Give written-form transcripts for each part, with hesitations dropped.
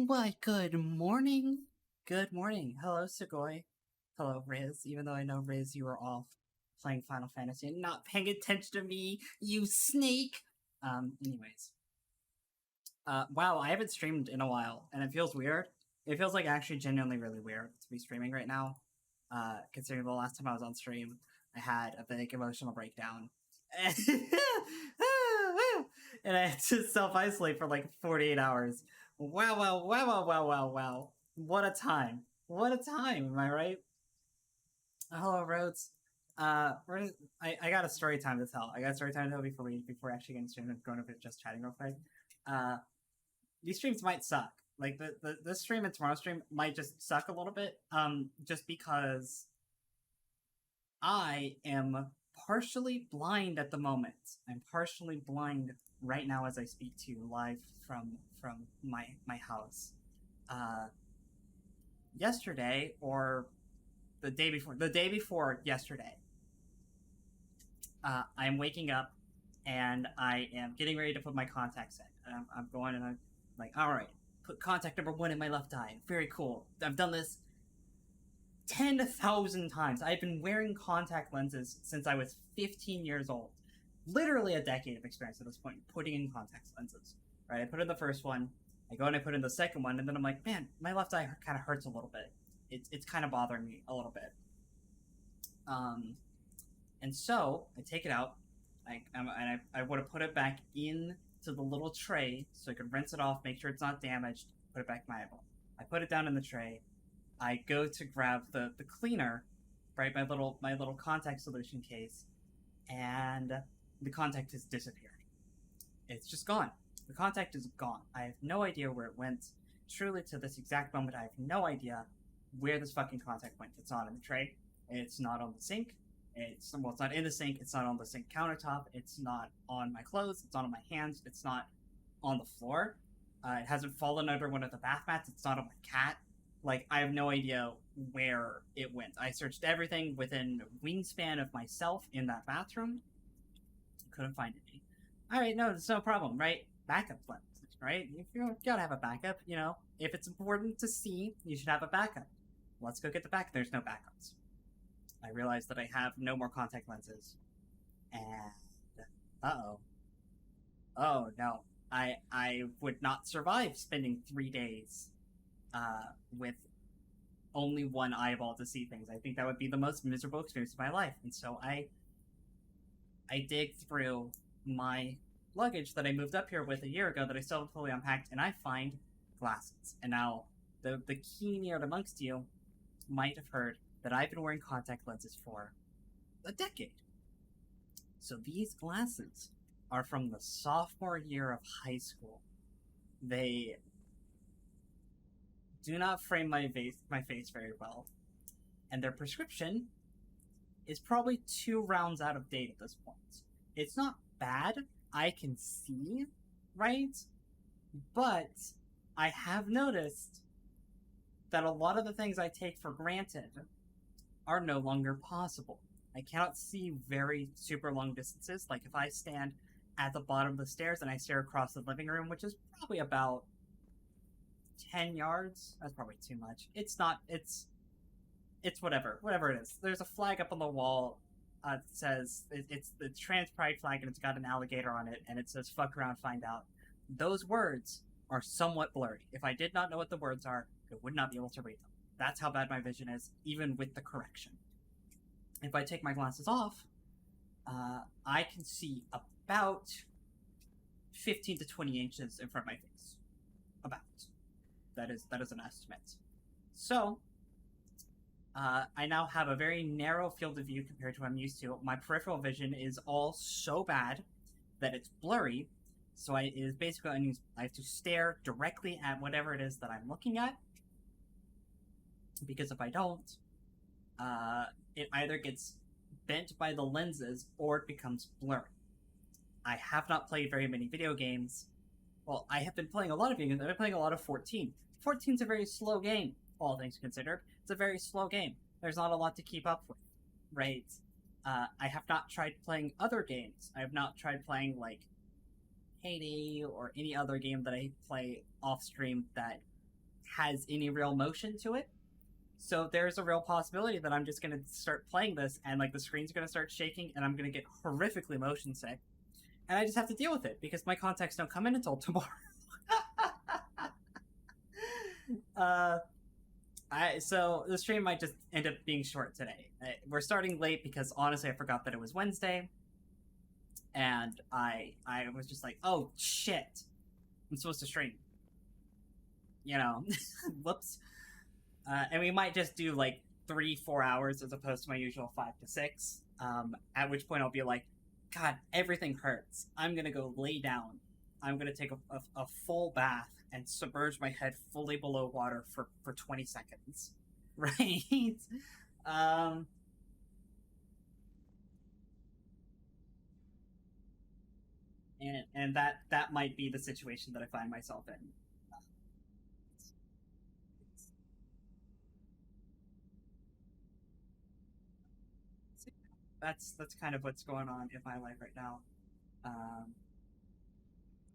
Why, good morning. Good morning. Hello, Sugoi. Hello, Riz. Even though I know, Riz, you were off playing Final Fantasy and not paying attention to me, you snake! Anyways. Wow, I haven't streamed in a while, and it feels weird. It feels like actually genuinely really weird to be streaming right now. Considering the last time I was on stream, I had a big emotional breakdown. And I had to self-isolate for like 48 hours. Wow, wow, wow, wow, wow, wow, wow. What a time. What a time, am I right? Hello, Rhodes. I got a story time to tell. I got a story time to tell before actually getting streamed and going over just chatting real quick. These streams might suck. Like this stream and tomorrow's stream might just suck a little bit. Just because I am partially blind at the moment. I'm partially blind right now as I speak to you live from my house. Yesterday or the day before yesterday, I'm waking up and I am getting ready to put my contacts in. I'm going and I'm like, all right, put contact number 1 in my left eye. Very cool. I've done this 10,000 times. I've been wearing contact lenses since I was 15 years old. Literally a decade of experience at this point, putting in contact lenses. Right? I put in the first one, I go and I put in the second one, and then I'm like, man, my left eye kind of hurts a little bit. It's kind of bothering me a little bit. And so I take it out, I would have put it back into the little tray so I could rinse it off, make sure it's not damaged, put it back in my eyeball. I put it down in the tray. I go to grab the cleaner, right, my little contact solution case, and the contact has disappeared. It's just gone. The contact is gone. I have no idea where it went. Truly, to this exact moment, I have no idea where this fucking contact went. It's not in the tray. It's not on the sink. It's not in the sink. It's not on the sink countertop. It's not on my clothes. It's not on my hands. It's not on the floor. It hasn't fallen under one of the bath mats. It's not on my cat. Like, I have no idea where it went. I searched everything within wingspan of myself in that bathroom. Couldn't find any. All right, no, it's no problem, right? Backup plans, right? You gotta have a backup, you know. If it's important to see, you should have a backup. Let's go get the backup. There's no backups. I realized that I have no more contact lenses. And, uh-oh. Oh, no. I would not survive spending 3 days with only one eyeball to see things. I think that would be the most miserable experience of my life. And so I dig through my luggage that I moved up here with a year ago that I still haven't fully unpacked, and I find glasses. And now, the keen eared amongst you might have heard that I've been wearing contact lenses for a decade. So these glasses are from the sophomore year of high school. They do not frame my face very well, and their prescription is probably 2 rounds out of date at this point. It's not bad, I can see, right? But I have noticed that a lot of the things I take for granted are no longer possible. I cannot see very super long distances. Like if I stand at the bottom of the stairs and I stare across the living room, which is probably about 10 yards, that's probably too much. It's not, it's whatever it is. There's a flag up on the wall that says, it's the trans pride flag, and it's got an alligator on it, and it says fuck around, find out. Those words are somewhat blurry. If I did not know what the words are, I would not be able to read them. That's how bad my vision is, even with the correction. If I take my glasses off, I can see about 15 to 20 inches in front of my face. About. That is an estimate. So, I now have a very narrow field of view compared to what I'm used to. My peripheral vision is all so bad that it's blurry. So it is basically, I have to stare directly at whatever it is that I'm looking at. Because if I don't, it either gets bent by the lenses or it becomes blurry. I have not played very many video games. Well, I have been playing a lot of video games. I've been playing a lot of 14. 14's a very slow game, all things considered. It's a very slow game. There's not a lot to keep up with, right? I have not tried playing other games. I have not tried playing, like, Heyday or any other game that I play off stream that has any real motion to it. So there's a real possibility that I'm just gonna start playing this and like the screen's gonna start shaking and I'm gonna get horrifically motion sick. And I just have to deal with it because my contacts don't come in until tomorrow. So the stream might just end up being short today. We're starting late because honestly I forgot that it was Wednesday. And I was just like, oh shit. I'm supposed to stream. You know. Whoops. And we might just do like 3-4 hours as opposed to my usual 5 to 6. At which point I'll be like, God, everything hurts. I'm gonna go lay down. I'm gonna take a full bath and submerge my head fully below water for 20 seconds. Right? And that might be the situation that I find myself in. That's kind of what's going on in my life right now.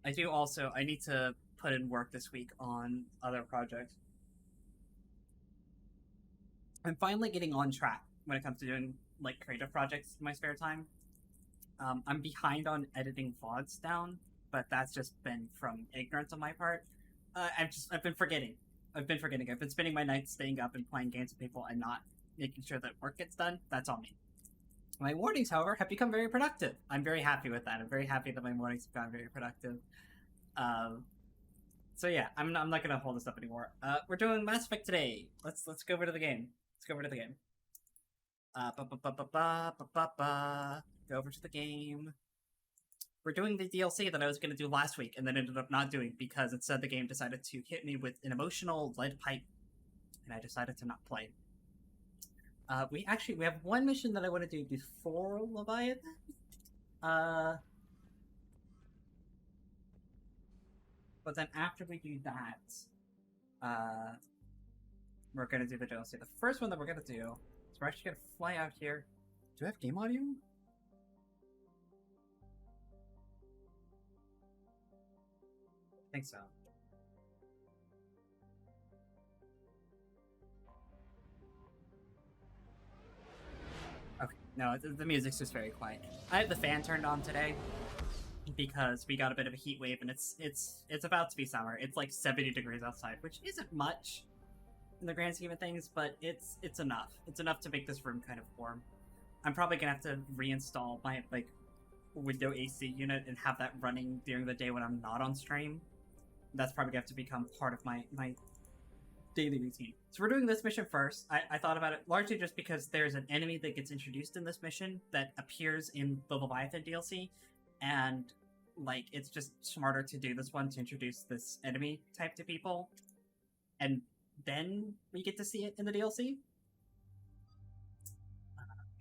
I need to put in work this week on other projects. I'm finally getting on track when it comes to doing like creative projects in my spare time. I'm behind on editing VODs down, but that's just been from ignorance on my part. I've been forgetting. I've been spending my nights staying up and playing games with people and not making sure that work gets done. That's on me. My mornings, however, have become very productive. I'm very happy with that. I'm very happy that my mornings have gotten very productive. So yeah, I'm not gonna hold this up anymore. We're doing Mass Effect today. Let's go over to the game. Go over to the game. Go over to the game. We're doing the DLC that I was gonna do last week and then ended up not doing because instead the game decided to hit me with an emotional lead pipe, and I decided to not play. We have one mission that I want to do before Leviathan. But then after we do that, we're gonna do the DLC. The first one that we're gonna do is we're actually gonna fly out here. Do I have game audio? I think so. Okay, no, the music's just very quiet. I have the fan turned on today because we got a bit of a heat wave and it's about to be summer. It's like 70 degrees outside, which isn't much in the grand scheme of things, but it's enough. It's enough to make this room kind of warm. I'm probably gonna have to reinstall my like window AC unit and have that running during the day when I'm not on stream. That's probably gonna have to become part of my daily routine. So we're doing this mission first. I thought about it largely just because there's an enemy that gets introduced in this mission that appears in the Leviathan DLC, and like it's just smarter to do this one to introduce this enemy type to people, and then we get to see it in the DLC.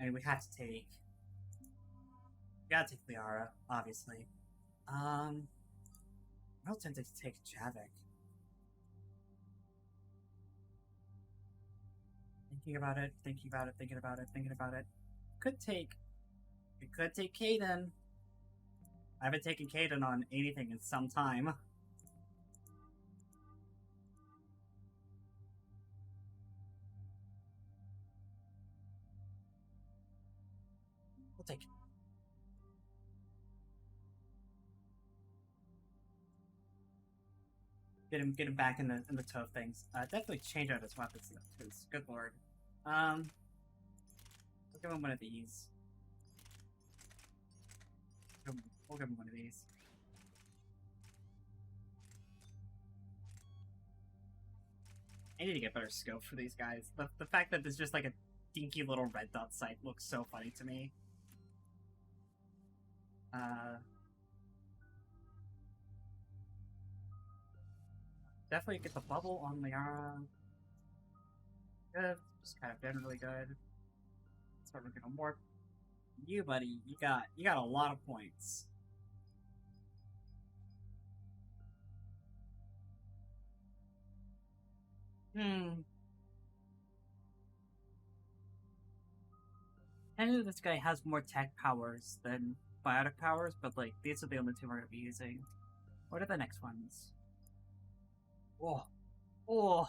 And we gotta take Liara, obviously. I don't tend to take Javik. Thinking about it. It could take Kaden. I haven't taken Kaden on anything in some time. We'll take it. Get him back in the toe of things. Definitely change out his weapons though, because good lord. We'll give him one of these. We'll give him one of these. I need to get better scope for these guys. The fact that there's just like a dinky little red dot sight looks so funny to me. Definitely get the bubble on Liara. Good. Just kind of been really good. So we're gonna warp. You, buddy, you got a lot of points. I know this guy has more tech powers than biotic powers, but like these are the only two we're gonna be using. What are the next ones? Whoa. Oh,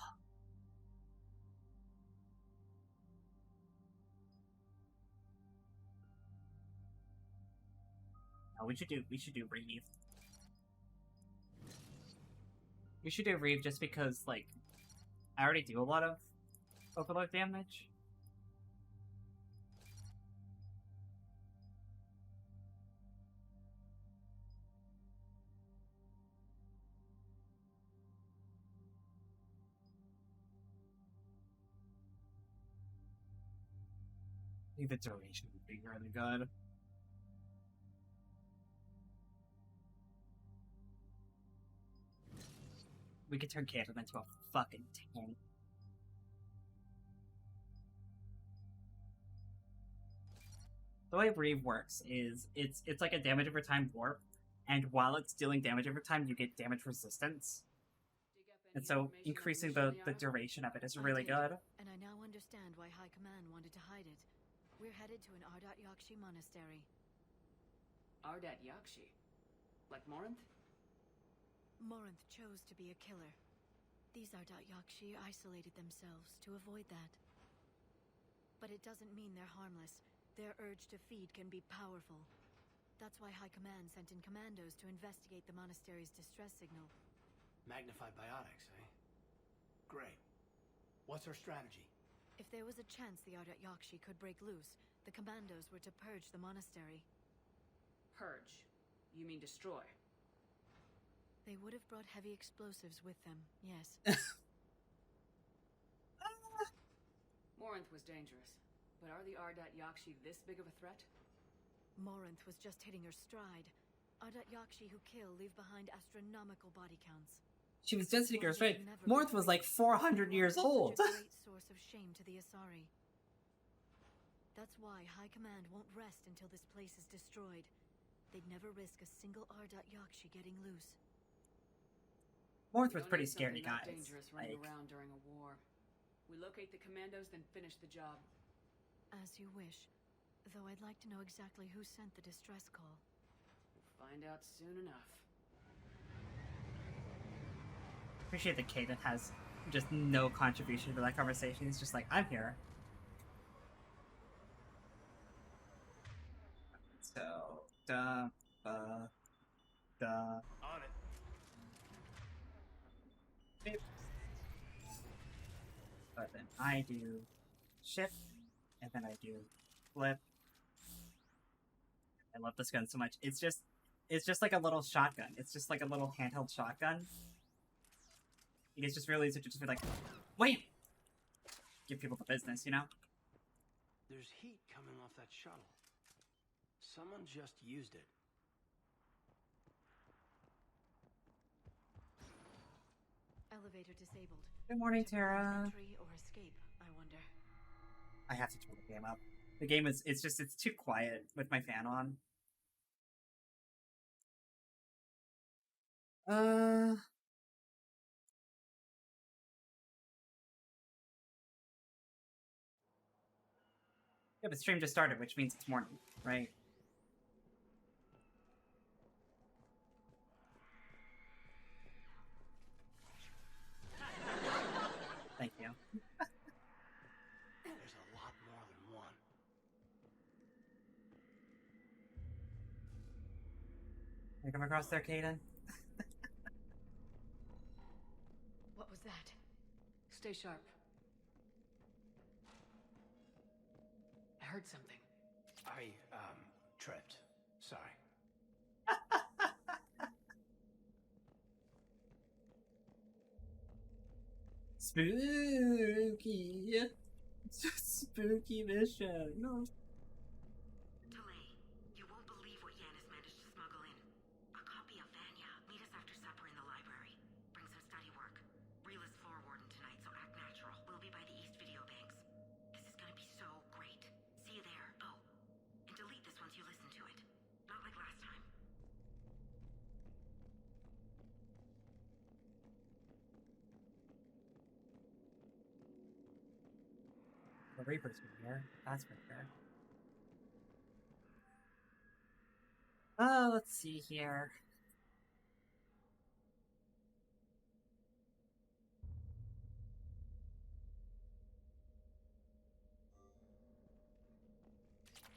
no, we should do Reeve. We should do Reeve just because like I already do a lot of overload damage. I think the duration would be really good. We could turn Catherine into a fucking tank. The way Reeve works is it's like a damage over time warp, and while it's dealing damage over time, you get damage resistance. And so increasing the duration of it is really good. And I now understand why High Command wanted to hide it. We're headed to an Ardat Yakshi monastery. Ardat Yakshi? Like Morinth? Morinth chose to be a killer. These Ardat Yakshi isolated themselves to avoid that. But it doesn't mean they're harmless. Their urge to feed can be powerful. That's why High Command sent in commandos to investigate the monastery's distress signal. Magnified biotics, eh? Great. What's our strategy? If there was a chance the Ardat Yakshi could break loose, the commandos were to purge the monastery. Purge? You mean destroy? They would have brought heavy explosives with them, yes. Morinth was dangerous, but are the Ardat Yakshi this big of a threat? Morinth was just hitting her stride. Ardat Yakshi who kill leave behind astronomical body counts. She was just hitting her straight. Morinth was like 400 years old. Such a great source of shame to the Asari. That's why High Command won't rest until this place is destroyed. They'd never risk a single Ardat Yakshi getting loose. Morinth was pretty scary, guys. Dangerous running around during a war. We locate the commandos, then finish the job. As you wish. Though I'd like to know exactly who sent the distress call. We'll find out soon enough. Appreciate that Caden has just no contribution to that conversation. He's just like, I'm here. So, On it. Beep. But then I do shift, and then I do flip. I love this gun so much. It's just like a little shotgun. It's just like a little handheld shotgun. It's just really easy to just be like, wait! Give people the business, you know? There's heat coming off that shuttle. Someone just used it. Elevator disabled. Good morning, Tara. Entry or escape, I wonder. I have to turn the game up. The game is, it's too quiet with my fan on. Yeah, but stream just started, which means it's morning, right? Thank you. There's a lot more than one. You come across there, Caden? What was that? Stay sharp. I heard something. I, tripped. Sorry. Spooky! Spooky mission! No. Delay. You won't believe what Yan has managed to smuggle in. A copy of Vanya. Meet us after supper in the library. Bring some study work. Reel is floor warden tonight, so act natural. We'll be by the East Video Banks. This is gonna be so great. See you there. Oh, and delete this once you listen to it. Not like last time. The Reaper's been here. That's been fair. Let's see here.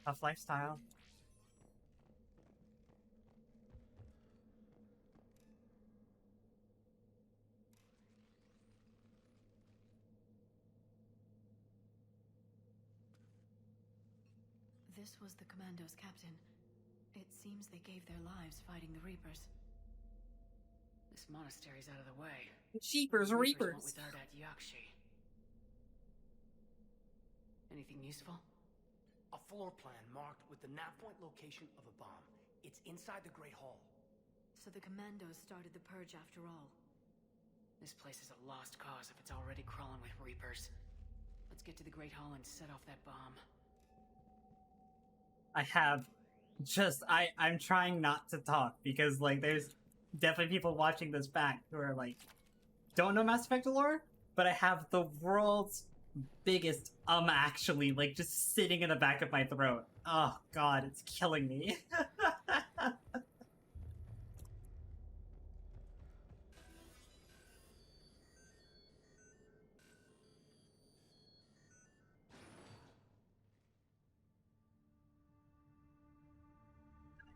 Tough lifestyle. This was the Commando's captain. It seems they gave their lives fighting the Reapers. This monastery's out of the way. Jeepers Went Reapers. with Ardat Yakshi. Anything useful? A floor plan marked with the nav point location of a bomb. It's inside the Great Hall. So the Commandos started the purge after all. This place is a lost cause if it's already crawling with Reapers. Let's get to the Great Hall and set off that bomb. I'm trying not to talk because like there's definitely people watching this back who are like don't know Mass Effect lore, but I have the world's biggest actually like just sitting in the back of my throat. Oh god, it's killing me.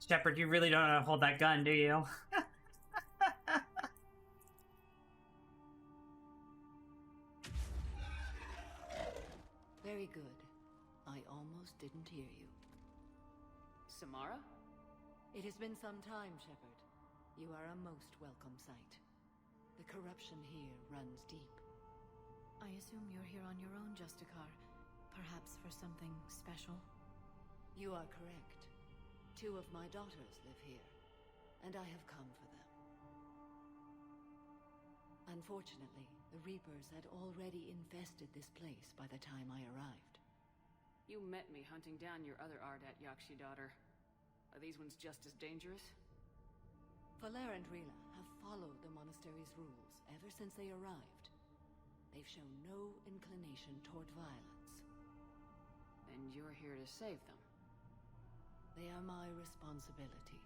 Shepard, you really don't know how to hold that gun, do you? Very good. I almost didn't hear you. Samara? It has been some time, Shepard. You are a most welcome sight. The corruption here runs deep. I assume you're here on your own, Justicar. Perhaps for something special? You are correct. 2 of my daughters live here, and I have come for them. Unfortunately, the Reapers had already infested this place by the time I arrived. You met me hunting down your other Ardat Yakshi daughter. Are these ones just as dangerous? Valer and Rila have followed the monastery's rules ever since they arrived. They've shown no inclination toward violence. And you're here to save them. They are my responsibility,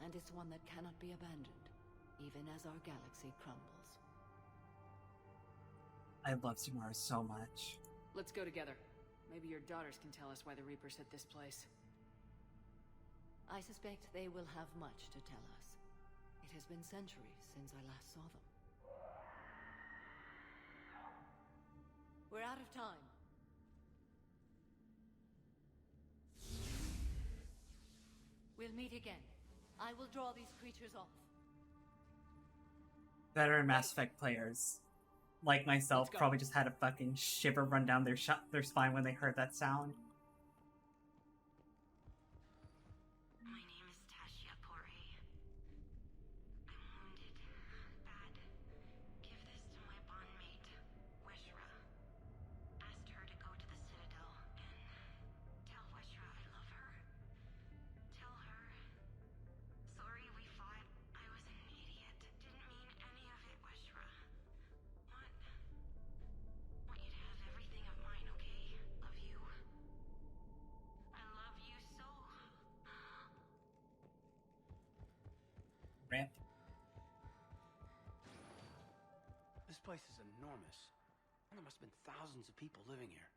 and it's one that cannot be abandoned, even as our galaxy crumbles. I love Samara so much. Let's go together. Maybe your daughters can tell us why the Reapers hit this place. I suspect they will have much to tell us. It has been centuries since I last saw them. We're out of time. We'll meet again. I will draw these creatures off. Veteran Mass Effect players, like myself, Let's go. probably just had a fucking shiver run down their spine when they heard that sound. My name is Tashia Pore. I'm wounded. Bad. Give this to my bondmate, Weshra. Asked her to go to the Citadel and tell Weshra I love her. Tell her. Sorry we fought. I was an idiot. Didn't mean any of it, Weshra. Want you to have everything of mine, okay? Love you. I love you so. Ramp. This place is enormous. There must have been thousands of people living here.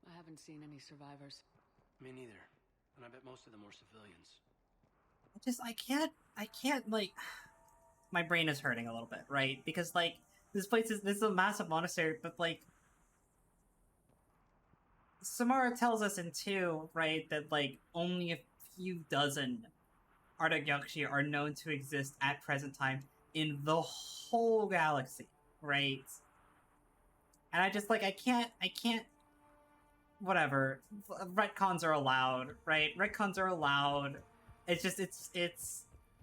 I haven't seen any survivors. Me neither. And I bet most of them were civilians. I can't, like, my brain is hurting a little bit, right? Because, like, this is a massive monastery, but, like, Samara tells us in 2, right, that, like, only a few dozen Ardat Yakshi are known to exist at present time in the whole galaxy, right? And I just, like, I can't, whatever. Retcons are allowed, right? Retcons are allowed. It's just,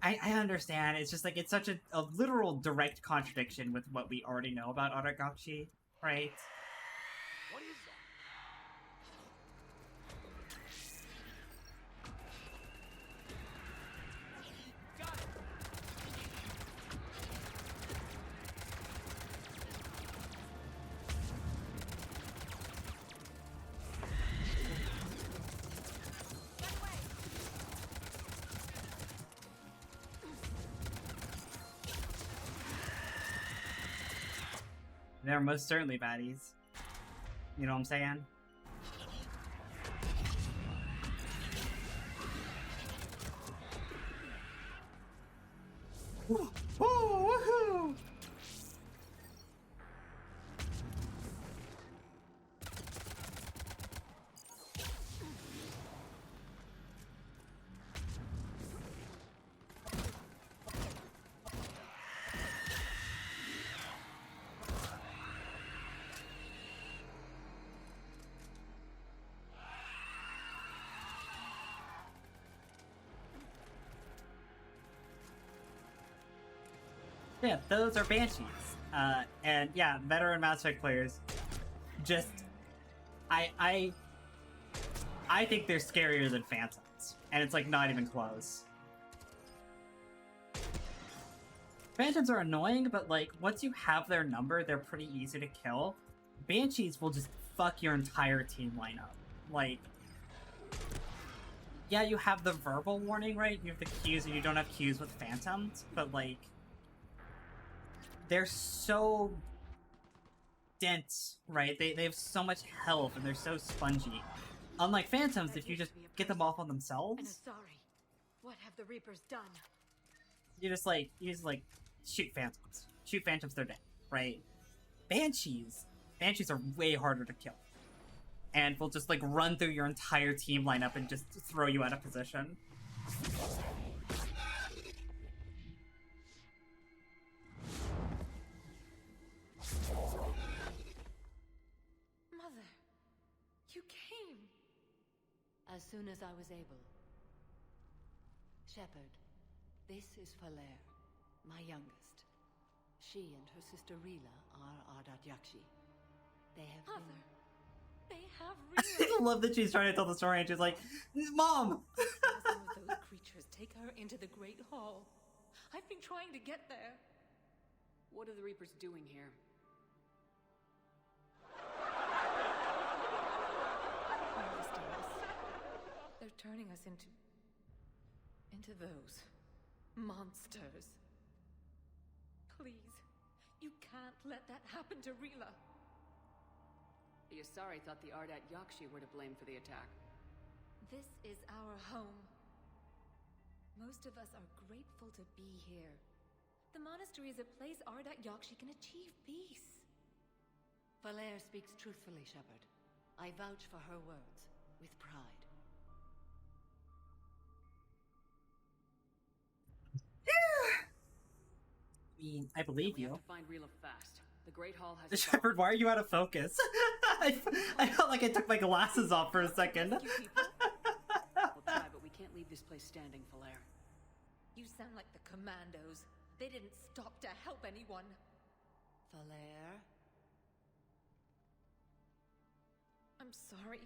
I understand. It's just, like, it's such a literal direct contradiction with what we already know about Ardat Yakshi, right? What is that? Got it! They're most certainly baddies. You know what I'm saying? Yeah, those are Banshees. And yeah, veteran Mass Effect players just I think they're scarier than Phantoms. And it's like not even close. Phantoms are annoying, but like once you have their number, they're pretty easy to kill. Banshees will just fuck your entire team lineup. Like, yeah, you have the verbal warning, right? You have the Qs and you don't have Qs with Phantoms, but like, they're so dense, right? They have so much health and they're so spongy. Unlike Phantoms, if you just get them off on And themselves, sorry. What have the Reapers done? you just shoot Phantoms. Shoot Phantoms, they're dead, right? Banshees are way harder to kill. And will just like run through your entire team lineup and just throw you out of position. Mother, you came. As soon as I was able. Shepard, this is Falere, my youngest. She and her sister Rila are Ardat Yakshi. They have Mother, been... they have I love that she's trying to tell the story and she's like, Mom! Some of those creatures take her into the Great Hall. I've been trying to get there. What are the Reapers doing here? Harvesting us. They're turning us into those monsters. Please, you can't let that happen to Rila. The Asari thought the Ardat Yakshi were to blame for the attack. This is our home. Most of us are grateful to be here. The monastery is a place Ardat Yakshi can achieve peace. Falere speaks truthfully, Shepard. I vouch for her words, with pride. I mean, I believe We you. have to find Rila fast. The Great Hall has Shepard, why are you out of focus? I felt like I took my glasses off for a second. We'll try, but we can't leave this place standing, Falere. You sound like the commandos. They didn't stop to help anyone. Falere? I'm sorry.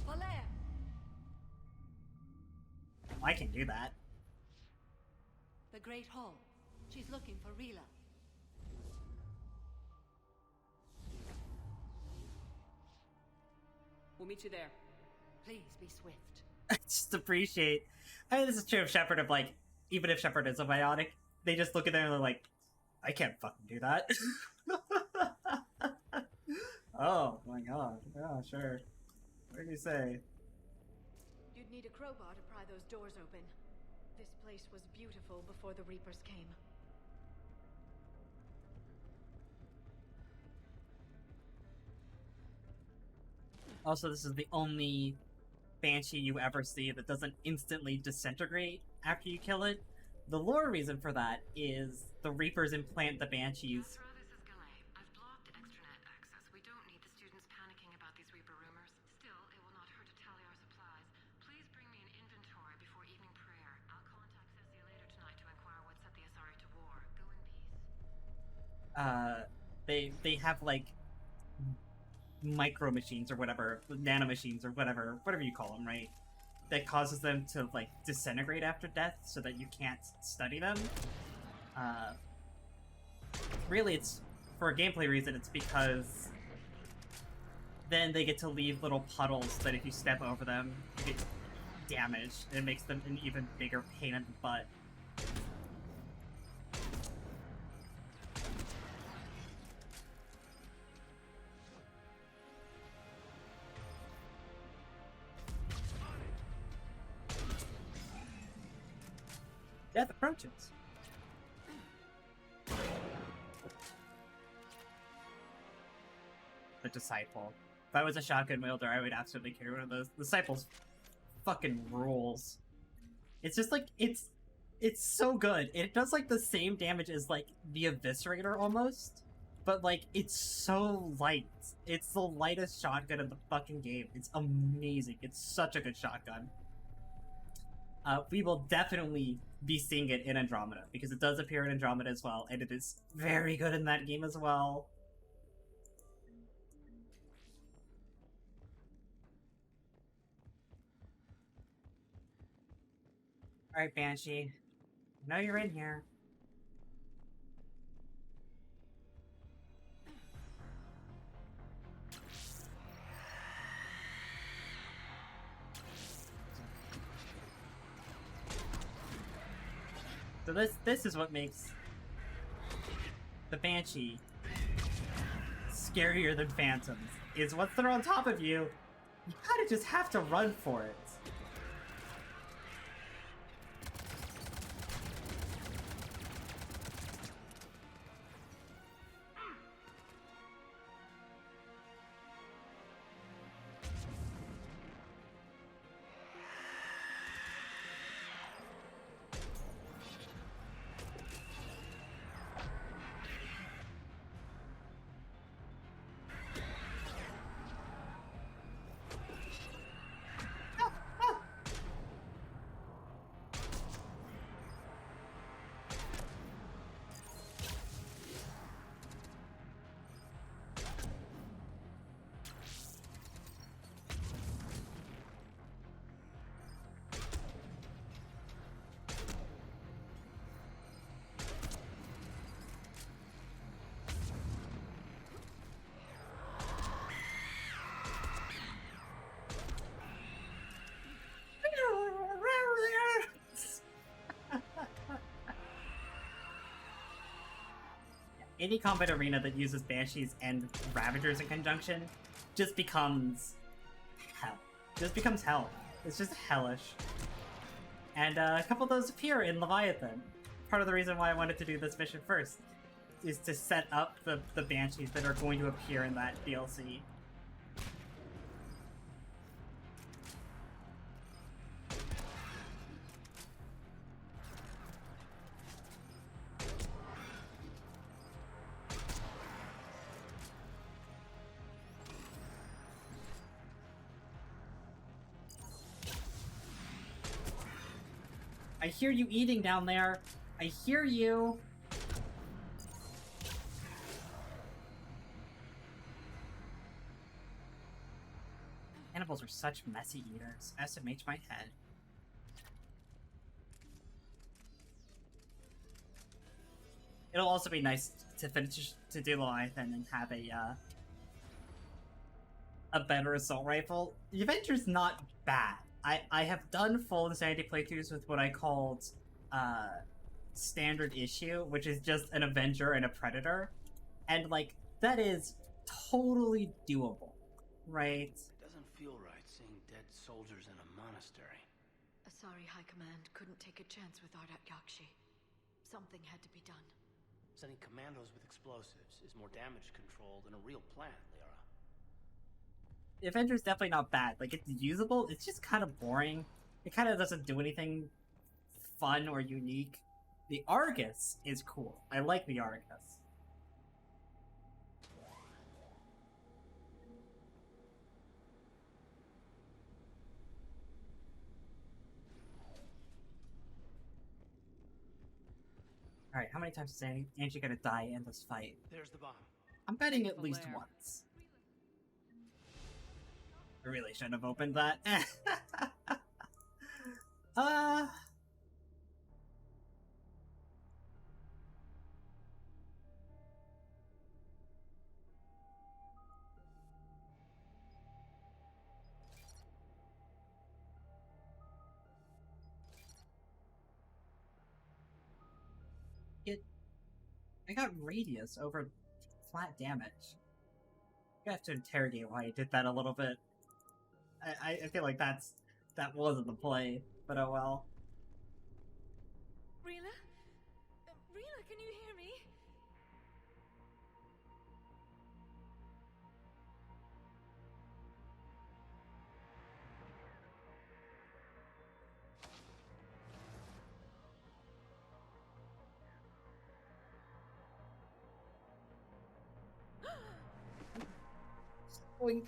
Falere! I can do that. The Great Hall. She's looking for Rila. We'll meet you there. Please be swift. I just appreciate. I mean, this is true of Shepard. Of like, even if Shepard is a biotic, they just look at them and they're like, "I can't fucking do that." Oh my god. Yeah, sure. What do you say? You'd need a crowbar to pry those doors open. This place was beautiful before the Reapers came. Also, this is the only Banshee you ever see that doesn't instantly disintegrate after you kill it. The lore reason for that is the Reapers implant the Banshees. Ezra, this is Galay. I've blocked extranet access. We don't need the students panicking about these Reaper rumors. Still, it will not hurt to tally our supplies. Please bring me an inventory before evening prayer. I'll contact Cessia later tonight to inquire what set the Asari to war. Go in peace. They have like micro machines or whatever, nano machines or whatever you call them, right? That causes them to like disintegrate after death, so that you can't study them. Really, it's for a gameplay reason. It's because then they get to leave little puddles that if you step over them, you get damaged. And it makes them an even bigger pain in the butt. Death approaches. The Disciple. If I was a shotgun wielder, I would absolutely carry one of those. The Disciple's fucking rules. It's just like, it's so good. It does like the same damage as like the Eviscerator almost, but like it's so light. It's the lightest shotgun in the fucking game. It's amazing. It's such a good shotgun. we will definitely be seeing it in Andromeda, because it does appear in Andromeda as well, and it is very good in that game as well. Alright, Banshee. I know you're in here. So this is what makes the Banshee scarier than Phantoms, is once they're on top of you, you kinda just have to run for it. Any combat arena that uses Banshees and Ravagers in conjunction just becomes hell. Just becomes hell. It's just hellish. And a couple of those appear in Leviathan. Part of the reason why I wanted to do this mission first is to set up the Banshees that are going to appear in that DLC. I hear you eating down there. I hear you. Cannibals are such messy eaters. SMH my head. It'll also be nice to finish to do Leviathan and have a better assault rifle. The Avenger's not bad. I have done full Insanity playthroughs with what I called standard issue, which is just an Avenger and a Predator. And, like, that is totally doable, right? It doesn't feel right seeing dead soldiers in a monastery. Sorry, High Command couldn't take a chance with Ardat Yakshi. Something had to be done. Sending commandos with explosives is more damage control than a real plan, Lyra. The Avenger's definitely not bad. Like, it's usable, it's just kind of boring. It kind of doesn't do anything fun or unique. The Argus is cool. I like the Argus. Alright, how many times is Angie gonna die in this fight? There's the bomb. I'm betting at For least Lair. once. I really shouldn't have opened that. I got radius over flat damage. I have to interrogate why I did that a little bit. I feel like that wasn't the play, but oh well. Rila? Rila, can you hear me? Boink.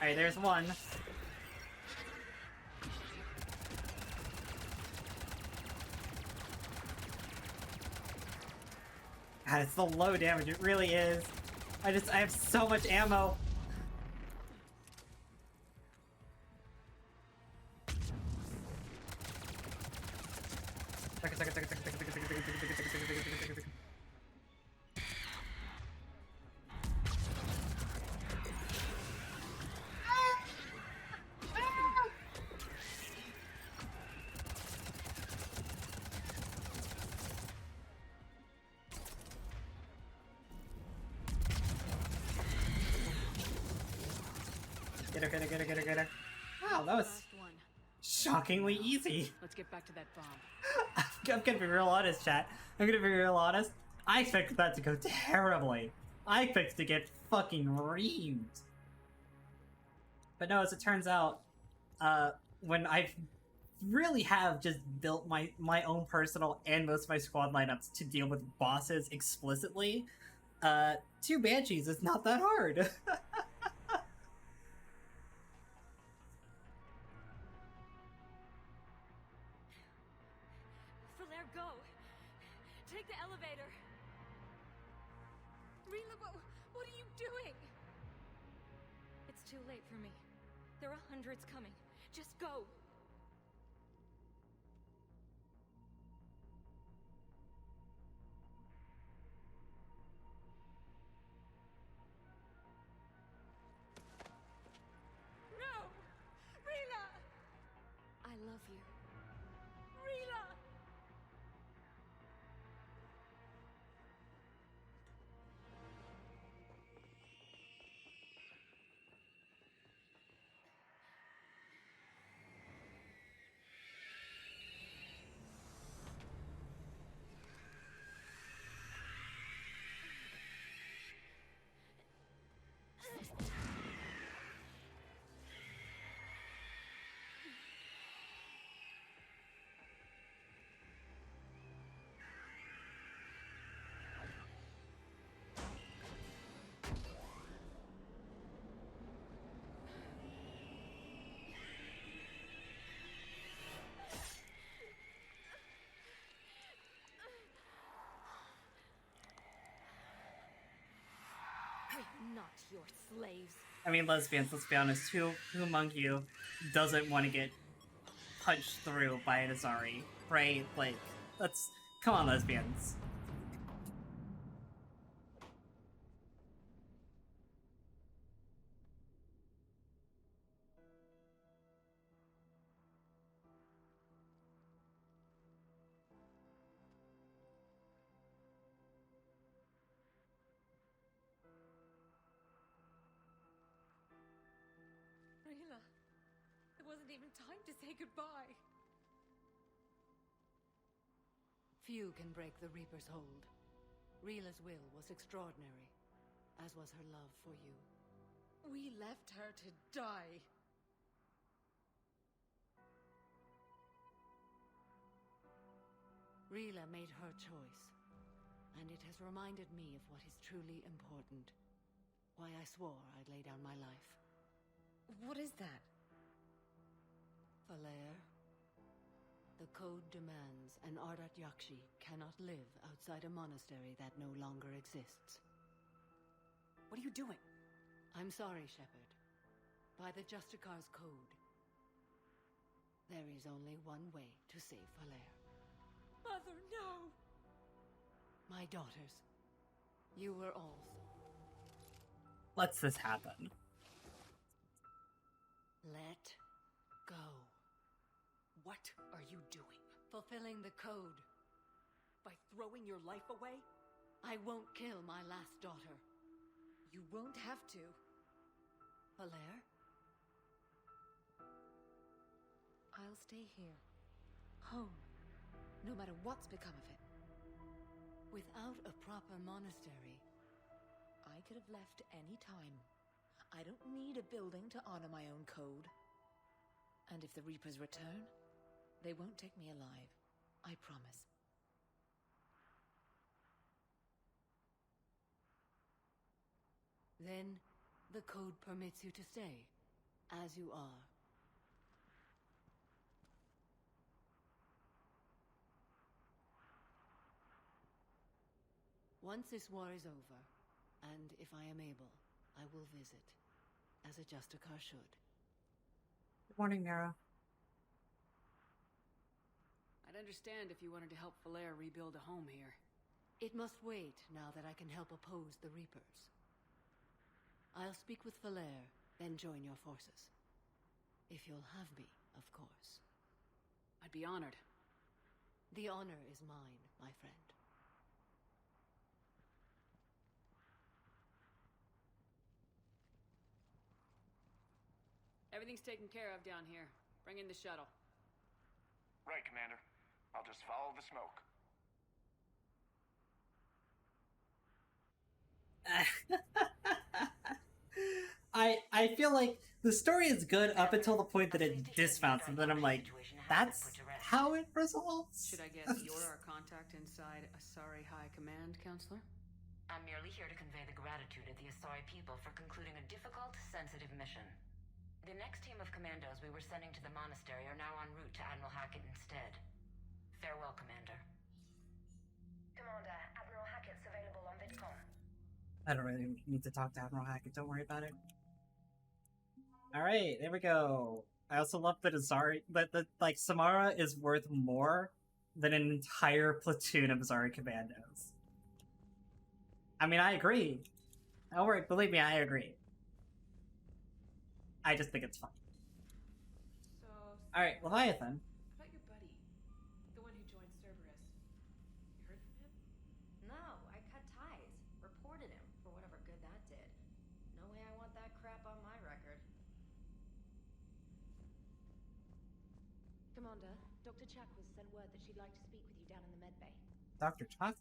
Alright, there's one. God, it's so low damage, it really is. I have so much ammo. Get her. Wow, that was Last one. shockingly easy. Let's get back to that bomb. I'm gonna be real honest, chat. I'm gonna be real honest. I expected that to go terribly. I expected to get fucking reamed. But no, as it turns out, when I really have just built my own personal and most of my squad lineups to deal with bosses explicitly, 2 Banshees is not that hard. Falaire, go! Take the elevator! Rila, what are you doing? It's too late for me. There are hundreds coming. Just go! No! Rila! I love you. Rila! We're not your slaves. I mean, lesbians, let's be honest, who among you doesn't want to get punched through by an Azari, right? Like, come on, lesbians. Rila, it wasn't even time to say goodbye. Few can break the Reaper's hold. Rila's will was extraordinary, as was her love for you. We left her to die. Rila made her choice, and it has reminded me of what is truly important. Why I swore I'd lay down my life. What is that? Falair, the code demands an Ardat Yakshi cannot live outside a monastery that no longer exists. What are you doing? I'm sorry, Shepard. By the Justicar's code, there is only one way to save Falair. Mother, no! My daughters, you were also. Let's this happen. Let go. What are you doing? Fulfilling the code. By throwing your life away? I won't kill my last daughter. You won't have to. Falair? I'll stay here. Home. No matter what's become of it. Without a proper monastery. I could have left any time. I don't need a building to honor my own code. And if the Reapers return, they won't take me alive. I promise. Then, the code permits you to stay, as you are. Once this war is over, and if I am able, I will visit, as a Justicar should. Good morning, Mara. I'd understand if you wanted to help Falair rebuild a home here. It must wait now that I can help oppose the Reapers. I'll speak with Falair, then join your forces. If you'll have me, of course. I'd be honored. The honor is mine, my friend. Everything's taken care of down here. Bring in the shuttle. Right, Commander. I'll just follow the smoke. I feel like the story is good up until the point that it dismounts, and then I'm like, that's how it resolves? Should I guess you're our contact inside Asari High Command, Counselor? I'm merely here to convey the gratitude of the Asari people for concluding a difficult, sensitive mission. The next team of commandos we were sending to the monastery are now en route to Admiral Hackett instead. Farewell, Commander. Commander, Admiral Hackett's available on Vidcom. I don't really need to talk to Admiral Hackett, don't worry about it. Alright, there we go. I also love that Azari, that like, Samara is worth more than an entire platoon of Azari commandos. I mean, I agree. Don't worry, believe me, I agree. I just think it's fun. So... Alright, Leviathan. How about your buddy? The one who joined Cerberus. You heard from him? No, I cut ties. Reported him for whatever good that did. No way I want that crap on my record. Commander, Dr. Chakwas sent word that she'd like to speak with you down in the medbay. Dr. Chocolate?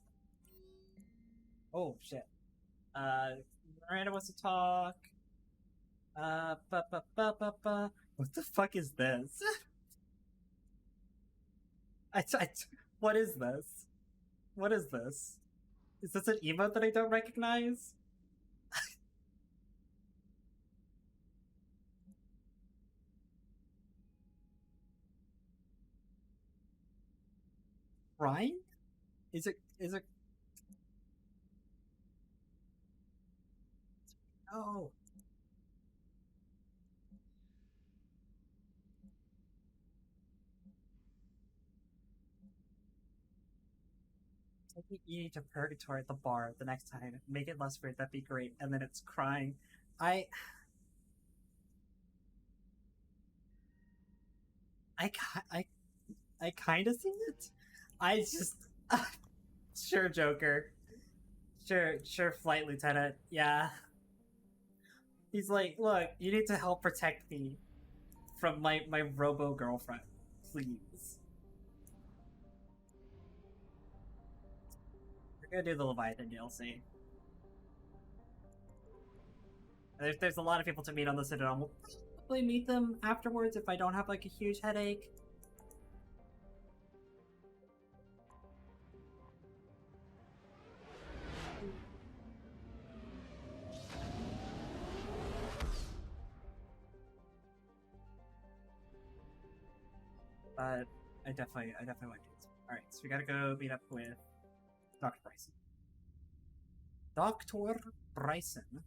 Oh, shit. Miranda wants to talk. What the fuck is this? What is this? What is this? Is this an emote that I don't recognize? Ryan? Is it? Oh. Take me to Purgatory at the bar the next time. Make it less weird, that'd be great. And then it's crying. I kind of see it. I just... Sure, Joker. Sure, Flight Lieutenant. Yeah. He's like, look, you need to help protect me from my robo-girlfriend. Please. We're gonna do the Leviathan DLC. There's a lot of people to meet on the Citadel. We'll probably meet them afterwards if I don't have like a huge headache. But I definitely want to do this. Alright, so we gotta go meet up with Dr. Bryson. Dr. Bryson.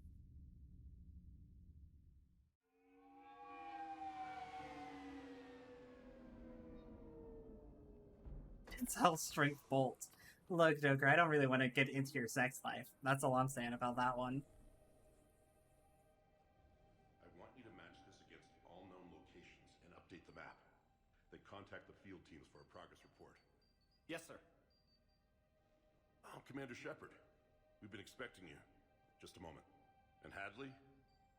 Tensile strength bolt. Look, Joker, I don't really want to get into your sex life. That's all I'm saying about that one. I want you to match this against all known locations and update the map. Then contact the field teams for a progress report. Yes, sir. Oh, Commander Shepard. We've been expecting you. Just a moment. And Hadley,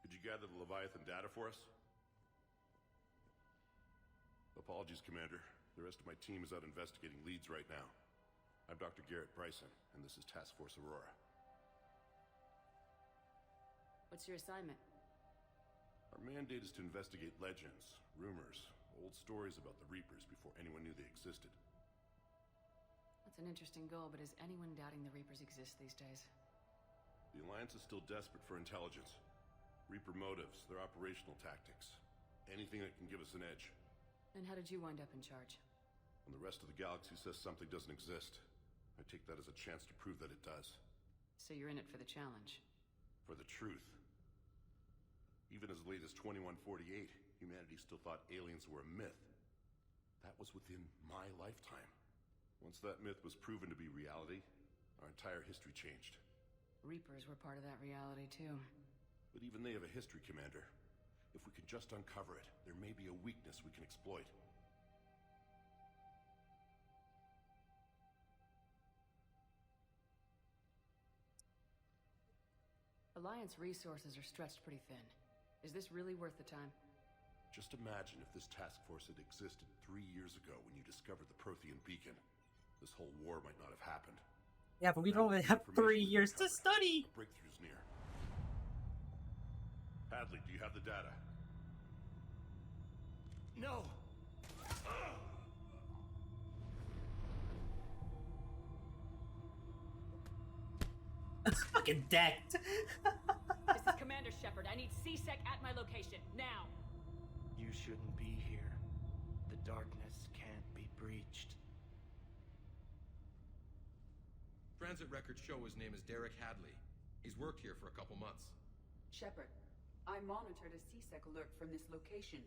could you gather the Leviathan data for us? Apologies, Commander. The rest of my team is out investigating leads right now. I'm Dr. Garrett Bryson, and this is Task Force Aurora. What's your assignment? Our mandate is to investigate legends, rumors, old stories about the Reapers before anyone knew they existed. That's an interesting goal, but is anyone doubting the Reapers exist these days? The Alliance is still desperate for intelligence. Reaper motives, their operational tactics. Anything that can give us an edge. And how did you wind up in charge? When the rest of the galaxy says something doesn't exist, I take that as a chance to prove that it does. So you're in it for the challenge? For the truth. Even as late as 2148, humanity still thought aliens were a myth. That was within my lifetime. Once that myth was proven to be reality, our entire history changed. Reapers were part of that reality, too. But even they have a history, Commander. If we can just uncover it, there may be a weakness we can exploit. Alliance resources are stretched pretty thin. Is this really worth the time? Just imagine if this task force had existed 3 years ago when you discovered the Prothean beacon. This whole war might not have happened. Yeah, but we don't really have 3 years to study! A breakthrough's near. Hadley, do you have the data? No! Fucking decked! This is Commander Shepard. I need C-Sec at my location, now! You shouldn't be here. The darkness can't be breached. Transit records show his name is Derek Hadley. He's worked here for a couple months. Shepard, I monitored a C-Sec alert from this location.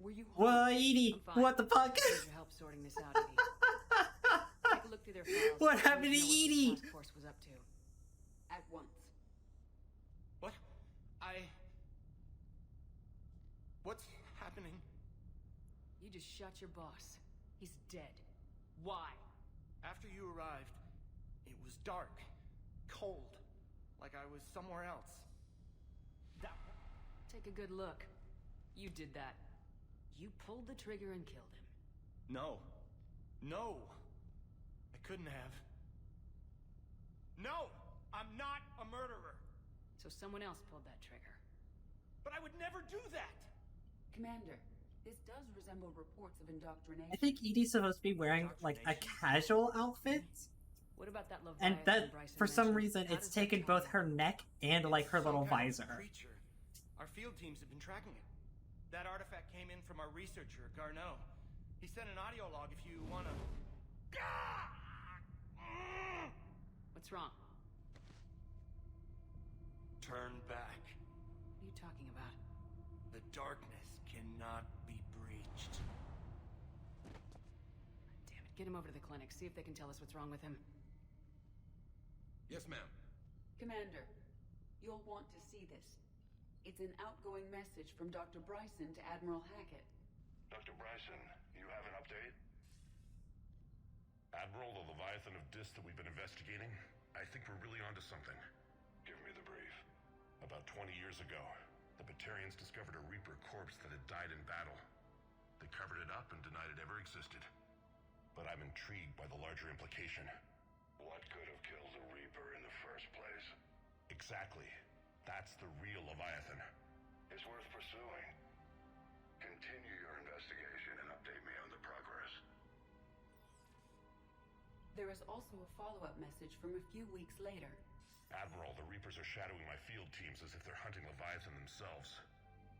Were you What, harmed? Edie? What the fuck? Thanks for help sorting this out, Edie. Take a look through their files. What happened to Know what the Edie? task force was up to. At once. What? What's happening? You just shot your boss. He's dead. Why? After you arrived, it was dark, cold, like I was somewhere else. Take a good look. You did that. You pulled the trigger and killed him. No. No! I couldn't have. No! I'm not a murderer! So someone else pulled that trigger. But I would never do that! Commander, this does resemble reports of indoctrination. I think Edie's supposed to be wearing, like, a casual outfit. What about that And Leviathan that, Bryson for some mentioned? reason, How it's does that taken tie both in? her neck and, like, her It's little some kind of visor. creature. Our field teams have been tracking it. That artifact came in from our researcher, Garneau. He sent an audio log if you wanna... What's wrong? Turn back. What are you talking about? The darkness cannot be breached. Damn it, get him over to the clinic. See if they can tell us what's wrong with him. Yes, ma'am. Commander, you'll want to see this. It's an outgoing message from Dr. Bryson to Admiral Hackett. Dr. Bryson, you have an update? Admiral, the Leviathan of Dis that we've been investigating, I think we're really onto something. Give me the brief. About 20 years ago, the Batarians discovered a Reaper corpse that had died in battle. They covered it up and denied it ever existed. But I'm intrigued by the larger implication. What could have killed the Reaper? Exactly. That's the real Leviathan. It's worth pursuing. Continue your investigation and update me on the progress. There is also a follow-up message from a few weeks later. Admiral, the Reapers are shadowing my field teams as if they're hunting Leviathan themselves.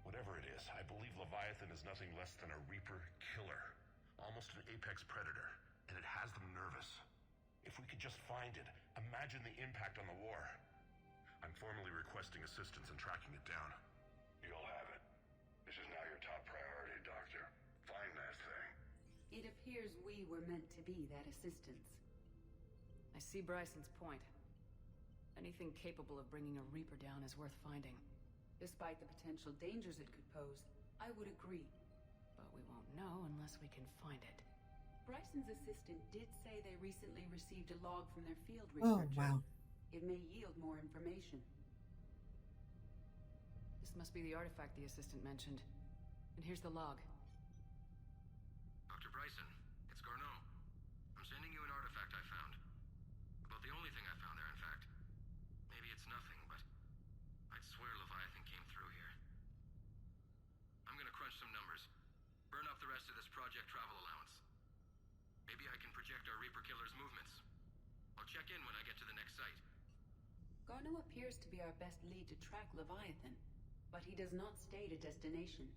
Whatever it is, I believe Leviathan is nothing less than a Reaper killer. Almost an apex predator, and it has them nervous. If we could just find it, imagine the impact on the war. I'm formally requesting assistance in tracking it down. You'll have it. This is now your top priority, Doctor. Find that thing. It appears we were meant to be that assistance. I see Bryson's point. Anything capable of bringing a Reaper down is worth finding. Despite the potential dangers it could pose, I would agree. But we won't know unless we can find it. Bryson's assistant did say they recently received a log from their field researcher. Oh, wow. It may yield more information. This must be the artifact the assistant mentioned. And here's the log. Dr. Bryson, it's Garneau. I'm sending you an artifact I found. About the only thing I found there, in fact. Maybe it's nothing, but I'd swear Leviathan came through here. I'm gonna crunch some numbers. Burn up the rest of this project travel allowance. Maybe I can project our Reaper killer's movements. I'll check in when I get to the next site. Garneau appears to be our best lead to track Leviathan, but he does not state a destination.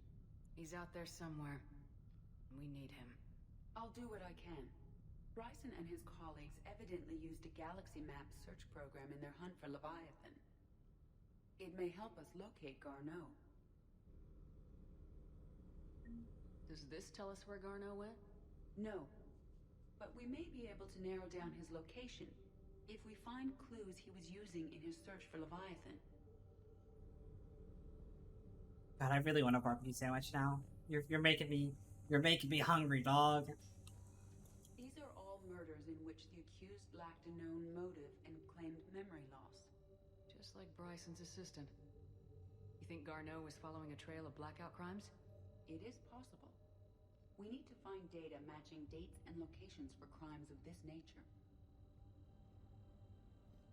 He's out there somewhere. We need him. I'll do what I can. Bryson and his colleagues evidently used a galaxy map search program in their hunt for Leviathan. It may help us locate Garneau. Does this tell us where Garneau went? No, but we may be able to narrow down his location if we find clues he was using in his search for Leviathan. God, I really want a barbecue sandwich now. You're making me hungry, dog. These are all murders in which the accused lacked a known motive and claimed memory loss. Just like Bryson's assistant. You think Garneau was following a trail of blackout crimes? It is possible. We need to find data matching dates and locations for crimes of this nature.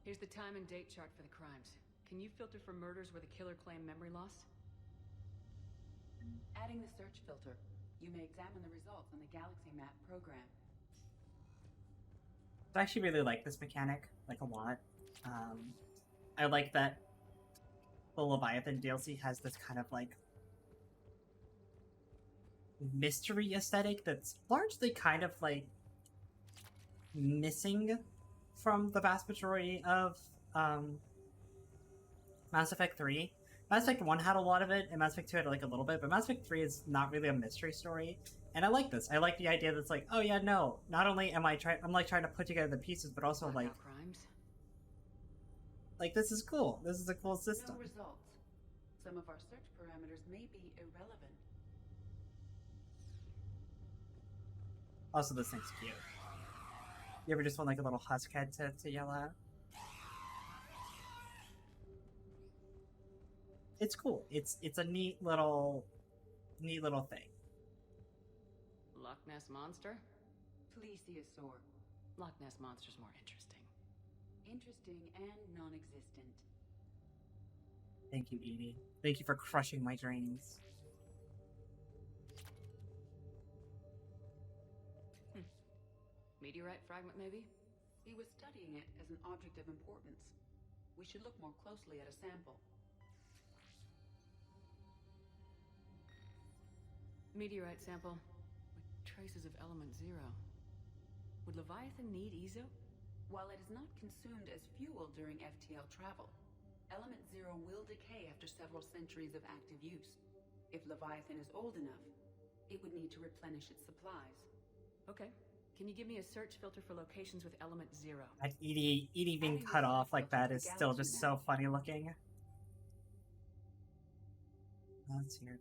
Here's the time and date chart for the crimes. Can you filter for murders where the killer claimed memory loss? Adding the search filter, you may examine the results on the Galaxy Map program. I actually really like this mechanic, like, a lot. I like that the Leviathan DLC has this kind of, like, mystery aesthetic that's largely kind of, like, missing from the vast majority of Mass Effect 3. Mass Effect 1 had a lot of it, and Mass Effect 2 had like a little bit, but Mass Effect 3 is not really a mystery story. And I like this. I like the idea that's like, oh yeah, no, not only am I'm like trying to put together the pieces, but also like this is cool. This is a cool system. No results. Some of our search parameters may be irrelevant. Also, this thing's cute. You ever just want like a little husk head to yell at? It's cool. It's a neat little thing. Loch Ness Monster? Plesiosaur. Loch Ness Monster's more interesting. Interesting and non-existent. Thank you, Edie. Thank you for crushing my dreams. Meteorite fragment, maybe? He was studying it as an object of importance. We should look more closely at a sample. Meteorite sample with traces of element 0. Would Leviathan need Ezo? While it is not consumed as fuel during FTL travel, element 0 will decay after several centuries of active use. If Leviathan is old enough, it would need to replenish its supplies. Okay. Can you give me a search filter for locations with element 0? That Edie being cut off like that is still just so funny looking. Let's hear.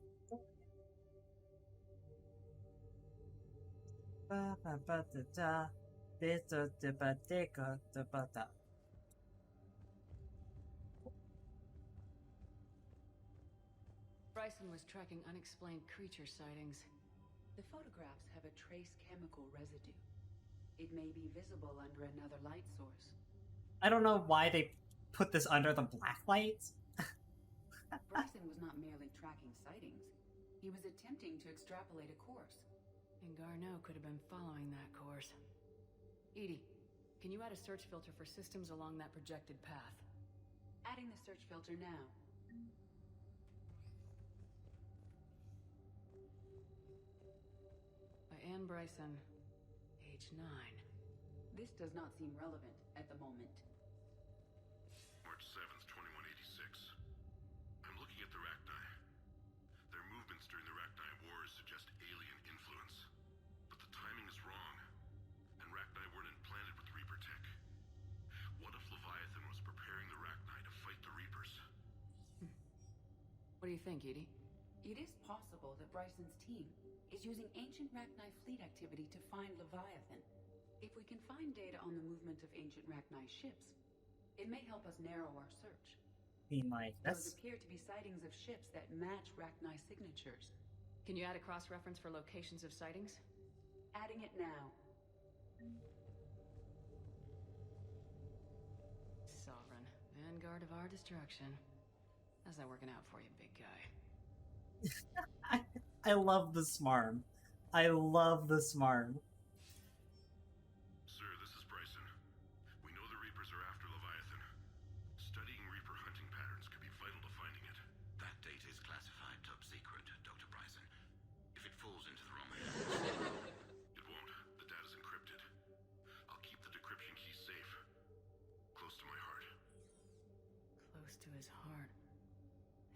Bryson was tracking unexplained creature sightings. The photographs have a trace chemical residue. It may be visible under another light source. I don't know why they put this under the blacklight. Bryson was not merely tracking sightings. He was attempting to extrapolate a course. And Garneau could have been following that course. Edie, can you add a search filter for systems along that projected path? Adding the search filter now. By Anne Bryson, age 9. This does not seem relevant at the moment. March 7th, 2186. I'm looking at the Rachni. Their movements during the Rachni Wars suggest alien influence. But the timing is wrong. And Rachni weren't implanted with Reaper tech. What if Leviathan was preparing the Rachni to fight the Reapers? What do you think, Edie? It is possible that Bryson's team is using ancient Rachni fleet activity to find Leviathan. If we can find data on the movement of ancient Rachni ships, it may help us narrow our search. Like Those this. appear to be sightings of ships that match Rachni signatures. Can you add a cross-reference for locations of sightings? Adding it now. Sovereign, vanguard of our destruction. How's that working out for you, big guy? I love the smarm. I love the smarm. Sir, this is Bryson. We know the Reapers are after Leviathan. Studying Reaper hunting patterns could be vital to finding it. That data is classified top secret, Dr. Bryson. If it falls into the wrong hands... It won't. The data's encrypted. I'll keep the decryption key safe. Close to my heart. Close to his heart.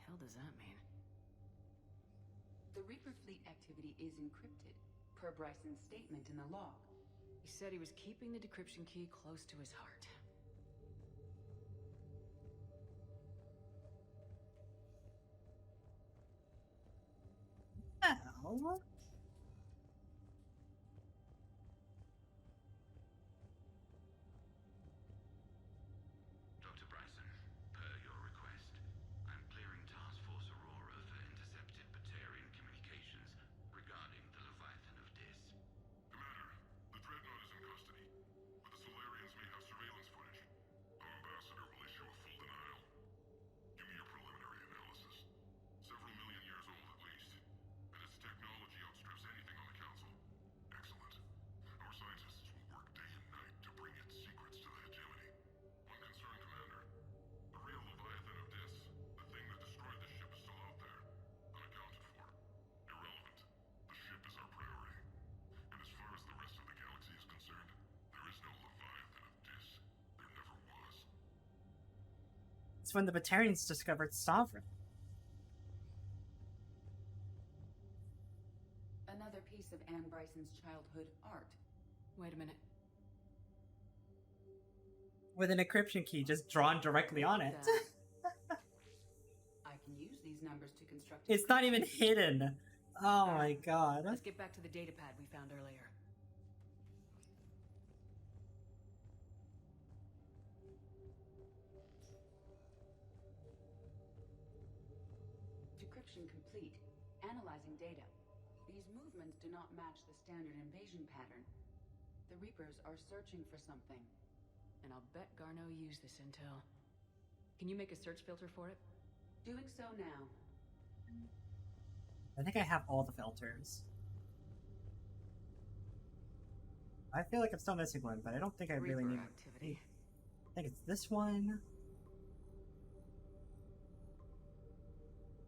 The hell does that mean? The Reaper fleet activity is encrypted, per Bryson's statement in the log. He said he was keeping the decryption key close to his heart. Ow. Dr. Bryson, per your request, I'm clearing Task Force Aurora for intercepted Batarian communications regarding the Leviathan of Dis. Commander, the Dreadnought is in custody, but the Solarians may have surveillance footage. Our ambassador will issue a full denial. Give me your preliminary analysis. Several million years old at least, and its technology outstrips anything on the Council. Excellent. Our scientists will work day and night to bring its secrets to the hegemony. One concern, Commander. The real Leviathan of Dis, the thing that destroyed the ship, is still out there, unaccounted for. Irrelevant. The ship is our priority. And as far as the rest of the galaxy is concerned, there is no Leviathan of Dis. There never was. It's when the Batarians discovered Sovereign. Another piece of Anne Bryson's childhood art. Wait a minute. With an encryption key just drawn directly on it. I can use these numbers to construct. It's not even hidden. Oh my god. Let's get back to the datapad we found earlier. Decryption complete. Analyzing data. These movements do not match the standard invasion pattern. The Reapers are searching for something. And I'll bet Garneau used this intel. Can you make a search filter for it? Doing so now. I think I have all the filters. I feel like I'm still missing one, but I don't think I really Reaper need activity. I think it's this one.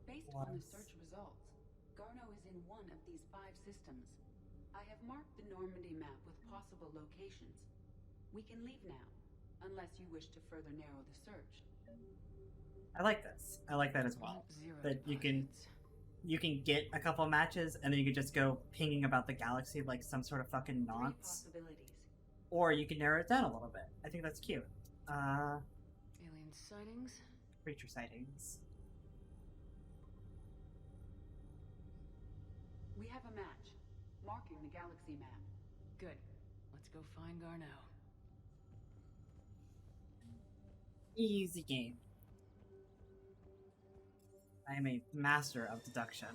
Based on the search results, Garneau is in one of these 5 systems. I have marked the Normandy map with possible locations. We can leave now, unless you wish to further narrow the search. I like this. I like that as well. Zero That you deposits. can get a couple matches and then you can just go pinging about the galaxy like some sort of fucking 3 nonce. possibilities. Or you can narrow it down a little bit. I think that's cute. Alien sightings. Creature sightings. We have a match, marking the galaxy map. Good. Let's go find Garneau. Easy game. I am a master of deduction.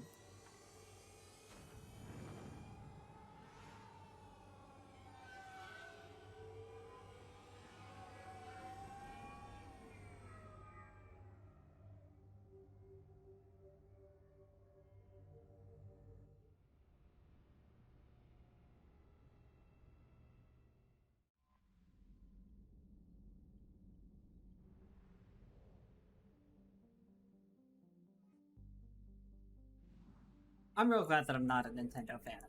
I'm real glad that I'm not a Nintendo fan.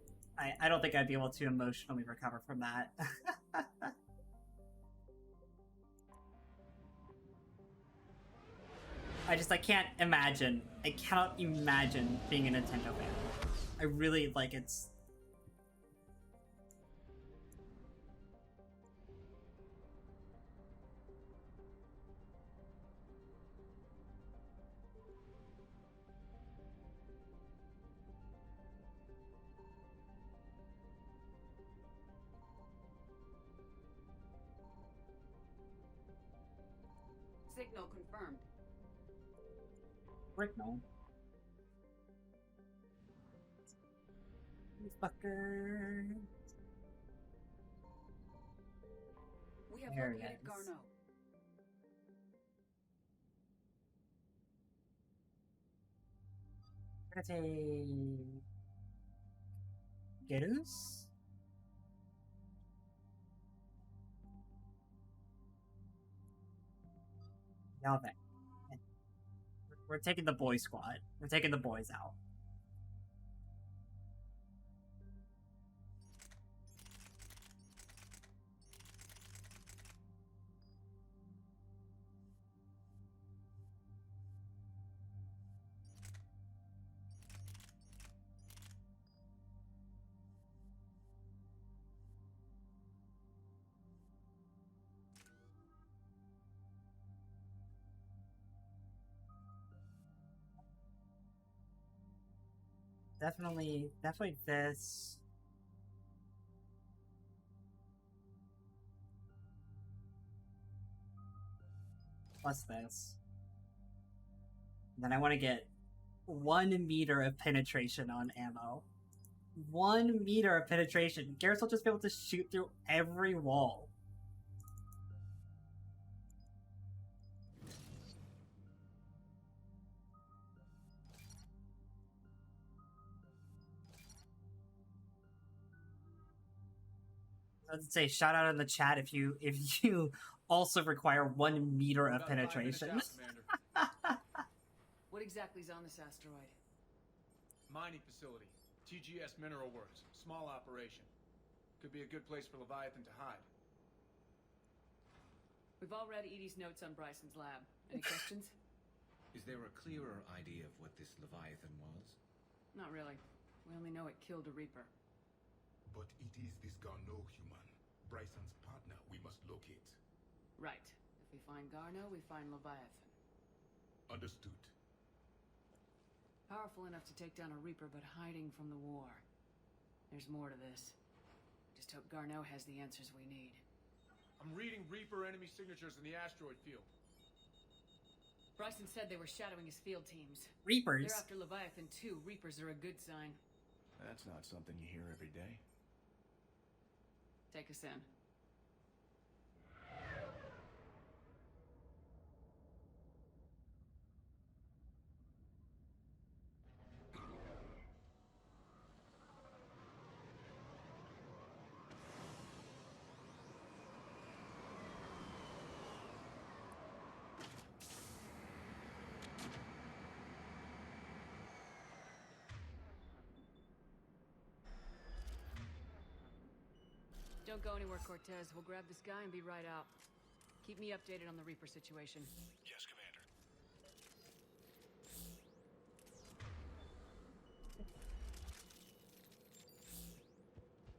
I don't think I'd be able to emotionally recover from that. I can't imagine. I cannot imagine being a Nintendo fan. I really, like, it's... Signal confirmed. Signal? You fucker. We have There it located is. Garneau. We're gonna take... Gerus? Yalvin. We're taking the boy squad. We're taking the boys out. Definitely this. Plus this. And then I want to get 1 meter of penetration on ammo. 1 meter of penetration. Garrus will just be able to shoot through every wall. Let's say shout out in the chat if you also require 1 meter of penetration. What exactly is on this asteroid? Mining facility. TGS Mineral Works. Small operation. Could be a good place for Leviathan to hide. We've all read Edie's notes on Bryson's lab. Any questions? Is there a clearer idea of what this Leviathan was? Not really. We only know it killed a Reaper. But it is this Garneau human, Bryson's partner, we must locate. Right. If we find Garneau, we find Leviathan. Understood. Powerful enough to take down a Reaper, but hiding from the war. There's more to this. Just hope Garneau has the answers we need. I'm reading Reaper enemy signatures in the asteroid field. Bryson said they were shadowing his field teams. Reapers? They're after Leviathan too. Reapers are a good sign. That's not something you hear every day. Take us in. Don't go anywhere, Cortez. We'll grab this guy and be right out. Keep me updated on the Reaper situation. Yes, Commander.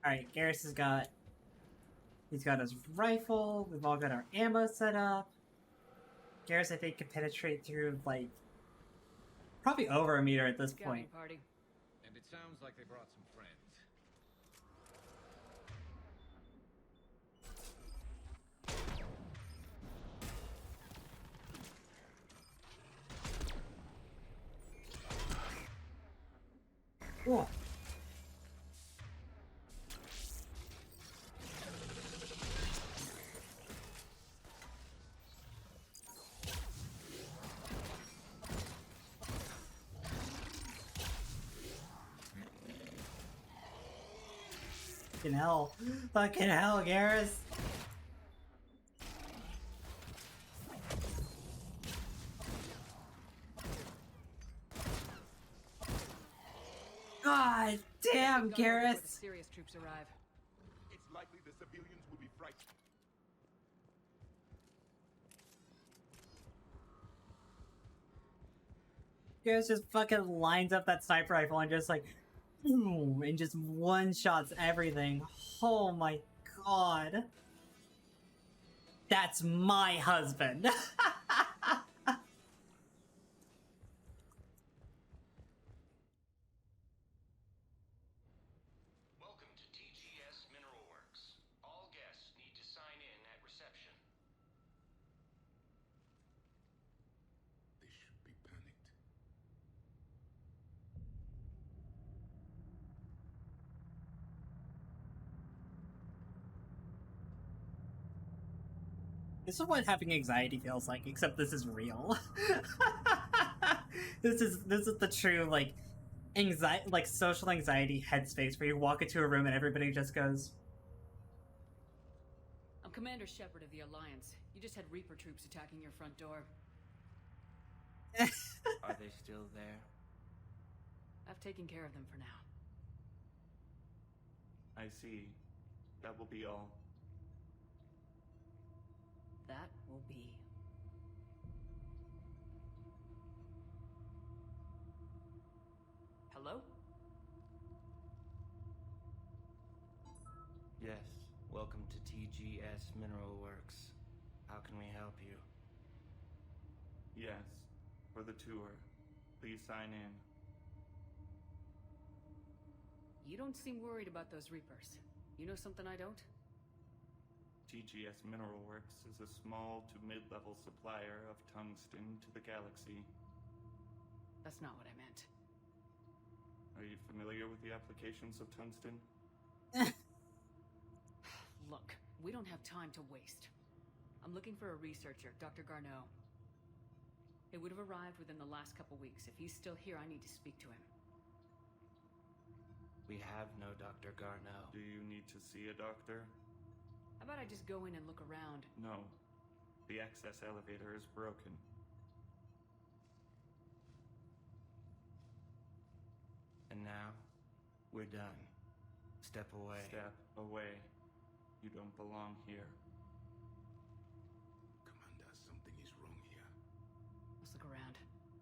Alright, Garrus has got... He's got his rifle. We've all got our ammo set up. Garrus, I think, can penetrate through, like... Probably over 1 meter at this point. Party. And it sounds like they brought some friends. Whoa. Fucking hell. Fucking hell, Garrus. God damn, We've got over before Garrus! the serious troops arrive. It's likely the civilians will be frightened. Garrus just fucking lines up that sniper rifle and just like, boom, and just one-shots everything. Oh my god. That's my husband. Welcome to TGS Mineral Works. All guests need to sign in at reception. They should be panicked. This is what having anxiety feels like, except this is real. This is the true like anxiety, like social anxiety headspace where you walk into a room and everybody just goes, I'm Commander Shepard of the Alliance. You just had Reaper troops attacking your front door. Are they still there? I've taken care of them for now. I see. That will be all. That will be. Hello? Yes. Welcome to TGS Mineral Works. How can we help you? Yes. For the tour. Please sign in. You don't seem worried about those Reapers. You know something I don't? TGS Mineral Works is a small to mid-level supplier of tungsten to the galaxy. That's not what I meant. Are you familiar with the applications of tungsten? Look, we don't have time to waste. I'm looking for a researcher, Dr. Garneau. It would have arrived within the last couple weeks. If he's still here, I need to speak to him. We have no Dr. Garneau. Do you need to see a doctor? How about I just go in and look around? No. The access elevator is broken. And now, we're done. Step away. Step away. You don't belong here. Commander, something is wrong here. Let's look around.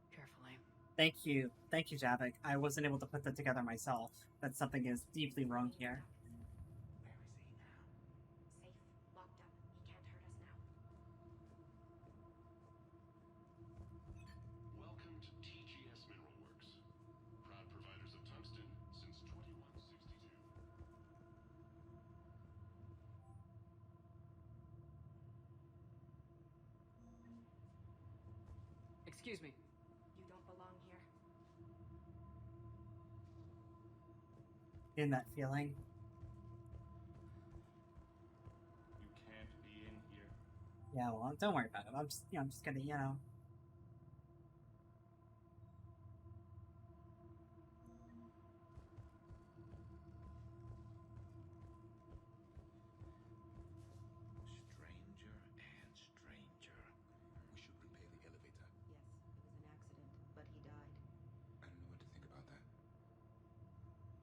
Carefully. Thank you, Javik. I wasn't able to put that together myself. That something is deeply wrong here. Where is he now? Safe, locked up. He can't hurt us now. Welcome to TGS Mineral Works. Proud providers of tungsten since 2162. Excuse me. You don't belong here. In that feeling. You can't be in here. Yeah, well, don't worry about it. I'm just gonna, Stranger and stranger. We should repair the elevator. Yes, it was an accident, but he died. I don't know what to think about that.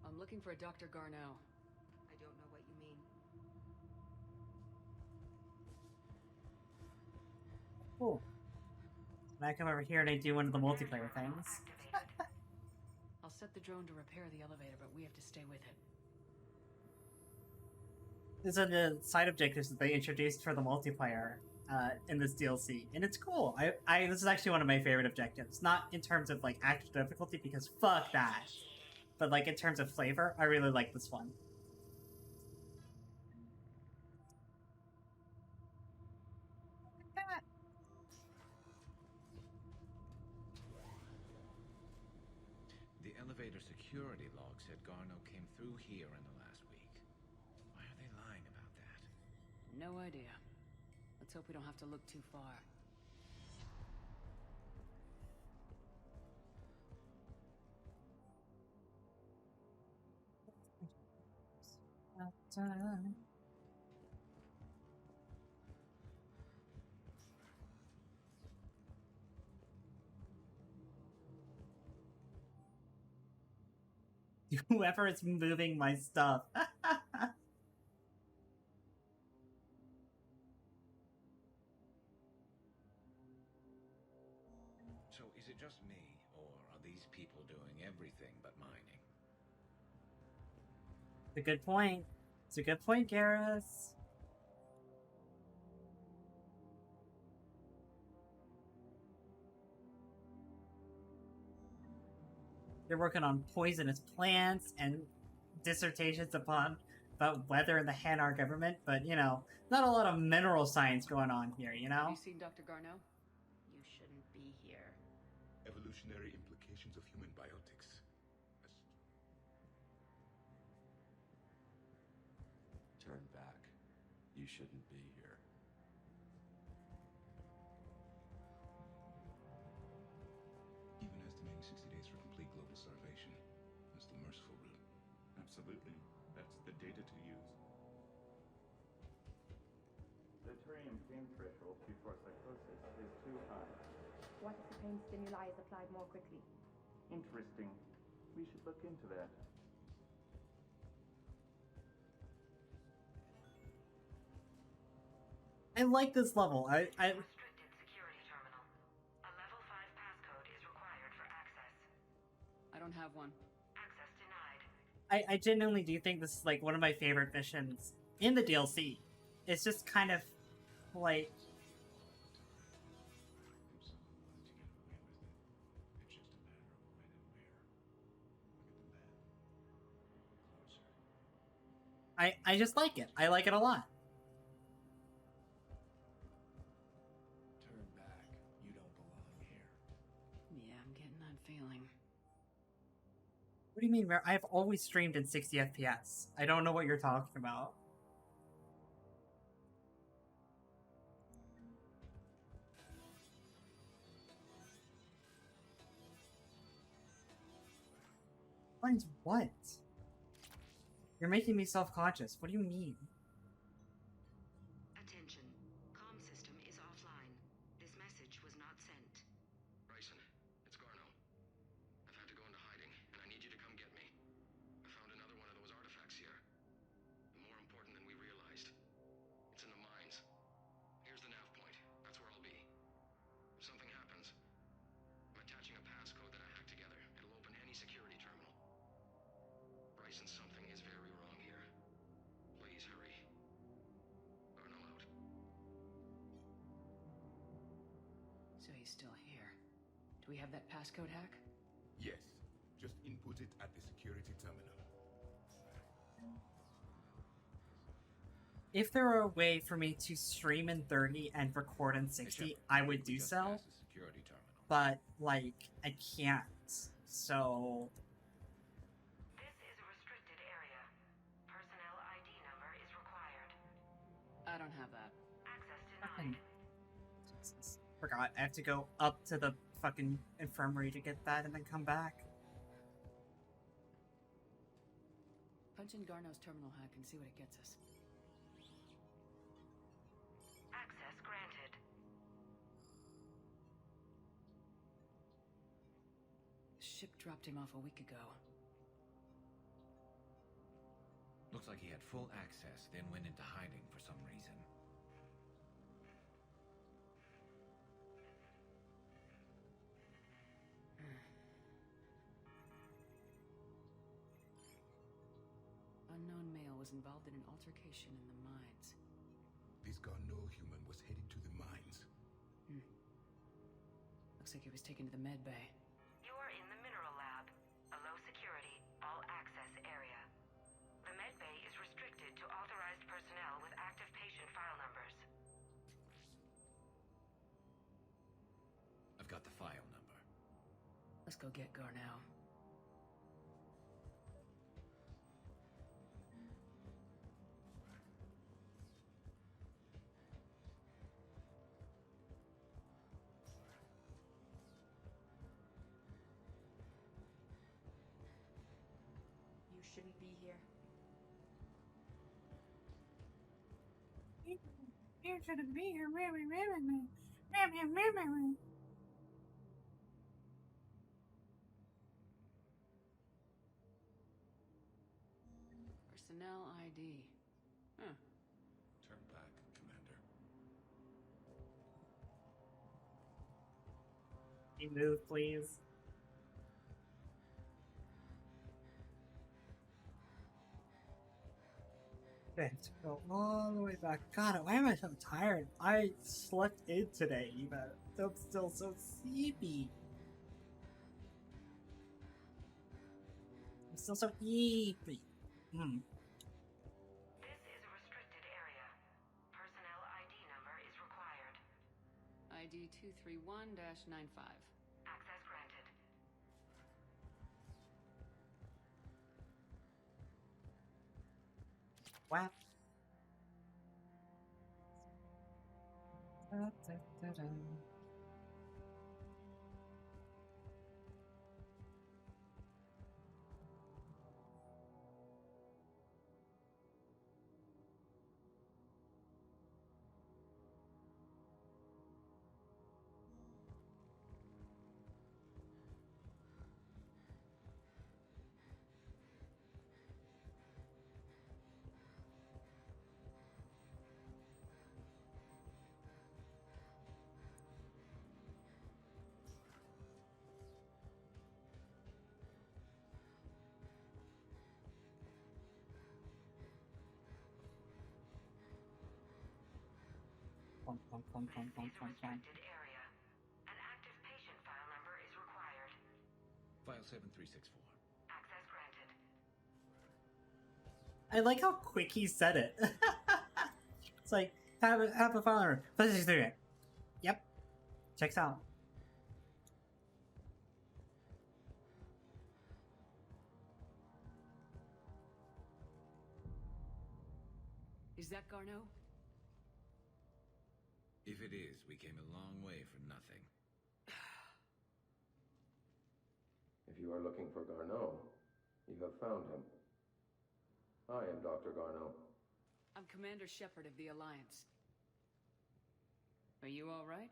I'm looking for a Dr. Garneau. I don't know what you mean. Cool. And I come over here and I do one of the multiplayer things. I'll set the drone to repair the elevator, but we have to stay with it. These are the side objectives that they introduced for the multiplayer in this DLC, and it's cool. This is actually one of my favorite objectives. Not in terms of like actual difficulty, because fuck that, but like in terms of flavor, I really like this one. The elevator security log said Garneau came through here in the last week. Why are they lying about that? No idea. Let's hope we don't have to look too far. Whoever is moving my stuff. So is it just me, or are these people doing everything but mining? It's a good point. It's a good point, Garrus. They're working on poisonous plants and dissertations about weather in the Hanar government, but, you know, not a lot of mineral science going on here, you know? Have you seen Dr. Garneau? You shouldn't be here. Evolutionary implications of human biotics. Turn back. You shouldn't be here. Even estimating 60 days for complete global starvation is the merciful route. Absolutely. That's the data to use. The Turium pain threshold before psychosis is too high. What if the pain stimuli is applied more quickly? Interesting. We should look into that. I like this level. Restricted security terminal. A level 5 passcode is required for access. I don't have one. Access denied. I genuinely do think this is like one of my favorite missions in the DLC. It's just kind of like I just like it. I like it a lot. Turn back. You don't belong here. Yeah, I'm getting that feeling. What do you mean? I've always streamed in 60 FPS. I don't know what you're talking about. Finds what? You're making me self-conscious. What do you mean? Attention. Comm system is offline. This message was not sent. Bryson, it's Garneau. I've had to go into hiding, and I need you to come get me. I found another one of those artifacts here. More important than we realized. It's in the mines. Here's the nav point. That's where I'll be. If something happens, I'm attaching a passcode that I hacked together. It'll open any security terminal. Bryson, something is very wrong here. Please hurry. Garneau out. So he's still here. Do we have that passcode hack? Yes. Just input it at the security terminal. If there were a way for me to stream in 30 and record in 60, I would do so. But, like, I can't. So... This is a restricted area. Personnel ID number is required. I don't have that. Access Fucking... denied. Jesus. Forgot. I have to go up to the fucking infirmary to get that and then come back. Punch in Garneau's terminal hack and see what it gets us. Access granted. The ship dropped him off a week ago. Looks like he had full access, then went into hiding for some reason. Unknown male was involved in an altercation in the mines. This Garneau human was headed to the mines. Looks like he was taken to the med bay. You are in the mineral lab, a low security, all access area. The med bay is restricted to authorized personnel with active patient file numbers. I've got the file number. Let's go get Garneau. You shouldn't be here. You shouldn't be here. You move, please. I have to go all the way back. God, why am I so tired? I slept in today, even. I'm still so sleepy. I'm still so sleepy. Hmm. This is a restricted area. Personnel ID number is required. ID 231-95. Access granted. Wow. Da, da, da, da. Clunk, clunk, clunk, clunk, clunk, clunk, clunk. Restricted area. An active patient file number is required. File 7364. Access granted. I like how quick he said it. It's like, have a file number. Let's just do it. Yep. Checks out. Is that Garneau? If it is, we came a long way for nothing. If you are looking for Garneau, you have found him. I am Dr. Garneau. I'm Commander Shepard of the Alliance. Are you all right?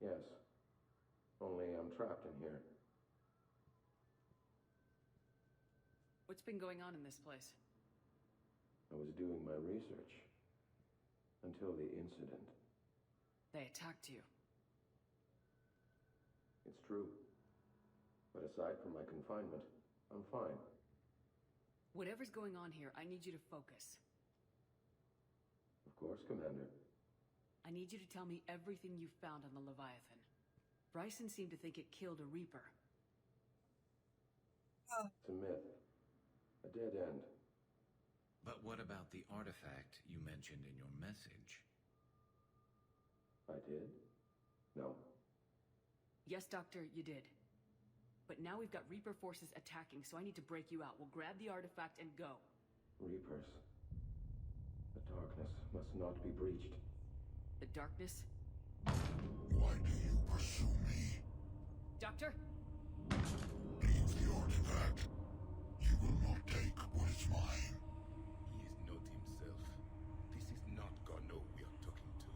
Yes. Only I'm trapped in here. What's been going on in this place? I was doing my research. Until the incident. They attacked you. It's true. But aside from my confinement, I'm fine. Whatever's going on here, I need you to focus. Of course, Commander. I need you to tell me everything you found on the Leviathan. Bryson seemed to think it killed a Reaper. It's a myth. A dead end. But what about the artifact you mentioned in your message? I did? No. Yes, Doctor, you did. But now we've got Reaper forces attacking, so I need to break you out. We'll grab the artifact and go. Reapers. The darkness must not be breached. The darkness? Why do you pursue me? Doctor? Leave the artifact. You will not take what is mine. He is not himself. This is not Garneau we are talking to.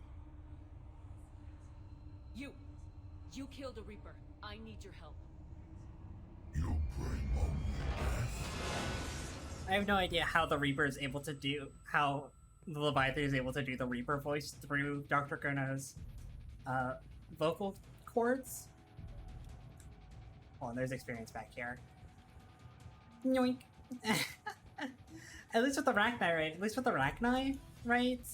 You killed a Reaper. I need your help. You bring only death. I have no idea how the Reaper is able to do, how the Leviathan is able to do the Reaper voice through Dr. Garneau's vocal cords. Oh, and there's experience back here. Yoink. At least with the Rachni, right? At least with the Rachni, right?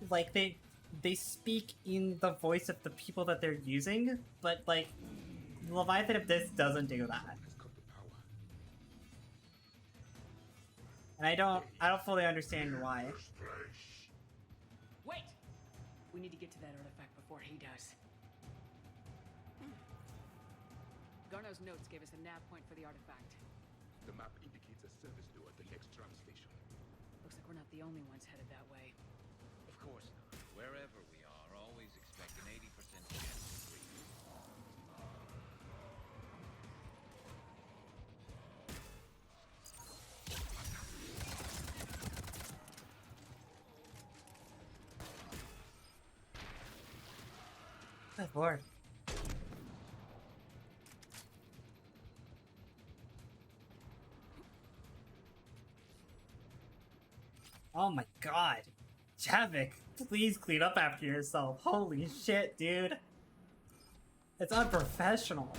Like, they speak in the voice of the people that they're using, but, like, Leviathan of this doesn't do that. And I don't fully understand why. Wait! We need to get to that artifact before he does. Garneau's notes gave us a nav point for the artifact. The map indicates a service door at the next tram station. Looks like we're not the only ones headed that way. Of course not. Wherever we are, always expect an 80% chance of reach. Good lord. Oh my god. Javik, please clean up after yourself. Holy shit, dude. It's unprofessional.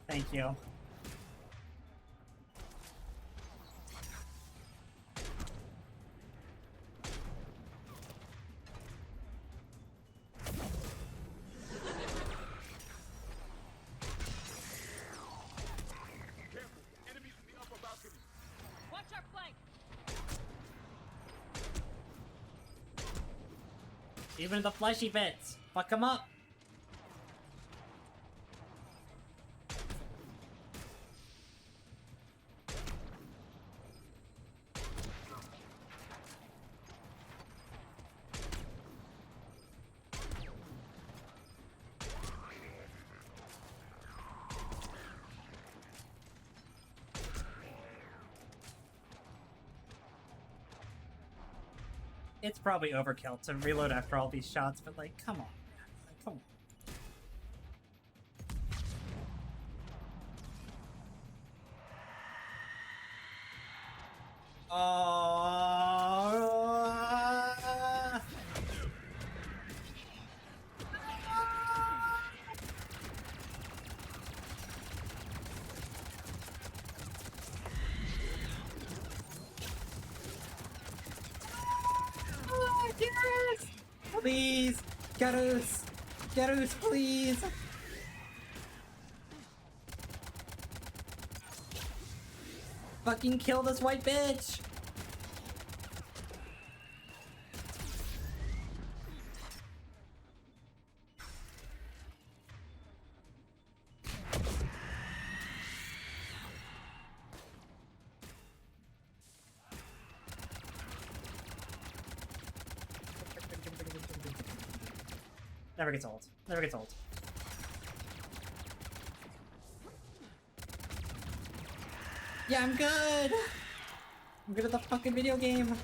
Thank you. Watch our flank! Even the fleshy bits. Fuck them up. It's probably overkill to reload after all these shots, but like, come on, man. Like, come on. Yes! Please! Garus! Garus, please! Fucking kill this white bitch! Never gets old. Never gets old. Yeah, I'm good! I'm good at the fucking video game.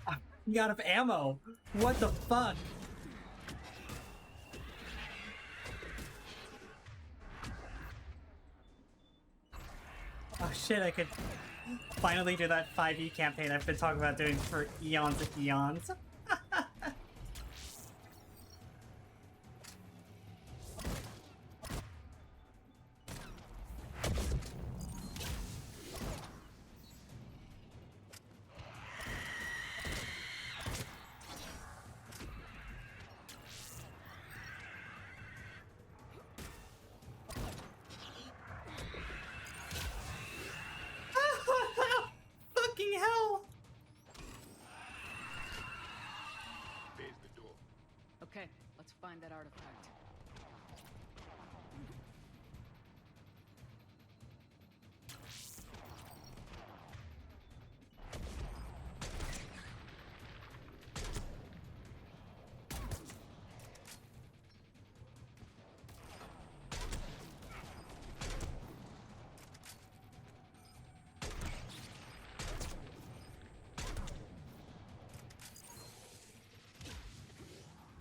I'm out of ammo. What the fuck? Oh shit, I could finally do that 5e campaign I've been talking about doing for eons and eons. Fucking hell! There's the door. Okay, let's find that artifact.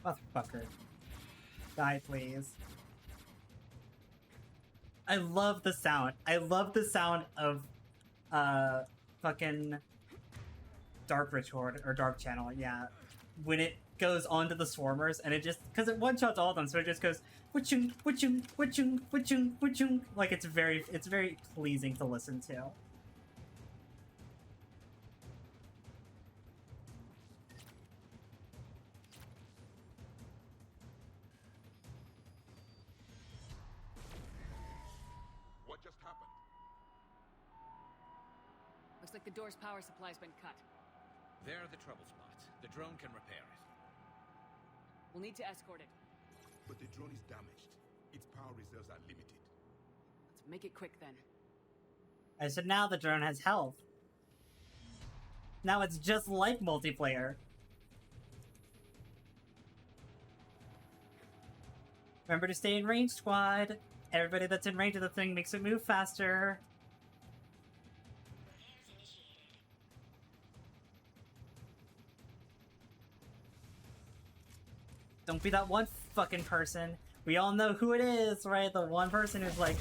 Motherfucker. Die, please. I love the sound. I love the sound of, fucking Dark Retort, or Dark Channel, yeah. When it goes onto the swarmers, and it just, because it one-shots all of them, so it just goes, wachung, wachung, wachung, wachung, wachung. Like, it's very pleasing to listen to. What just happened? Looks like the door's power supply's been cut. There are the trouble spots. The drone can repair it. We'll need to escort it. But the drone is damaged. Its power reserves are limited. Let's make it quick then. And so now the drone has health. Now it's just like multiplayer. Remember to stay in range, squad. Everybody that's in range of the thing makes it move faster. Don't be that one fucking person. We all know who it is, right? The one person who's like,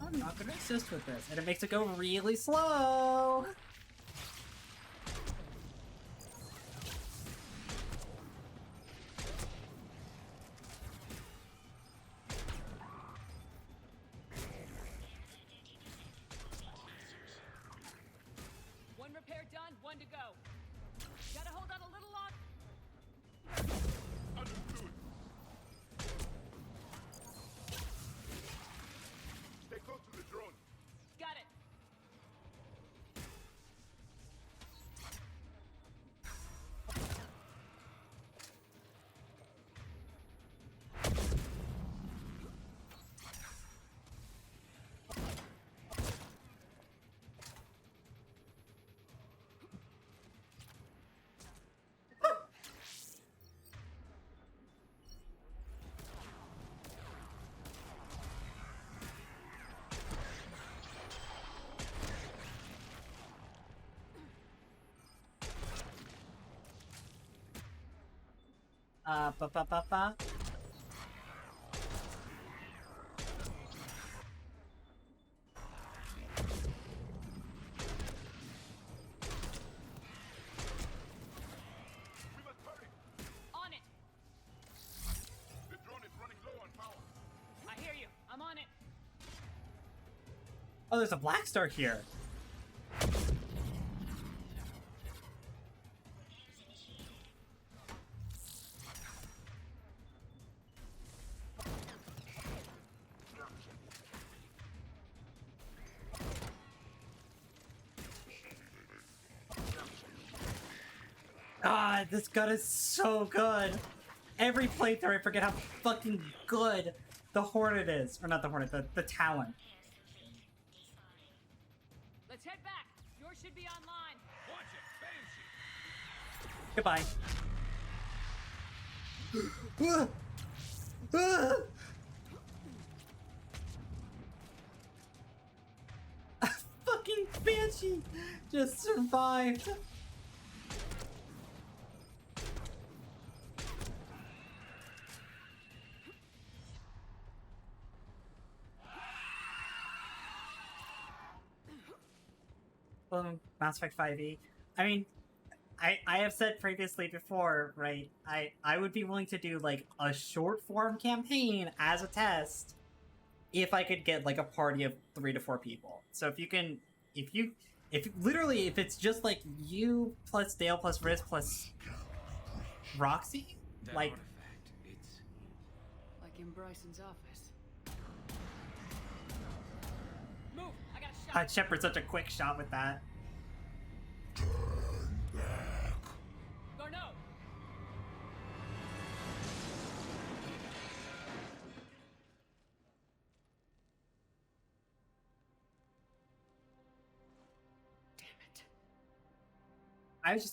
I'm not gonna assist with this. And it makes it go really slow. One repair done, one to go. Gotta hold on a little long. Understood. Stay close to the drone. Got it. Ba-ba-ba-ba. We must hurry. On it. The drone is running low on power. I hear you. I'm on it. Oh, there's a black star here. God, this gun is so good. Every playthrough, I forget how fucking good the Hornet is. Or not the Hornet, the Talon. Let's head back. Yours should be online. Watch it, Banshee. Fucking Banshee just survived. Mass Effect 5e. I mean, I have said previously before, right? I would be willing to do like a short form campaign as a test if I could get like a party of 3 to 4 people. So if it's just like you plus Dale plus Riz plus Roxy, That like artifact, it's Like in Bryson's office. Move! I got a shot. Shepard's such a quick shot with that. Garneau!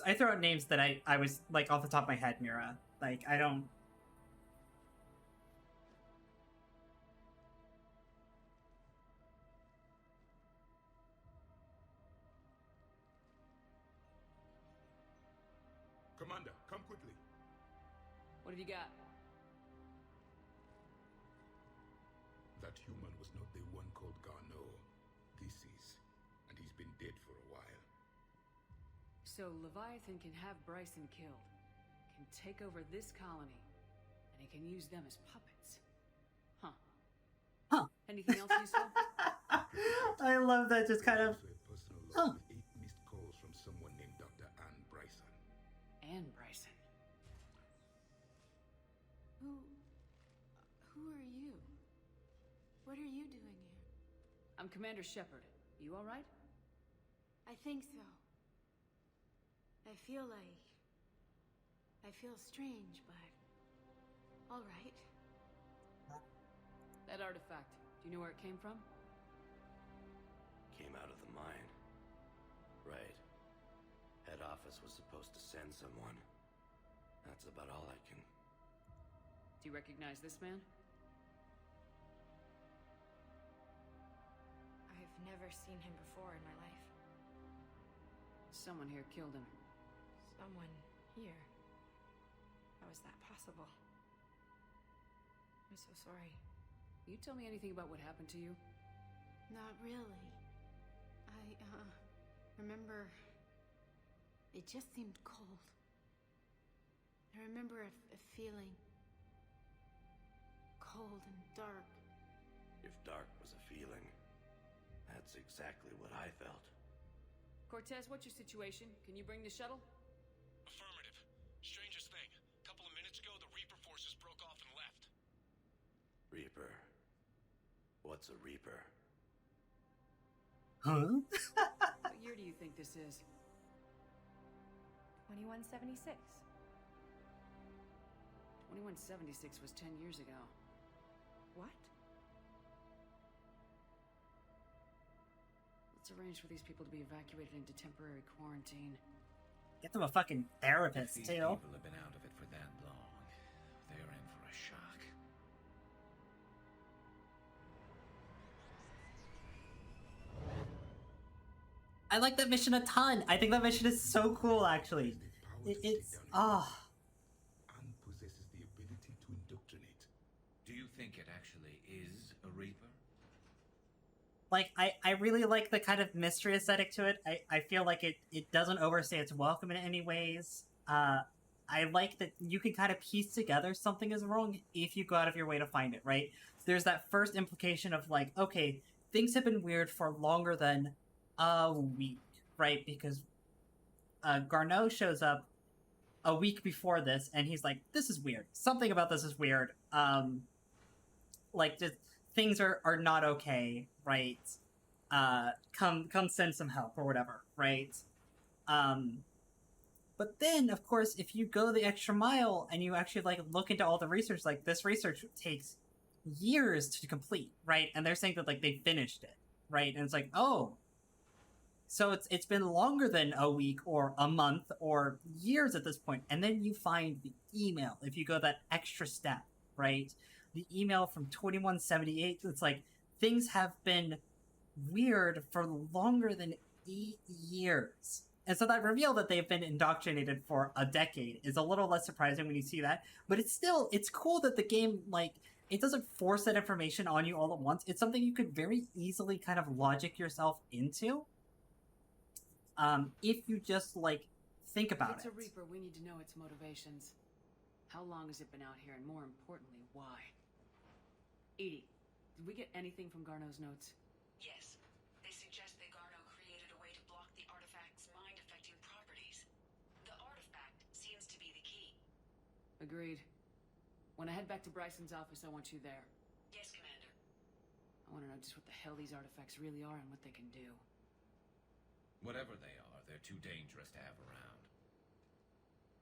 I throw out names that I was like off the top of my head, Mira. Like I don't. Commander, come quickly. What have you got? That human was not the one called Garneau. This is, and he's been dead for a while. So Leviathan can have Bryson killed, can take over this colony, and he can use them as puppets. Huh. Huh. Anything else useful? I love that. Just kind of. Also a personal log with 8 missed calls from someone named Dr. Anne Bryson. And Bryson. Who are you? What are you doing here? I'm Commander Shepard. You all right? I think so. I feel strange, but all right. That artifact, do you know where it came from? Came out of the mine. Right. Head office was supposed to send someone. That's about all I can... Do you recognize this man? never seen him before in my life. Someone here killed him. Someone here? How is that possible? I'm so sorry. You tell me anything about what happened to you? Not really. I remember... It just seemed cold. I remember a feeling... cold and dark. If dark was a feeling, that's exactly what I felt. Cortez, what's your situation? Can you bring the shuttle? Affirmative. Strangest thing. A couple of minutes ago, the Reaper forces broke off and left. Reaper. What's a Reaper? Huh? What year do you think this is? 2176. 2176 was 10 years ago. What? Let's arrange for these people to be evacuated into temporary quarantine. Get them a fucking therapist, These too. people have been out of it for that long. They're in for a shock. I like that mission a ton. I think that mission is so cool, actually. It's... Ah. And possesses the ability to indoctrinate. Do you think it actually is a Reaper? Like, I really like the kind of mystery aesthetic to it. I feel like it doesn't overstay its welcome in any ways. I like that you can kind of piece together something is wrong if you go out of your way to find it, right? There's that first implication of like, okay, things have been weird for longer than a week, right? Because Garneau shows up a week before this, and he's like, this is weird. Something about this is weird. Like, just things are not okay, right? Come send some help or whatever, right? But then, of course, if you go the extra mile and you actually like look into all the research, like this research takes years to complete, right? And they're saying that like they finished it, right? And it's like, oh, so it's been longer than a week or a month or years at this point. And then you find the email if you go that extra step, right? The email from 2178. It's like things have been weird for longer than 8 years. And so that reveal that they've been indoctrinated for a decade is a little less surprising when you see that. But it's cool that the game, like, it doesn't force that information on you all at once. It's something you could very easily kind of logic yourself into. If you just, like, think about If it's it. a Reaper, we need to know its motivations. How long has it been out here, and more importantly, why? Edie, did we get anything from Garneau's notes? Yes. They suggest that Garneau created a way to block the artifact's mind-affecting properties. The artifact seems to be the key. Agreed. When I head back to Bryson's office, I want you there. Yes, Commander. I want to know just what the hell these artifacts really are and what they can do. Whatever they are, they're too dangerous to have around.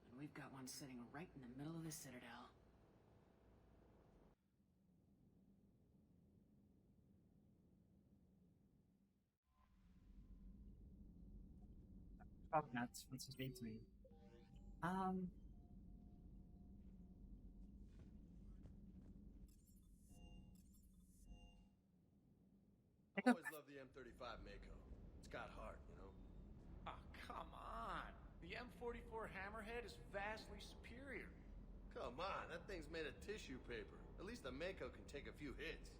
And we've got one sitting right in the middle of the Citadel. Oh, nuts. What's his name to me? I always loved the M35 Mako. It's got heart, you know? Oh, come on. The M44 Hammerhead is vastly superior. Come on, that thing's made of tissue paper. At least the Mako can take a few hits.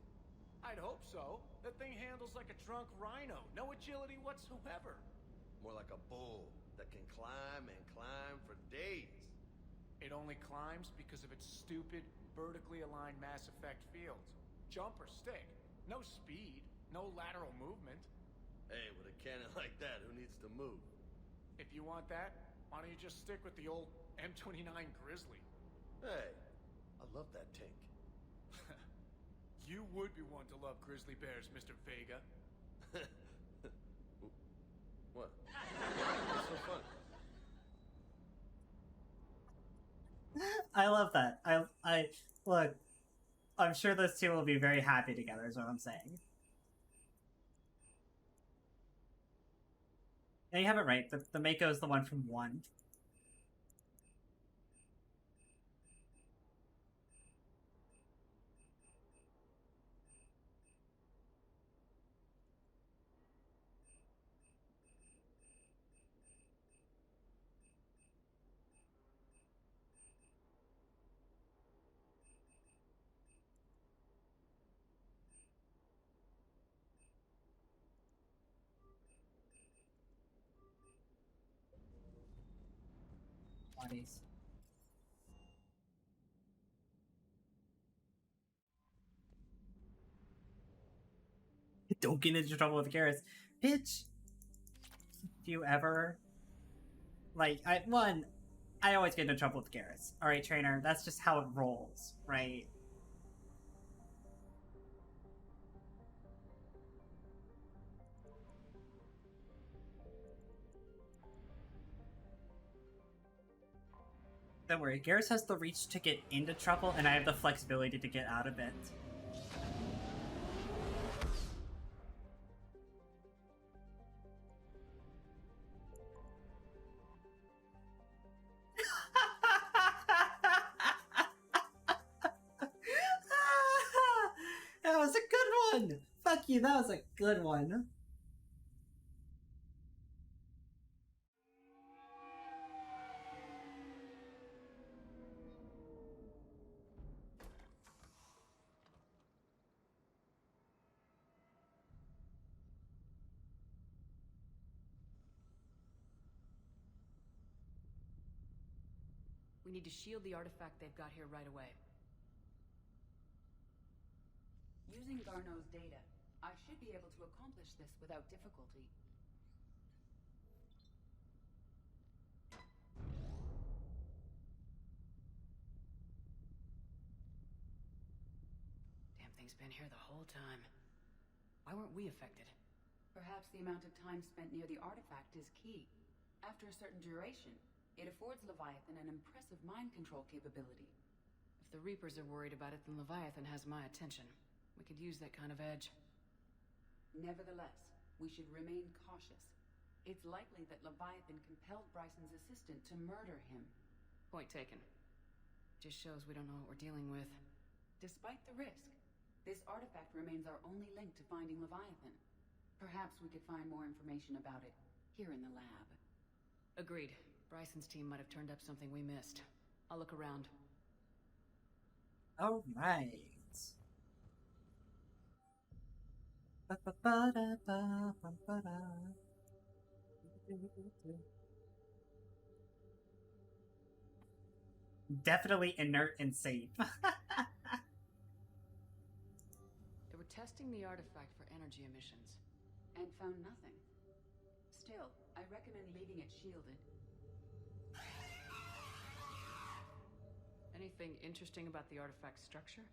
I'd hope so. That thing handles like a drunk rhino. No agility whatsoever. More like a bull that can climb and climb for days. It only climbs because of its stupid, vertically aligned Mass Effect fields. Jump or stick. No speed. No lateral movement. Hey, with a cannon like that, who needs to move? If you want that, why don't you just stick with the old M29 Grizzly? Hey, I love that tank. You would be one to love grizzly bears, Mr. Vega. What? What's so funny? I love that. I look. I'm sure those two will be very happy together. Is what I'm saying. Yeah, you have it right. The Mako is the one from 1. bodies. Don't get into trouble with Garrus. Bitch! Do you ever... Like, I always get into trouble with Garrus. Alright, trainer, that's just how it rolls, right? Don't worry, Garrus has the reach to get into trouble, and I have the flexibility to get out of it. That was a good one! Fuck you, that was a good one. We need to shield the artifact they've got here right away. Using Garneau's data, I should be able to accomplish this without difficulty. Damn thing's been here the whole time. Why weren't we affected? Perhaps the amount of time spent near the artifact is key. After a certain duration, it affords Leviathan an impressive mind control capability. If the Reapers are worried about it, then Leviathan has my attention. We could use that kind of edge. Nevertheless, we should remain cautious. It's likely that Leviathan compelled Bryson's assistant to murder him. Point taken. Just shows we don't know what we're dealing with. Despite the risk, this artifact remains our only link to finding Leviathan. Perhaps we could find more information about it here in the lab. Agreed. Bryson's team might have turned up something we missed. I'll look around. All right. Definitely inert and safe. They were testing the artifact for energy emissions. And found nothing. Still, I recommend leaving it shielded. Anything interesting about the artifact's structure?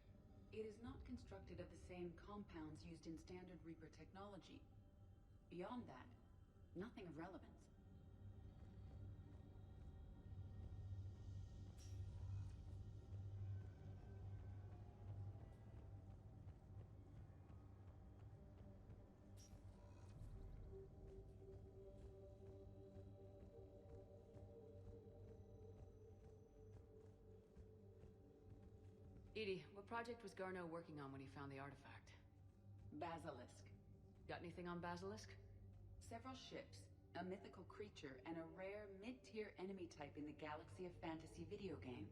It is not constructed of the same compounds used in standard Reaper technology. Beyond that, nothing of relevance. Edie, what project was Garneau working on when he found the artifact? Basilisk. Got anything on Basilisk? Several ships, a mythical creature, and a rare mid-tier enemy type in the Galaxy of Fantasy video game.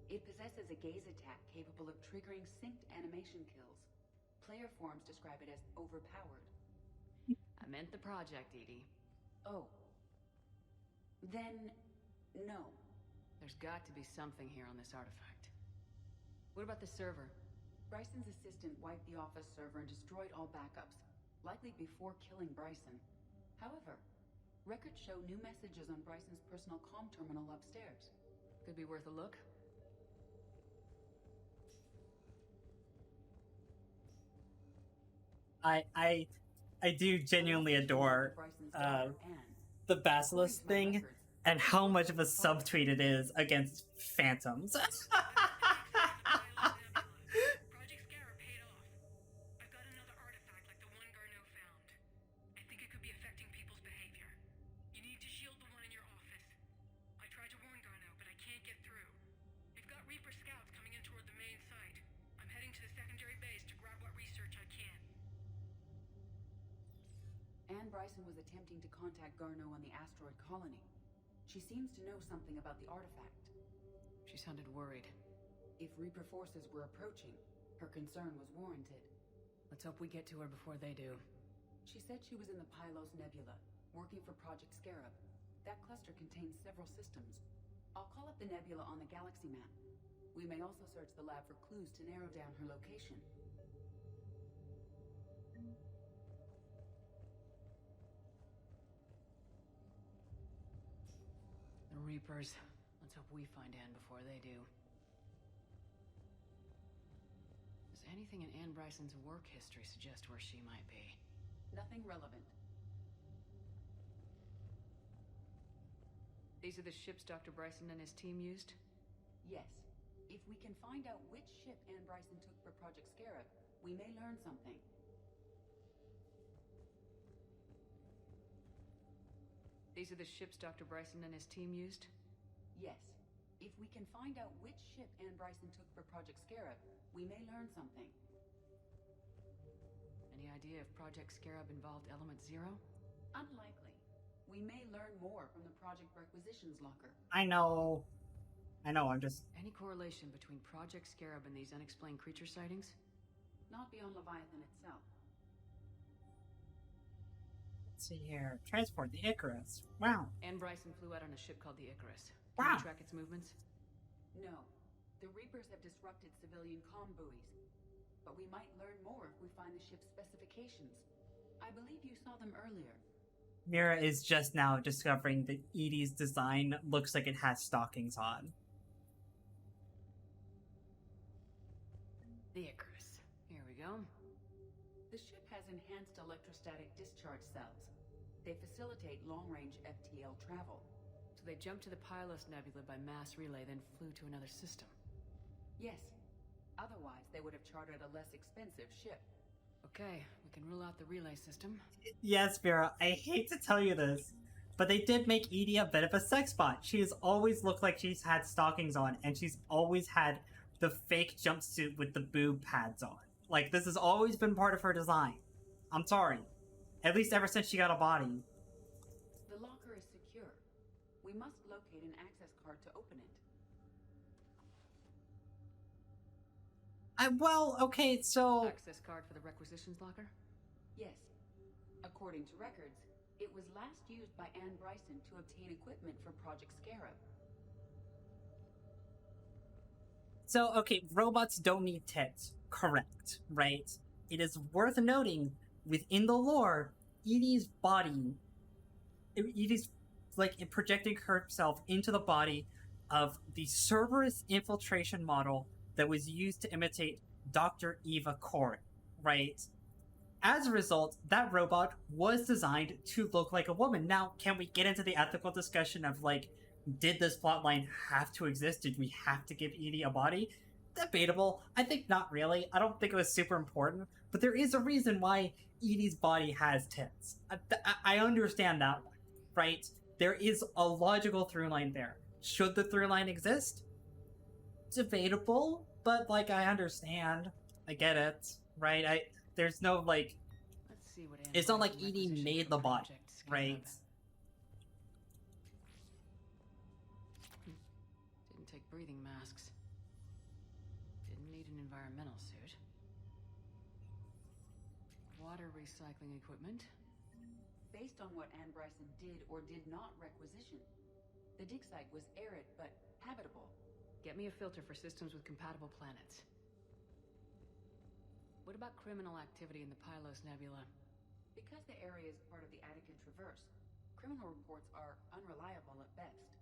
It possesses a gaze attack capable of triggering synced animation kills. Player forums describe it as overpowered. I meant the project, Edie. Oh. Then, no. There's got to be something here on this artifact. What about the server? Bryson's assistant wiped the office server and destroyed all backups, likely before killing Bryson. However, records show new messages on Bryson's personal comm terminal upstairs. Could be worth a look. I do genuinely adore the Basilisk thing and how much of a subtweet it is against Phantoms. Bryson was attempting to contact Garneau on the asteroid colony. She seems to know something about the artifact. She sounded worried. If Reaper forces were approaching, her concern was warranted. Let's hope we get to her before they do. She said she was in the Pylos Nebula, working for Project Scarab. That cluster contains several systems. I'll call up the nebula on the galaxy map. We may also search the lab for clues to narrow down her location. The Reapers. Let's hope we find Anne before they do. Does anything in Anne Bryson's work history suggest where she might be? Nothing relevant. These are the ships Dr. Bryson and his team used? Yes. If we can find out which ship Anne Bryson took for Project Scarab, we may learn something. These are the ships Dr. Bryson and his team used? Yes. If we can find out which ship Anne Bryson took for Project Scarab, we may learn something. Any idea if Project Scarab involved Element Zero? Unlikely. We may learn more from the Project Requisitions Locker. I know, I'm just... Any correlation between Project Scarab and these unexplained creature sightings? Not beyond Leviathan itself. Let's see here. Transport the Icarus. Wow. Anne Bryson flew out on a ship called the Icarus. Wow. Can you track its movements? No. The Reapers have disrupted civilian comm buoys. But we might learn more if we find the ship's specifications. I believe you saw them earlier. Mira is just now discovering that Edie's design looks like it has stockings on. The Icarus. Here we go. The ship has enhanced electrostatic discharge cells. They facilitate long-range FTL travel. So they jumped to the Pylos Nebula by mass relay, then flew to another system. Yes. Otherwise, they would have chartered a less expensive ship. Okay, we can rule out the relay system. Yes, Vera, I hate to tell you this, but they did make Edie a bit of a sex bot. She has always looked like she's had stockings on, and she's always had the fake jumpsuit with the boob pads on. Like, this has always been part of her design. I'm sorry. At least ever since she got a body. The locker is secure. We must locate an access card to open it. Well, okay, so... Access card for the requisitions locker? Yes. According to records, it was last used by Anne Bryson to obtain equipment for Project Scarab. So, okay, robots don't need tits. Correct, right? It is worth noting, within the lore, Edie's body... Edie's, like, projecting herself into the body of the Cerberus infiltration model that was used to imitate Dr. Eva Corrin, right? As a result, that robot was designed to look like a woman. Now, can we get into the ethical discussion of, like, did this plotline have to exist? Did we have to give Edie a body? Debatable. I think not really. I don't think it was super important, but there is a reason why Edie's body has tits. I understand that one, right? There is a logical through line there. Should the through line exist? Debatable, but, like, I understand. I get it, right? There's no, like... Let's see what it's not like Edie made the body, right? Didn't take breathing masks. Didn't need an environmental suit. Water recycling equipment. Based on what Anne Bryson did or did not requisition, the dig site was arid but habitable. Get me a filter for systems with compatible planets. What about criminal activity in the Pylos Nebula? Because the area is part of the Attica Traverse, criminal reports are unreliable at best.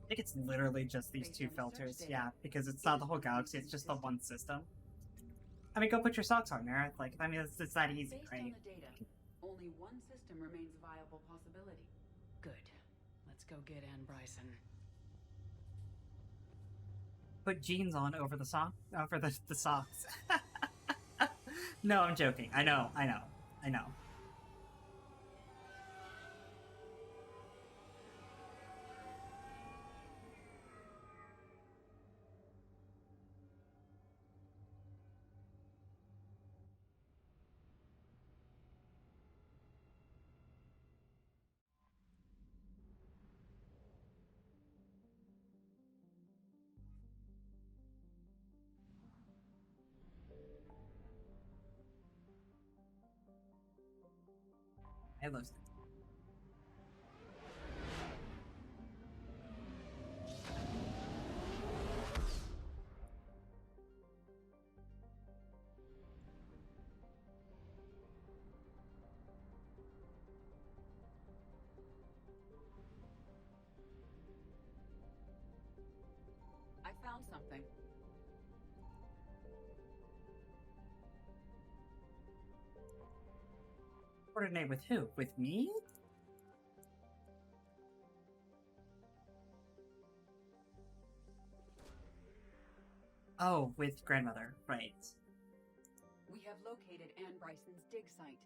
I think it's literally just these two filters, yeah, because it's not the whole galaxy, it's just the one system. I mean, go put your socks on, Mara. Like, I mean, it's that easy, Based right? on the data, only one system remains a viable possibility. Good. Let's go get Anne Bryson. Put jeans on over the over the socks. No, I'm joking. I know. I lost it. I found something. Coordinate with who? With me? Oh, with grandmother, right. We have located Anne Bryson's dig site.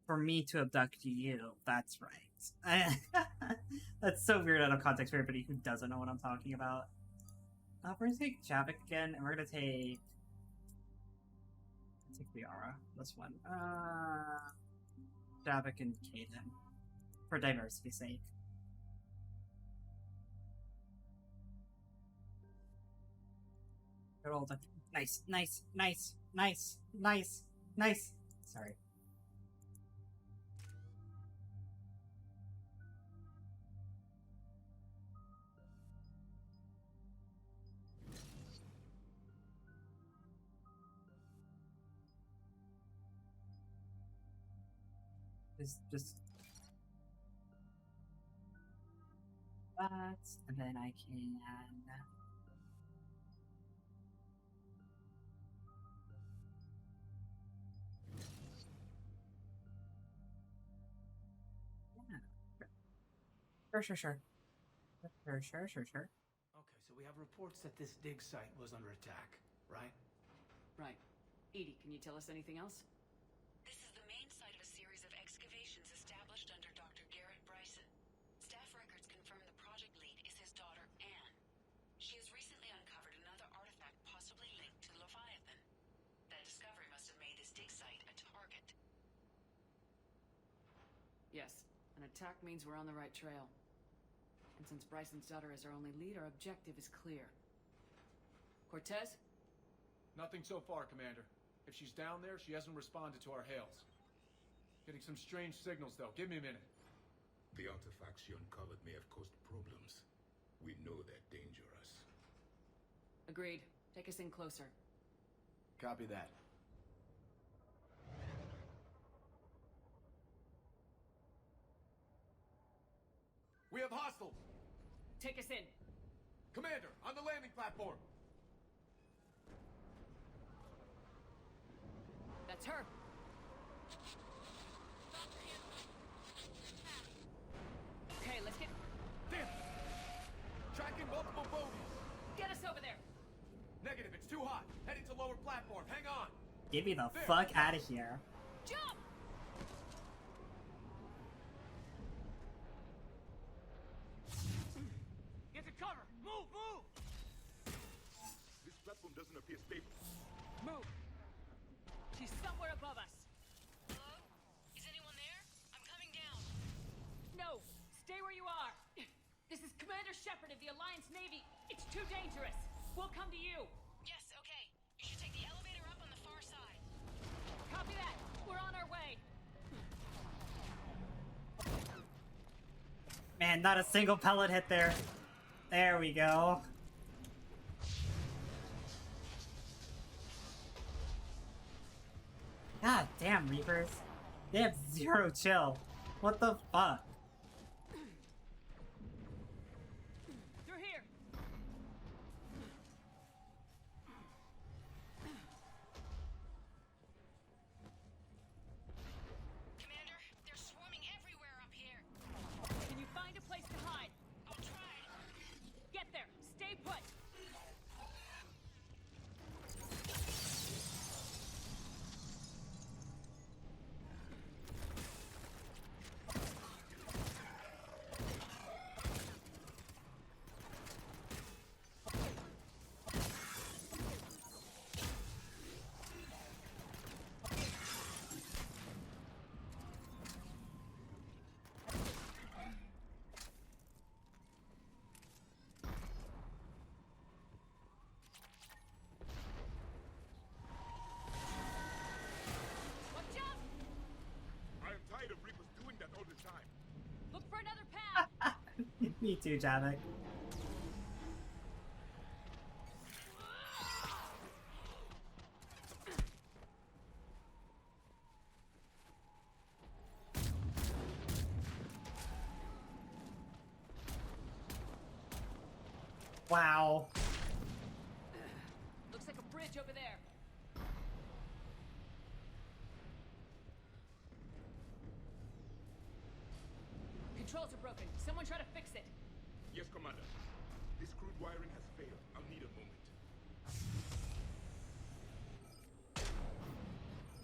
For me to abduct you, that's right. That's so weird out of context for everybody who doesn't know what I'm talking about. We're gonna take Javik again, and we're gonna take Liara. This one. Javik and Kaden. For diversity's sake. Good old nice. Sorry. Just that, and then I can. Yeah. Sure. Okay, so we have reports that this dig site was under attack, right? Right. Edie, can you tell us anything else? This is the main site of a series of excavations established under Dr. Garrett Bryson. Staff records confirm the project lead is his daughter, Anne. She has recently uncovered another artifact possibly linked to Leviathan. That discovery must have made this dig site a target. Yes. An attack means we're on the right trail. And since Bryson's daughter is our only lead, our objective is clear. Cortez? Nothing so far, Commander. If she's down there, she hasn't responded to our hails. Getting some strange signals, though. Give me a minute. The artifacts she uncovered may have caused problems. We know they're dangerous. Agreed. Take us in closer. Copy that. We have hostiles! Take us in. Commander, on the landing platform! That's her. Okay, let's get... Damn! Tracking multiple bogies! Get us over there! Negative, it's too hot. Heading to lower platform. Hang on! Get me the fuck out of here. Jump! Get to cover! Move! This platform doesn't appear stable. Move! She's somewhere above us. Hello? Is anyone there? I'm coming down. No! Stay where you are! This is Commander Shepard of the Alliance Navy. It's too dangerous. We'll come to you. Yes, okay. You should take the elevator up on the far side. Copy that. We're on our way. Man, not a single pellet hit there. There we go. God damn, Reapers. They have zero chill. What the fuck? Through here. Commander, they're swarming everywhere up here. Can you find a place to hide? I'll try. Get there. Stay put. Me too, Javik. Wow. Looks like a bridge over there. Controls are broken. Someone try to fix it. Yes, Commander. This crude wiring has failed. I'll need a moment.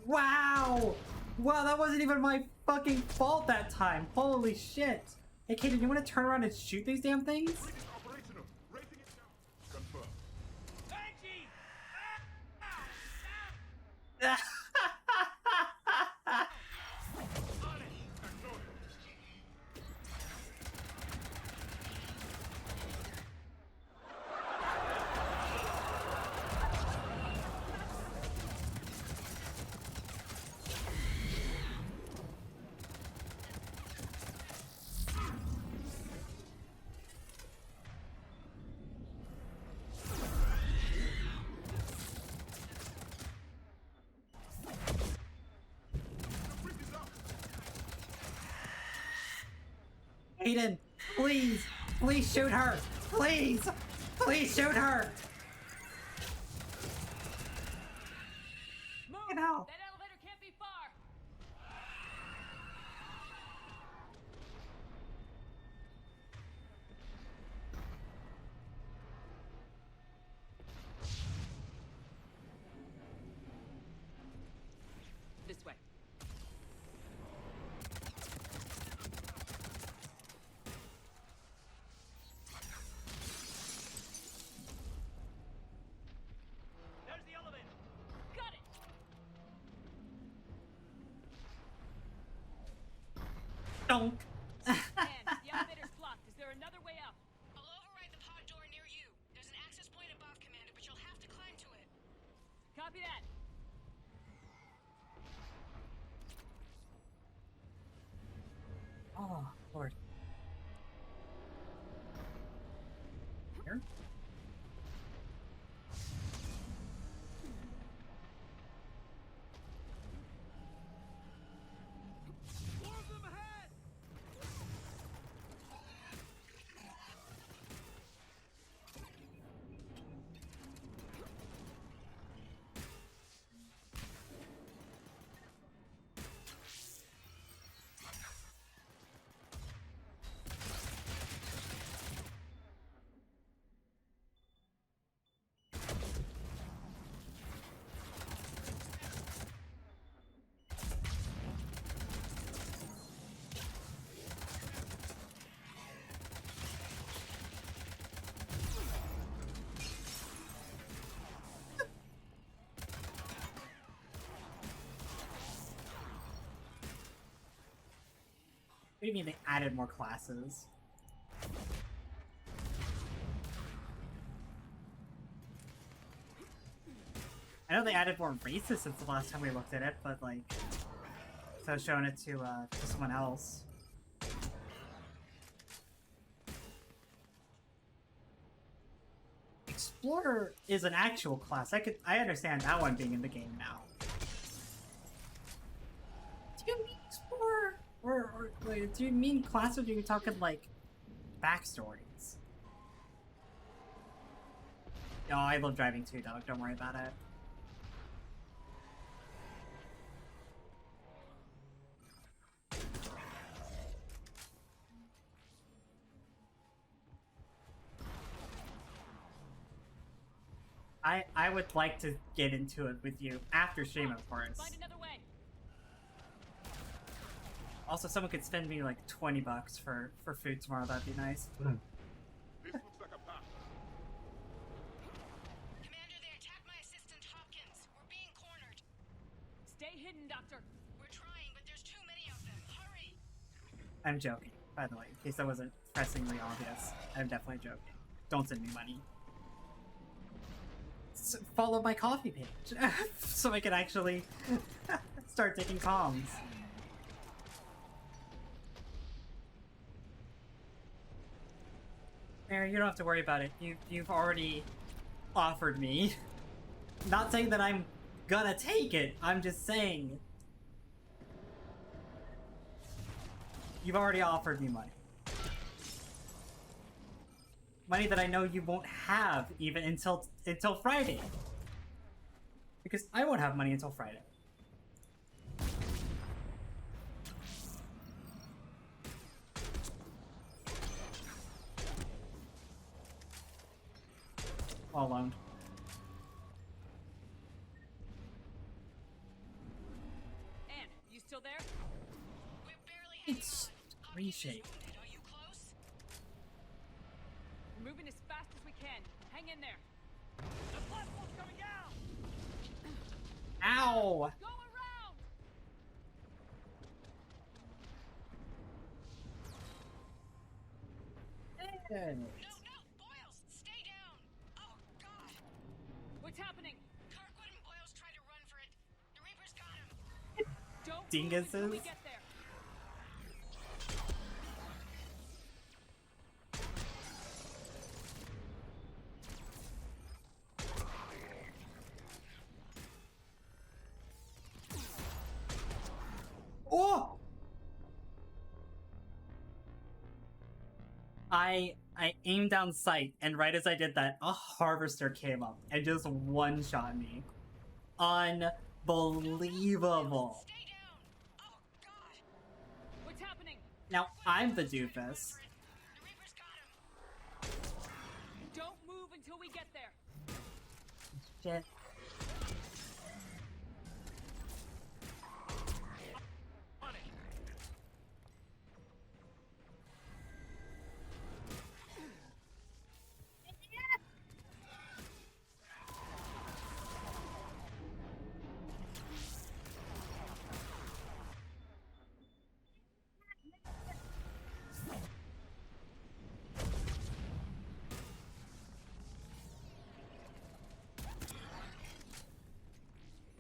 Wow! Wow, that wasn't even my fucking fault that time. Holy shit. Hey, Kaden, you want to turn around and shoot these damn things? Operational. Rating it down. Confirm. Angie! Aiden, please, please shoot her. Please, please shoot her. Move! Get out. That elevator can't be far. This way. There's the elevator. Got it. Donk. And the elevator's blocked. Is there another way out? I'll override the pod door near you. There's an access point above, Commander, but you'll have to climb to it. Copy that. Oh, Lord. Here? More of them ahead! What do you mean they added more classes? I know they added more races since the last time we looked at it, but like, so I was showing it to someone else. Explorer is an actual class. I understand that one being in the game now. Do you mean Explorer? Or wait, do you mean class, or are you talking like backstories? Oh, I love driving too, dog. Don't worry about it. I would like to get into it with you after stream, of course. Find another way. Also, someone could spend me like $20 for food tomorrow. That'd be nice. This looks like a path. Commander, they attacked my assistant, Hopkins. We're being cornered. Stay hidden, Doctor. We're trying, but there's too many of them. Hurry! I'm joking, by the way, in case that wasn't pressingly obvious. I'm definitely joking. Don't send me money. Follow my coffee page so I can actually start taking comms. Mary, you don't have to worry about it. You've already offered me. Not saying that I'm gonna take it. I'm just saying you've already offered me money. Money that I know you won't have even until Friday. Because I won't have money until Friday. All alone. Anne, you still there? We're barely hanging It's on. reshaped. Are you close? We're moving as fast as we can. Hang in there. The platform's coming down! Ow! Go around! No, Boyles, stay down! Oh, God! What's happening? Kirkwood and Boyles tried to run for it. The Reaper's got him. Don't Dinguses? move until we get there. Oh! I aimed down sight, and right as I did that, a harvester came up and just one-shot me. Unbelievable. Stay down! Oh, God! What's happening? Now I'm the doofus. The Reaper's got him. Don't move until we get there. Shit.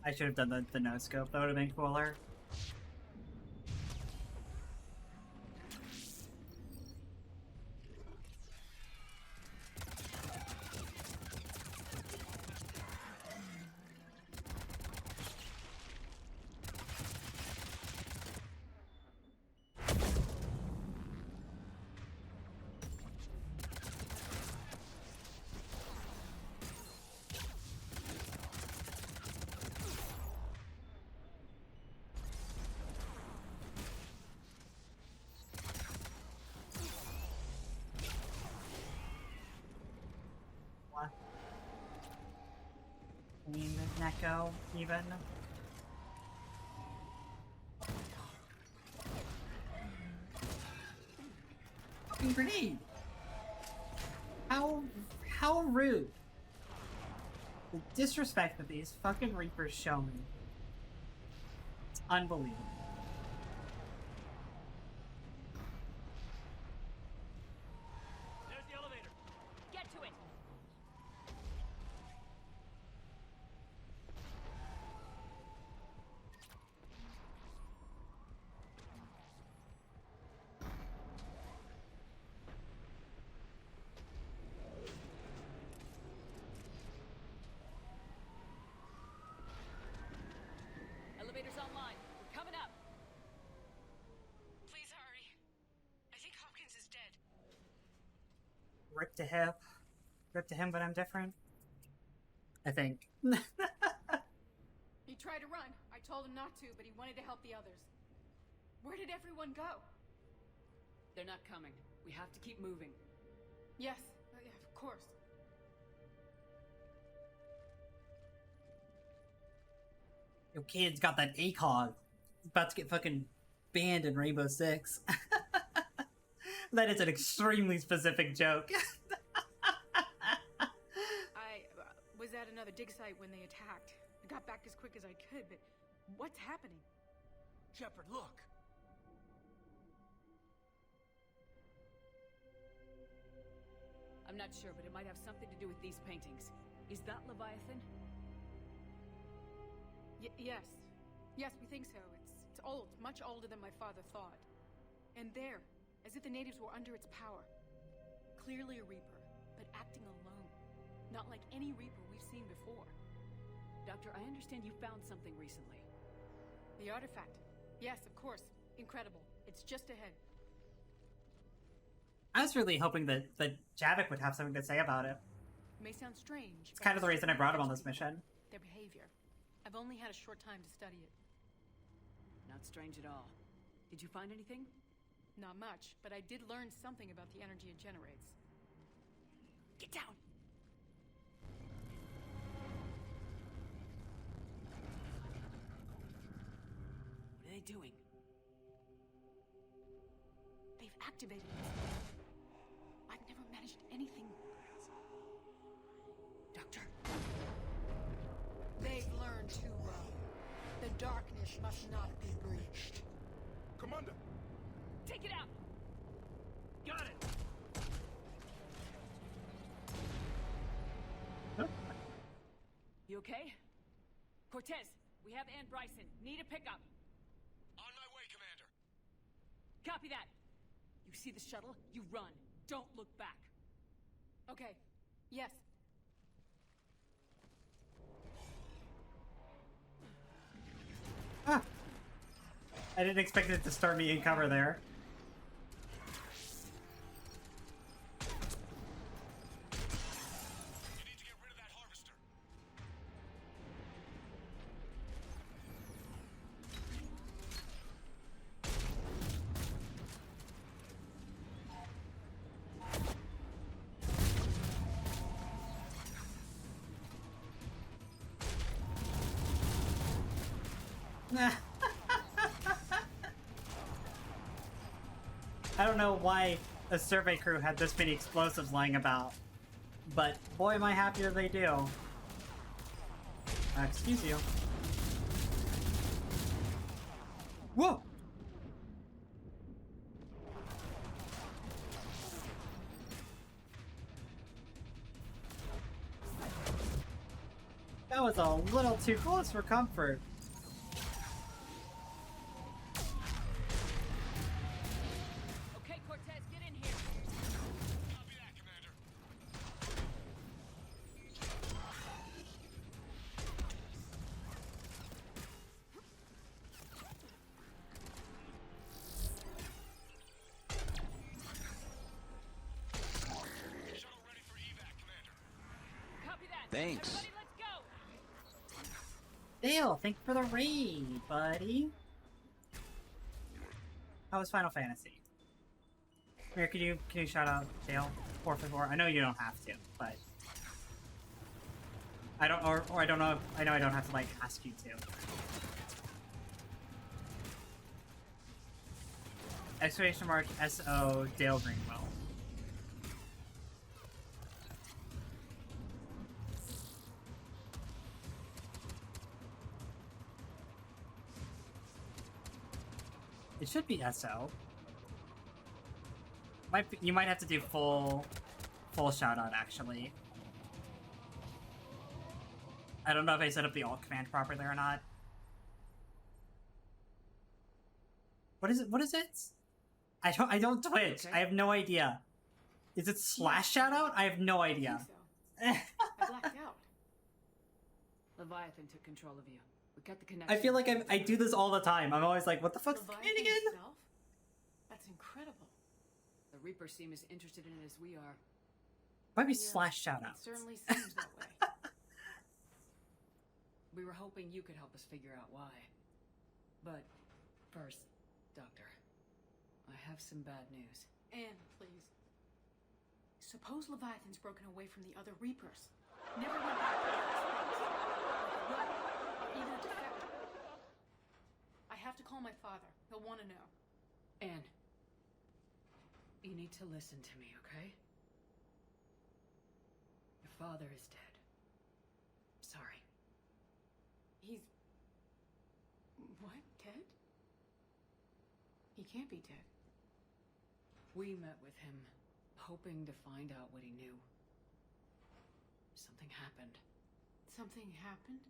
I should have done the no scope. That would have been cooler. Queen Neko, even. Fucking grenade! How rude. The disrespect that these fucking Reapers show me. It's unbelievable. There's the elevator. Get to it. Elevator's online. We're coming up. Please hurry. I think Hopkins is dead. Rip to him. Rip to him, but I'm different. I think. He tried to run. I told him not to, but he wanted to help the others. Where did everyone go? They're not coming. We have to keep moving. Yes, yeah, of course. Yo, kid's got that ACOG. He's about to get fucking banned in Rainbow Six. That is an extremely specific joke. I was at another dig site when they attacked. I got back as quick as I could, but what's happening? Shepard, look! I'm not sure, but it might have something to do with these paintings. Is that Leviathan? Yes. Yes, we think so. It's old, much older than my father thought. And there, as if the natives were under its power. clearly a Reaper, but acting alone. Not like any Reaper we've seen before. Doctor, I understand you found something recently. The artifact. Yes, of course. Incredible. It's just ahead. I was really hoping that Javik would have something to say about it. It may sound strange. It's kind of the reason I brought him on this mission. Their behavior. I've only had a short time to study it. Not strange at all. Did you find anything? Not much, but I did learn something about the energy it generates. Get down! What are they doing? They've activated it. I've never managed anything. Doctor. They've learned too well. The darkness must not be breached. Commander! Take it out! Got it! You okay? Cortez, we have Ann Bryson. Need a pickup. On my way, Commander. Copy that. You see the shuttle? You run. Don't look back. Okay. Yes. Ah. I didn't expect it to start me in cover there. You need to get rid of that harvester. I don't know why a survey crew had this many explosives lying about, but boy am I happier they do. Excuse you. Whoa! That was a little too close for comfort. Okay, Cortez, get in here. Copy that, Commander. Shuttle ready for evac, Commander. Copy that. Thanks. Everybody, let's go. Dale, thank you for the raid, buddy. How was Final Fantasy? Here, can you shout out Dale 454? I know you don't have to, but I don't, or I don't know. I know I don't have to like ask you to. Exclamation mark SO Dale Greenwell. It should be SO. You might have to do full shout out actually. I don't know if I set up the alt command proper there or not. What is it? What is it? I don't Twitch. Okay. I have no idea. Is it slash shout out? I have no idea. I think so. I blacked out. Leviathan took control of you. We got the connection. I feel like I do this all the time. I'm always like, what the fuck's the command Leviathan again? itself? That's incredible. The Reapers seem as interested in it as we are. Might be slash shout out. It certainly seems that way. We were hoping you could help us figure out why. But first, Doctor, I have some bad news. Anne, please. Suppose Leviathan's broken away from the other Reapers. Never went back to God's space. Like a rebel, or even a defector. I have to call my father. He'll want to know. Anne, you need to listen to me, okay? Your father is dead. Sorry. He's... What? Dead? He can't be dead. We met with him, hoping to find out what he knew. Something happened. Something happened?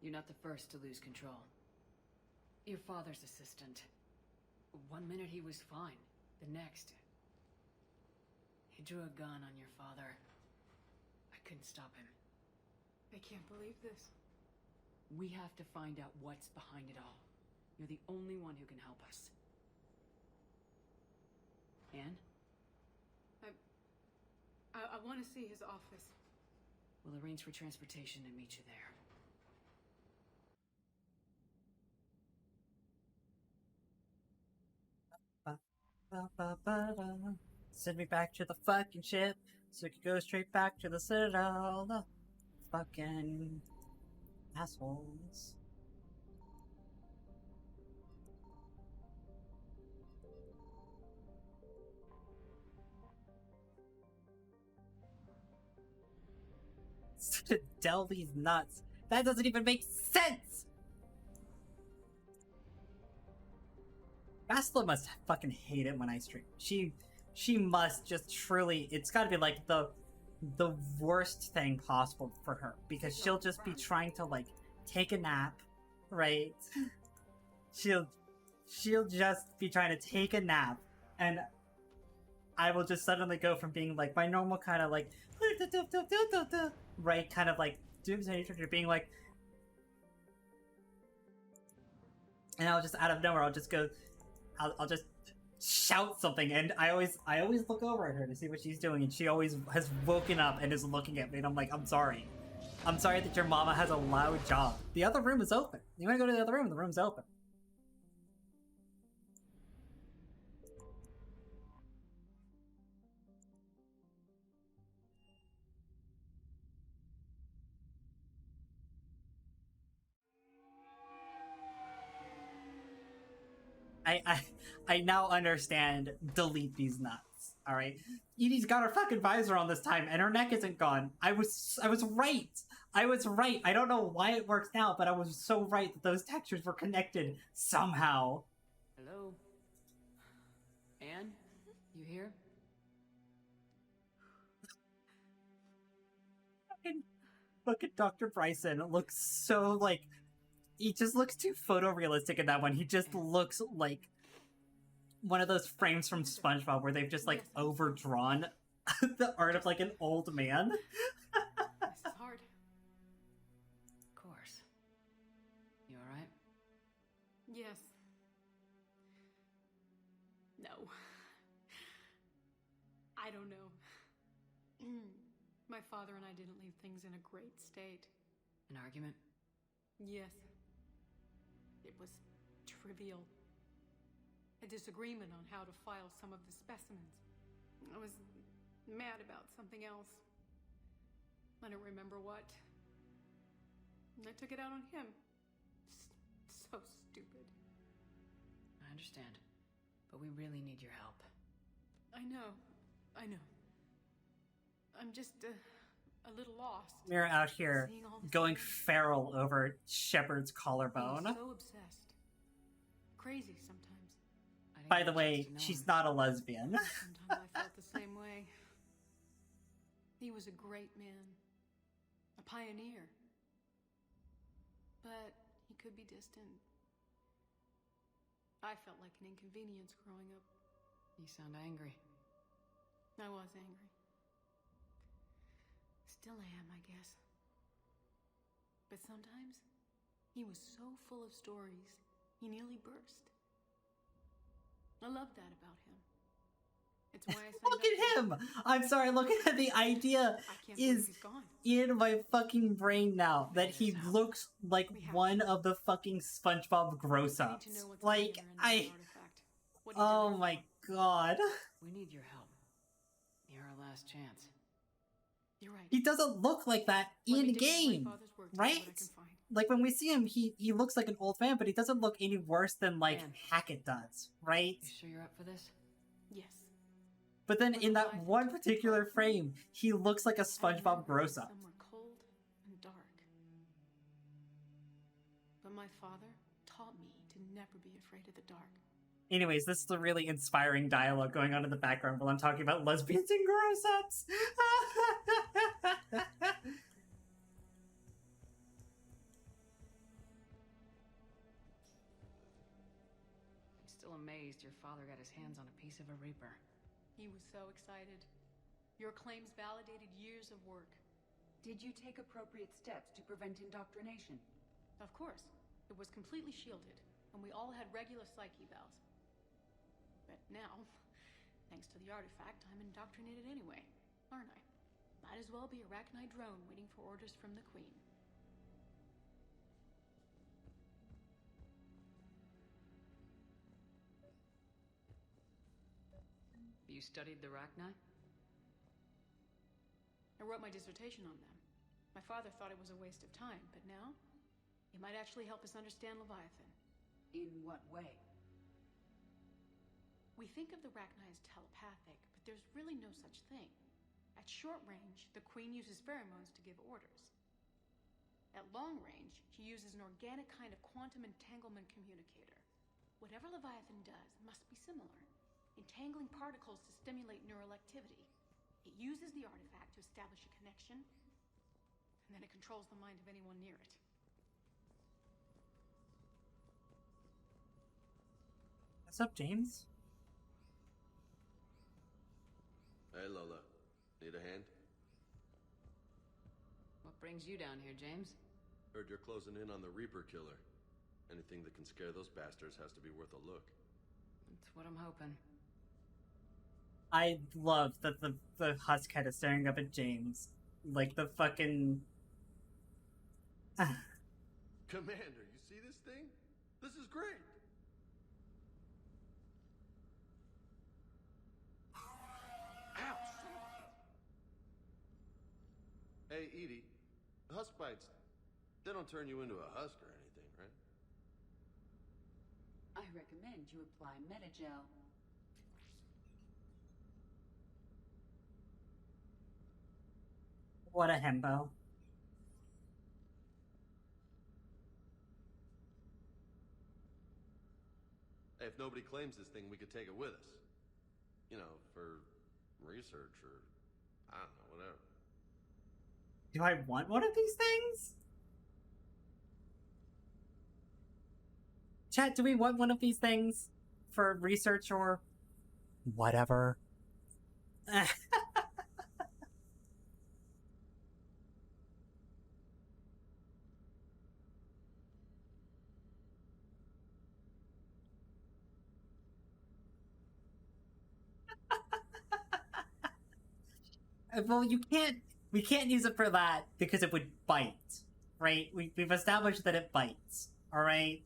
You're not the first to lose control. Your father's assistant. 1 minute he was fine. The next... He drew a gun on your father. I couldn't stop him. I can't believe this. We have to find out what's behind it all. You're the only one who can help us. Anne? I want to see his office. We'll arrange for transportation and meet you there. Send me back to the fucking ship so we could go straight back to the Citadel. Fucking assholes. Delby's nuts. That doesn't even make sense! Bastila must fucking hate it when I stream. She must just truly, it's gotta be like the worst thing possible for her, because she'll just be trying to like take a nap, right? She'll just be trying to take a nap, and I will just suddenly go from being like my normal kind of like right, kind of like to being like, and I'll just out of nowhere I'll just go, I'll just shout something, and I always look over at her to see what she's doing, and she always has woken up and is looking at me, and I'm like, I'm sorry that your mama has a loud job. The other room is open. You want to go to the other room? The room's open. I now understand delete these nuts. Alright? Edie's got her fucking visor on this time and her neck isn't gone. I was right. I was right. I don't know why it works now, but I was so right that those textures were connected somehow. Hello? Anne? You here? Fucking Dr. Bryson looks so like, he just looks too photorealistic in that one. He just looks like one of those frames from SpongeBob where they've just like overdrawn the art of like an old man. This is hard. Of course. You alright? Yes. No. I don't know. My father and I didn't leave things in a great state. An argument? Yes. It was trivial. A disagreement on how to file some of the specimens. I was mad about something else. I don't remember what. And I took it out on him. So stupid. I understand. But we really need your help. I know. I'm just a little lost. Mira out here going feral over Shepard's collarbone. He's so obsessed. Crazy sometimes. By the way, she's not a lesbian. Sometimes I felt the same way. He was a great man. A pioneer. But he could be distant. I felt like an inconvenience growing up. You sound angry. I was angry. Still am, I guess. But sometimes, he was so full of stories, he nearly burst. I love that about him. It's why I Look at him! I'm sorry, look at the idea is in my fucking brain now that he looks like one of the fucking SpongeBob gross-ups. Like, oh my god. We need your help. You're our last chance. You're right. He doesn't look like that in game, right? Like when we see him, he looks like an old man, but he doesn't look any worse than like Hackett does, right? You sure you're up for this? Yes. But then in that one particular frame, he looks like a SpongeBob gross-up. Somewhere cold and dark. But my father taught me to never be afraid of the dark. Anyways, this is a really inspiring dialogue going on in the background while I'm talking about lesbians and gross-ups. I'm still amazed your father got his hands on a piece of a Reaper. He was so excited. Your claims validated years of work. Did you take appropriate steps to prevent indoctrination? Of course. It was completely shielded, and we all had regular psych evals. But now, thanks to the artifact, I'm indoctrinated anyway, aren't I? Might as well be a Arachnite drone waiting for orders from the Queen. You studied the Arachnite? I wrote my dissertation on them. My father thought it was a waste of time, but now, it might actually help us understand Leviathan. In what way? We think of the Arachnite as telepathic, but there's really no such thing. At short range, the Queen uses pheromones to give orders. At long range, she uses an organic kind of quantum entanglement communicator. Whatever Leviathan does must be similar, entangling particles to stimulate neural activity. It uses the artifact to establish a connection, and then it controls the mind of anyone near it. What's up, James? Hey, Lola. Need a hand? What brings you down here, James? Heard you're closing in on the Reaper killer. Anything that can scare those bastards has to be worth a look. That's what I'm hoping. I love that the husk head is staring up at James. Like the fucking... Commander, you see this thing? This is great! Hey, Edie, husk bites, they don't turn you into a husk or anything, right? I recommend you apply Metagel. What a hembo. Hey, if nobody claims this thing, we could take it with us. You know, for research or, I don't know, whatever. Do I want one of these things? Chat, do we want one of these things for research or whatever? Well, we can't use it for that because it would bite, right? We've established that it bites, alright?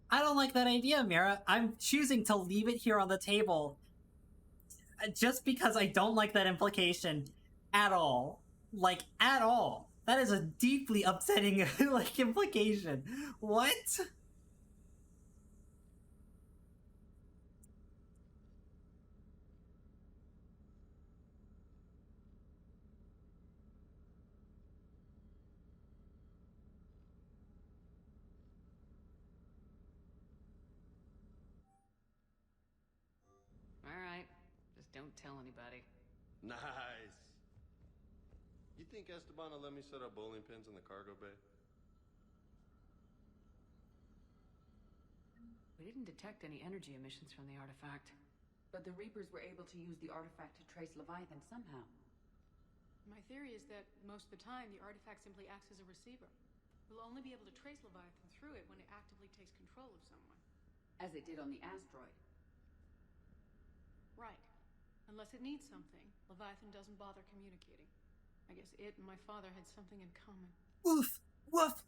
I don't like that idea, Mira. I'm choosing to leave it here on the table just because I don't like that implication at all. Like, at all. That is a deeply upsetting, like, implication. What? Alright, just don't tell anybody. Nice. You think Esteban will let me set up bowling pins in the cargo bay? We didn't detect any energy emissions from the artifact. But the Reapers were able to use the artifact to trace Leviathan somehow. My theory is that most of the time, the artifact simply acts as a receiver. We'll only be able to trace Leviathan through it when it actively takes control of someone. As it did on the asteroid. Right. Unless it needs something, Leviathan doesn't bother communicating. I guess it and my father had something in common. Woof! Woof!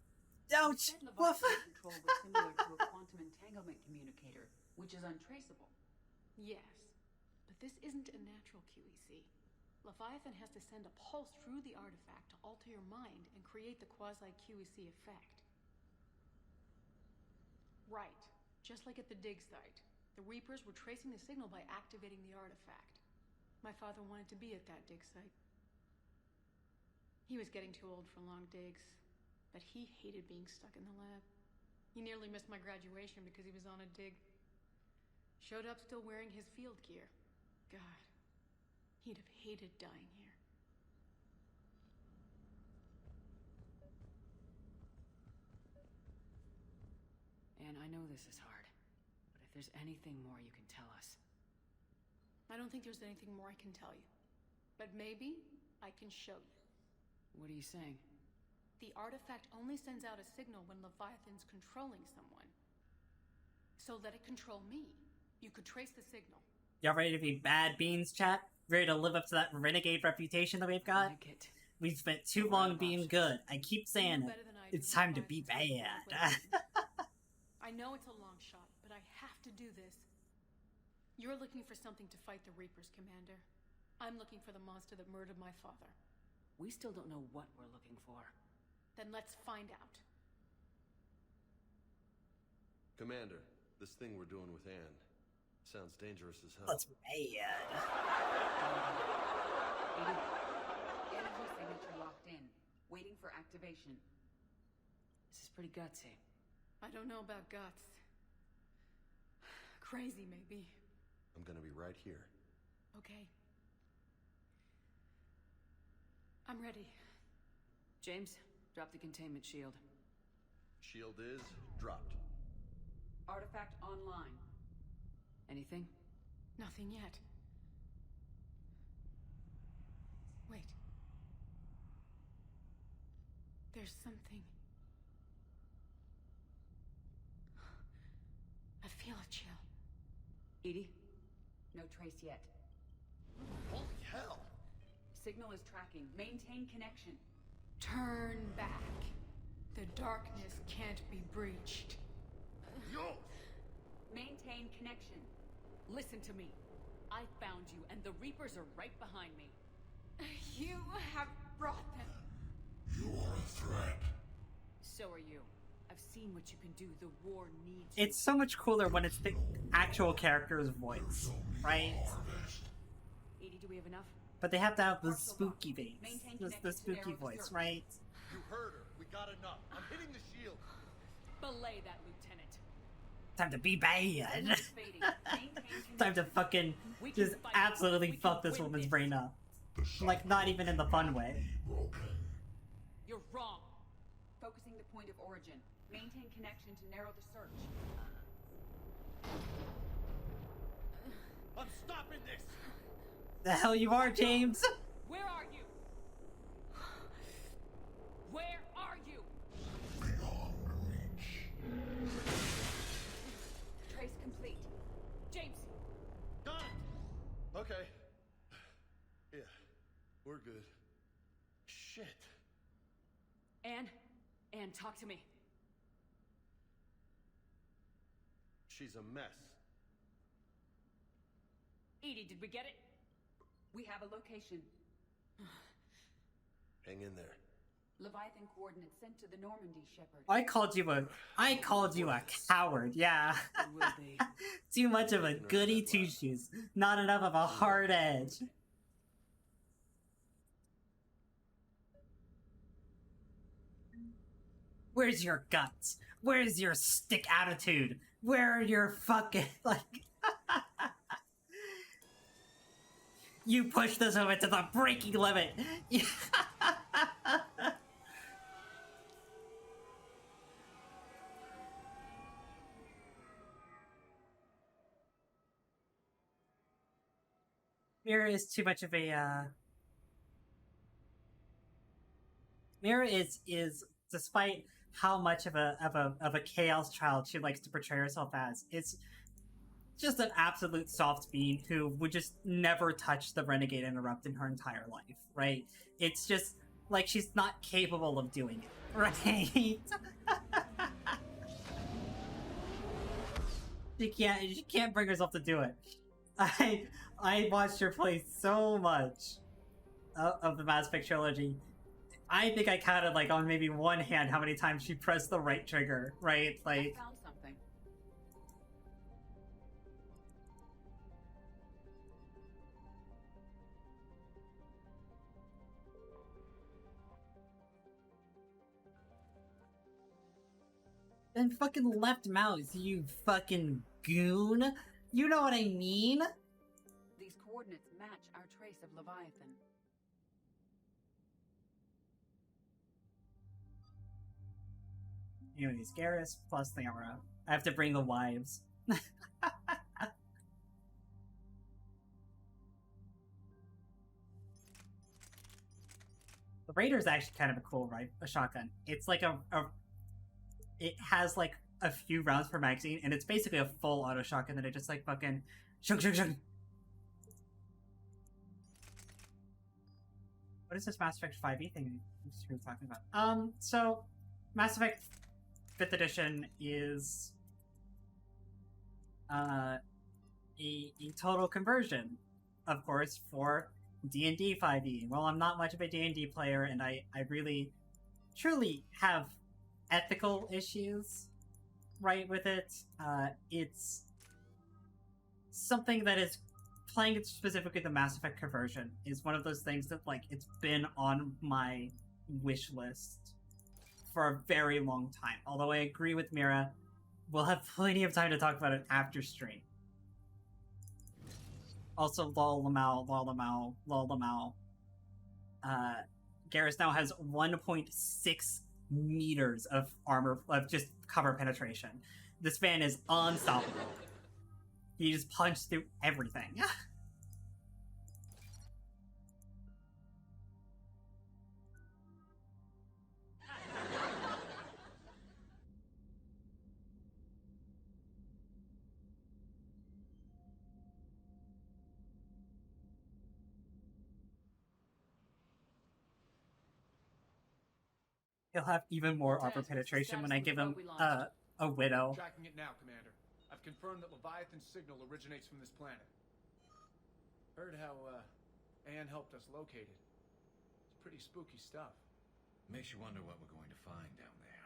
Ouch! Woof! Control was similar to a quantum entanglement communicator, which is untraceable. Yes, but this isn't a natural QEC. Leviathan has to send a pulse through the artifact to alter your mind and create the quasi-QEC effect. Right. Just like at the dig site. The Reapers were tracing the signal by activating the artifact. My father wanted to be at that dig site. He was getting too old for long digs, but he hated being stuck in the lab. He nearly missed my graduation because he was on a dig. Showed up still wearing his field gear. God, he'd have hated dying here. And I know this is hard. If there's anything more you can tell us. I don't think there's anything more I can tell you. But maybe I can show you. What are you saying? The artifact only sends out a signal when Leviathan's controlling someone. So let it control me. You could trace the signal. Y'all ready to be bad beans, chat? Ready to live up to that renegade reputation that we've got? I like it. We've spent too long being good. I keep saying it. It's time to be bad. I know it's a long shot, but I have to do this. You're looking for something to fight the Reapers, Commander. I'm looking for the monster that murdered my father. We still don't know what we're looking for. Then let's find out. Commander, this thing we're doing with Anne sounds dangerous as hell. That's bad. Energy signature locked in, waiting for activation. This is pretty gutsy. I don't know about guts. Crazy, maybe. I'm gonna be right here. Okay. I'm ready. James, drop the containment shield. Shield is dropped. Artifact online. Anything? Nothing yet. Wait. There's something. I feel a chill. Edie? No trace yet. Holy hell! Signal is tracking. Maintain connection. Turn back. The darkness can't be breached. Yo! Maintain connection. Listen to me. I found you, and the Reapers are right behind me. You have brought them. You are a threat. So are you. I've seen what you can do. The war needs It's so much cooler when it's the actual character's voice, right? Edie, do we have enough? But they have to have the spooky face, the spooky voice, right? You heard her. We got enough. I'm hitting the shield. Belay that, Lieutenant. Time to be bad. Time to fucking just absolutely fuck this woman's brain up. Like, not even in the fun way. You're wrong. Focusing the point of origin. Maintain connection to narrow the search. I'm stopping this! The hell you are, James? Where are you? Where are you? Beyond reach. Trace complete. James! Got it! Okay. Yeah, we're good. Shit. Anne, talk to me. She's a mess. Edie, did we get it? We have a location. Hang in there. Leviathan coordinates sent to the Normandy, Shepard. I called you a coward, yeah. Will be. Too much of a goody two-shoes. Not enough of a hard edge. Where's your guts? Where's your stick attitude? Where are your fucking, like... You push this over to the breaking limit! Mira is too much of a, Mira is despite how much of a chaos child she likes to portray herself as, it's just an absolute soft being who would just never touch the Renegade Interrupt in her entire life, right? It's just like she's not capable of doing it, right? She can't bring herself to do it. I watched her play so much of the Mass Effect Trilogy. I think I counted, like, on maybe one hand how many times she pressed the right trigger, right? Like, I found something. then fucking left mouse, you fucking goon. You know what I mean? These coordinates match our trace of Leviathan. Anyways, Garrus plus Theora. I have to bring the wives. The Raider is actually kind of a cool a shotgun. It's like it has like a few rounds per magazine, and it's basically a full auto shotgun that it just like fucking shunk shunk shunk. What is this Mass Effect 5e thing you're talking about? So Mass Effect 5th edition is a total conversion, of course, for D&D 5e. Well, I'm not much of a D&D player, and I really, truly have ethical issues, right, with it. It's something that is playing it specifically the Mass Effect conversion is one of those things that, like, it's been on my wish list for a very long time. Although I agree with Mira, we'll have plenty of time to talk about it after stream. Also, lol lamau. Garrus now has 1.6 meters of armor, of just cover penetration. This man is unstoppable. He just punched through everything. He'll have even more armor penetration when I give him a widow. Tracking it now, Commander. I've confirmed that Leviathan's signal originates from this planet. Heard how Anne helped us locate it. It's pretty spooky stuff. Makes you wonder what we're going to find down there.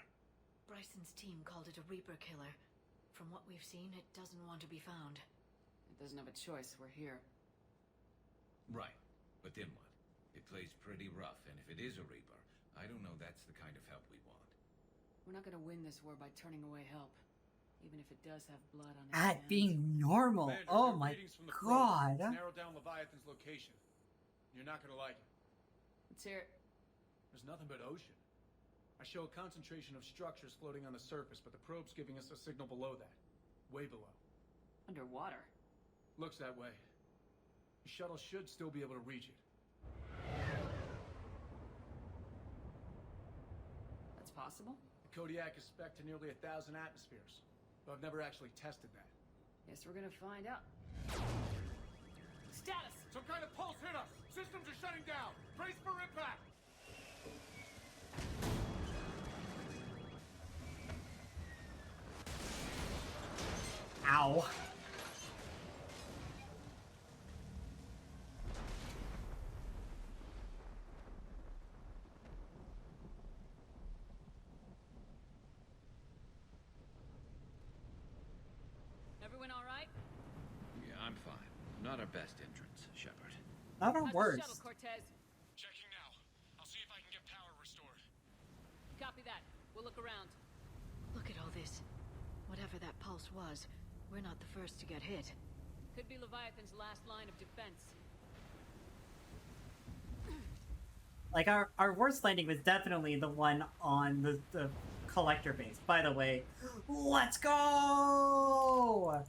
Bryson's team called it a Reaper killer. From what we've seen, it doesn't want to be found. It doesn't have a choice. We're here. Right. But then what? It plays pretty rough, and if it is a Reaper, I don't know that's the kind of help we want. We're not gonna win this war by turning away help. Even if it does have blood on its At hands. being normal. Commander, Oh your my readings from the god. probe narrowed down Leviathan's location. You're not gonna like it. Let's hear it. There's nothing but ocean. I show a concentration of structures floating on the surface, but the probe's giving us a signal below that. Way below. Underwater? Looks that way. The shuttle should still be able to reach it. That's possible? The Kodiak is spec'd to nearly 1,000 atmospheres, but I've never actually tested that. Guess we're gonna find out. Status! Some kind of pulse hit us! Systems are shutting down! Brace for impact! Ow. Everyone all right? Yeah, I'm fine. Not our best entrance, Shepard. Not our How's worst. the shuttle, Cortez? Checking now. I'll see if I can get power restored. Copy that. We'll look around. Look at all this. Whatever that pulse was, we're not the first to get hit. Could be Leviathan's last line of defense. Like, our worst landing was definitely the one on the collector base. By the way, let's go!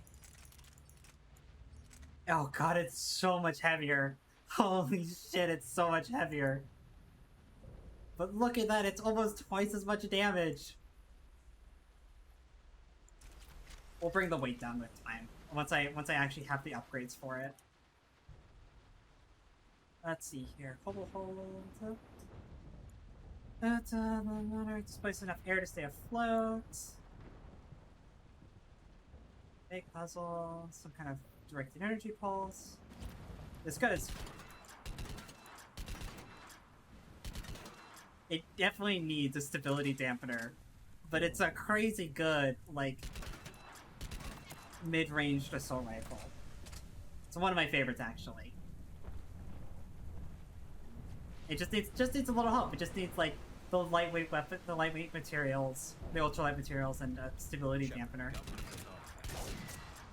Oh god, it's so much heavier. Holy shit, it's so much heavier. But look at that, it's almost twice as much damage. We'll bring the weight down with time. Once I actually have the upgrades for it. Let's see here. Hold. Displace enough air to stay afloat. Big puzzle. Some kind of directed energy pulse. This goes. It definitely needs a stability dampener, but it's a crazy good, like, mid-ranged assault rifle. It's one of my favorites, actually. It just needs a little help. It just needs, like, the lightweight weapon, the lightweight materials, the ultralight materials, and a stability dampener.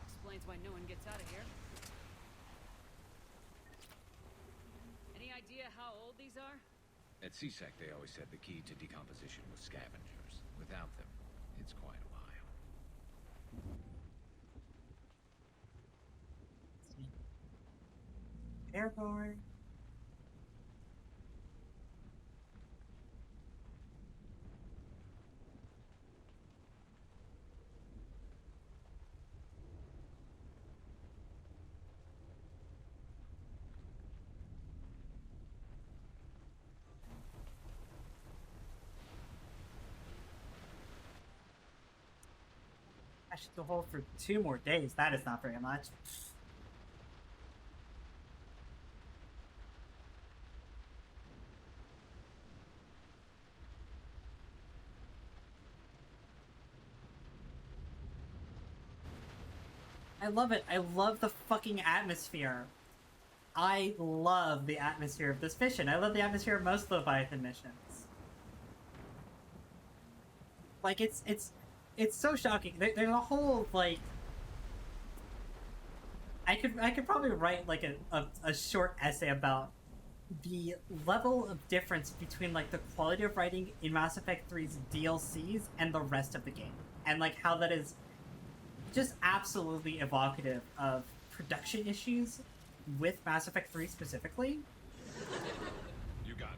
Explains why no one gets out of here. Any idea how old these are? At CSEC, they always said the key to decomposition was scavengers. Without them, it's quite a while. Airborne. I should go hold for 2 more days. That is not very much. I love it. I love the fucking atmosphere. I love the atmosphere of this mission. I love the atmosphere of most Leviathan missions. Like, it's so shocking. There's a whole, like... I could probably write, like, a short essay about the level of difference between, like, the quality of writing in Mass Effect 3's DLCs and the rest of the game. And, like, how that is just absolutely evocative of production issues with Mass Effect 3 specifically. You got it.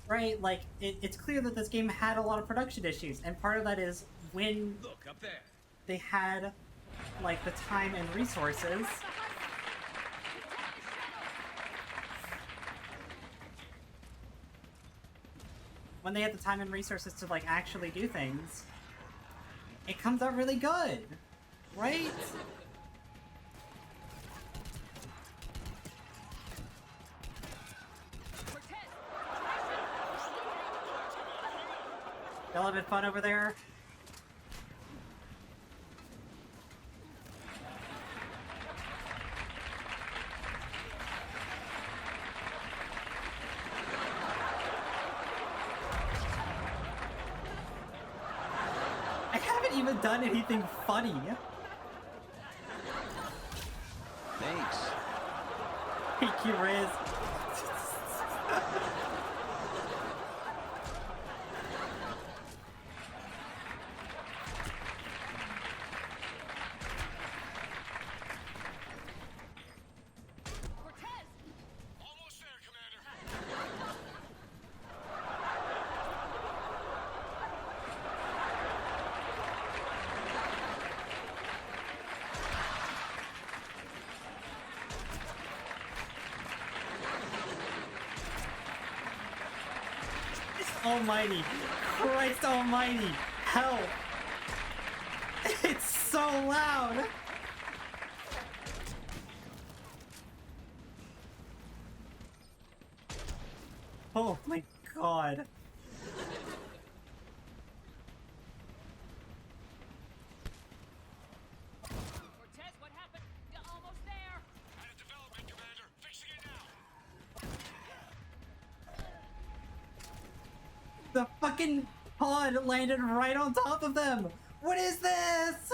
Right, like, it's clear that this game had a lot of production issues, and part of that is when Look, up there. they had, like, the time and resources. When they had the time and resources to, like, actually do things, it comes out really good, right? Y'all having fun over there? I haven't even done anything funny. Thanks. Thank you, Riz. Almost there, Commander. Almighty. Christ almighty. Hell. It's so loud. Oh my god. Cortez, what happened? You're almost there. Out of development, Commander. Fixing it now. The fucking pod landed right on top of them. What is this?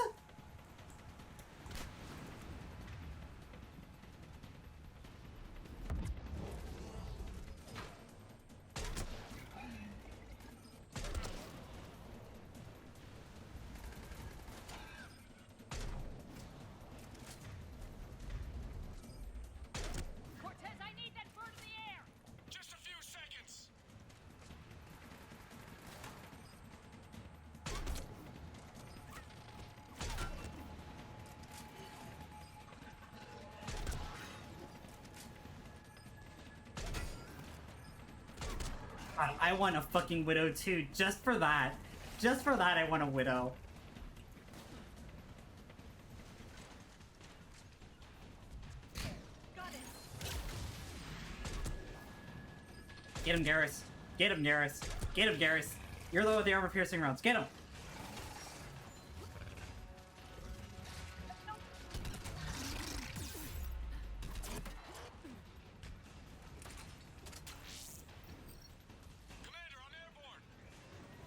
Cortez, I need that bird in the air. Just a few seconds. God, I want a fucking Widow too, just for that. Just for that, I want a Widow. Get him, Garrus. Get him, Garrus. Get him, Garrus. You're the one with the armor-piercing rounds. Get him. Commander, I'm airborne.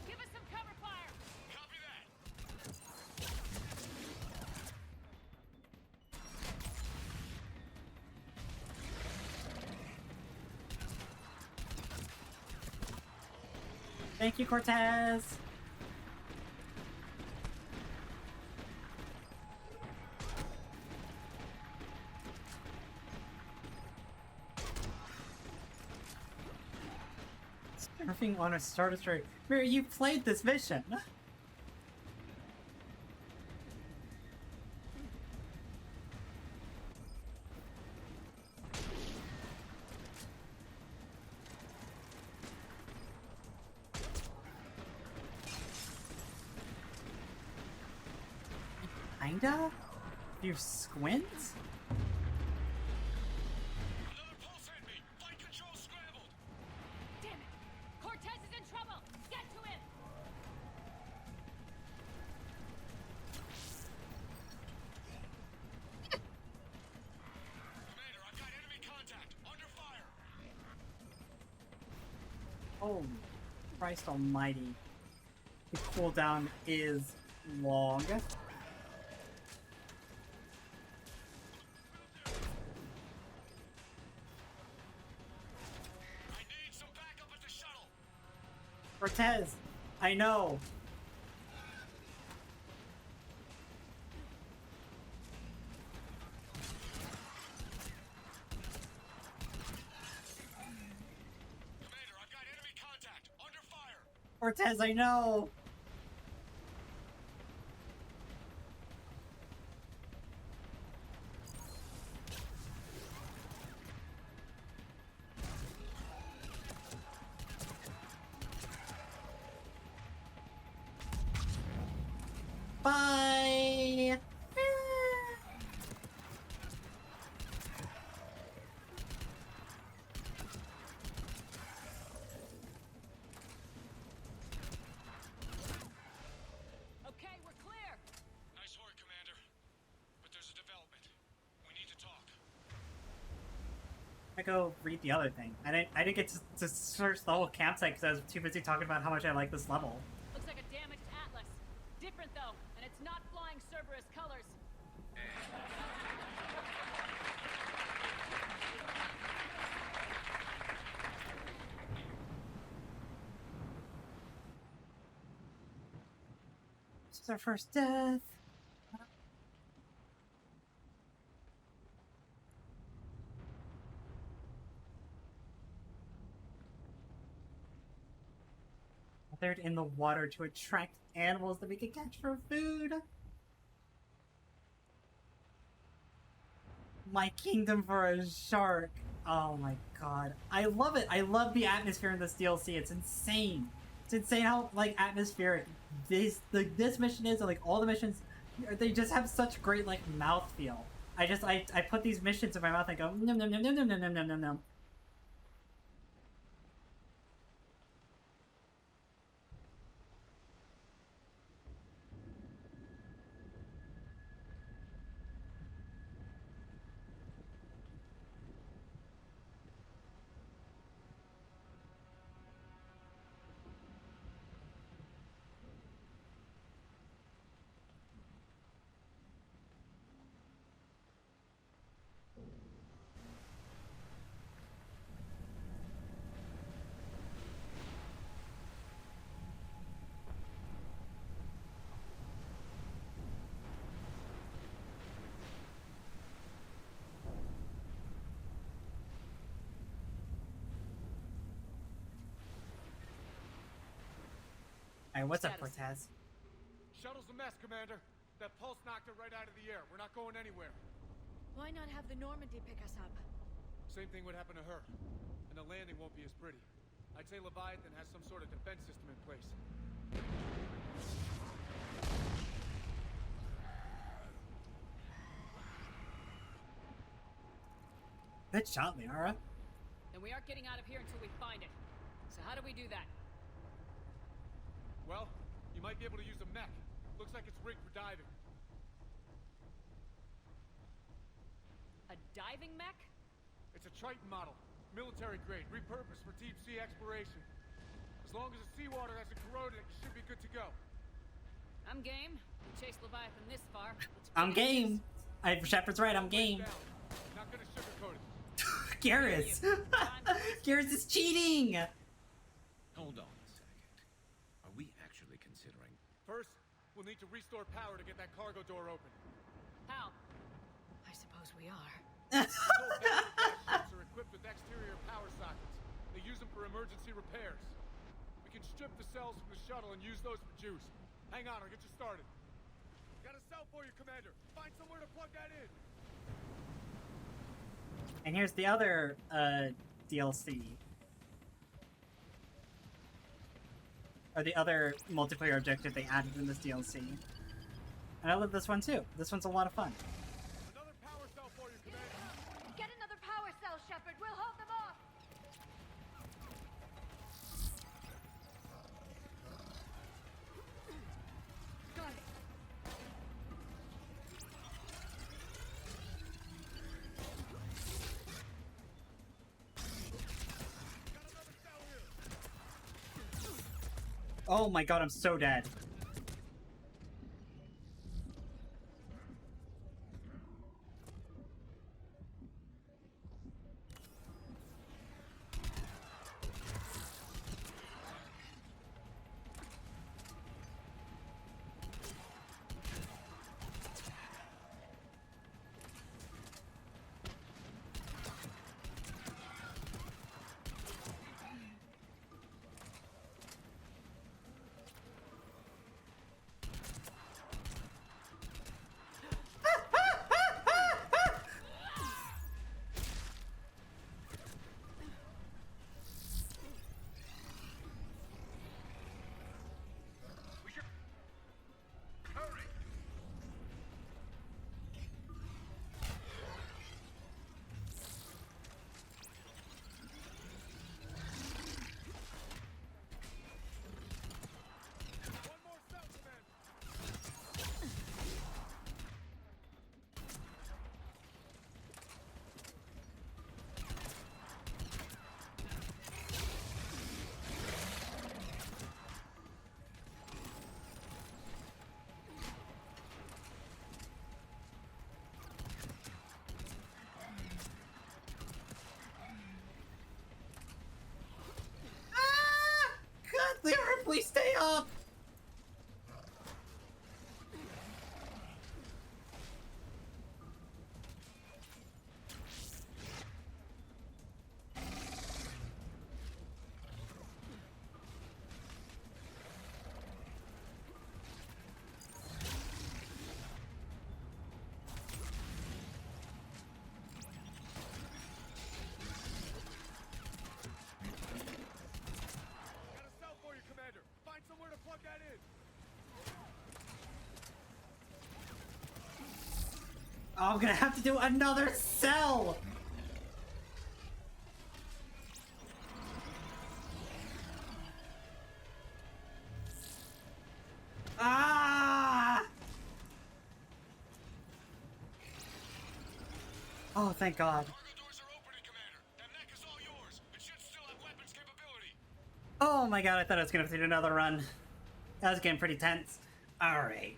Give us some cover fire. Copy that. Thank you, Cortez. Surfing on a Star Destroyer. Mary, you played this mission. Kinda? If you squint? Another pulse hit me. Flight control scrambled. Damn it! Cortez is in trouble! Get to him! Commander, I've got enemy contact. Under fire. Oh, Christ almighty. The cooldown is long. Cortez, I know. Commander, I've got enemy contact. Under fire. Cortez, I know. Bye. Okay, we're clear. Nice work, Commander. But there's a development. We need to talk. I go read the other thing. I didn't get to search the whole campsite because I was too busy talking about how much I like this level. Looks like a damaged Atlas. Different though, and it's not flying Cerberus colors. This is our first death. Feathered in the water to attract animals that we can catch for food. My kingdom for a shark. Oh my god. I love it. I love the atmosphere in this DLC. It's insane. It's insane how like atmospheric this mission is, and like all the missions, they just have such great like mouthfeel. I put these missions in my mouth and go nom nom nom nom nom nom nom nom nom. Alright, what's up, Cortez? Shuttle's a mess, Commander. That pulse knocked it right out of the air. We're not going anywhere. Why not have the Normandy pick us up? Same thing would happen to her. And the landing won't be as pretty. I'd say Leviathan has some sort of defense system in place. Good shot, Liara. Then we aren't getting out of here until we find it. So how do we do that? Well, you might be able to use a mech. Looks like it's rigged for diving. A diving mech? It's a Triton model. Military grade, repurposed for deep sea exploration. As long as the seawater hasn't corroded, it should be good to go. I'm game. We chased Leviathan this far. I'm game. Shepard's right, I'm game. Not gonna sugarcoat it. Garrus! Garrus is cheating! Hold on a second. Are we actually considering... First, we'll need to restore power to get that cargo door open. How? I suppose we are. Ships are equipped with exterior power sockets. They use them for emergency repairs. can strip the cells from the shuttle and use those for juice. Hang on, I'll get you started. Got a cell for you, Commander. Find somewhere to plug that in. And here's the other DLC. Or the other multiplayer objective they added in this DLC. And I love this one too. This one's a lot of fun. Another power cell for you, Commander. Get another power cell, Shepard. We'll hold them off. Got it. Oh my god, I'm so dead. Leora, please stay up! Oh, I'm gonna have to do another cell! Ah! Oh, thank God. Oh my god, I thought I was gonna have to do another run. That was getting pretty tense. Alright.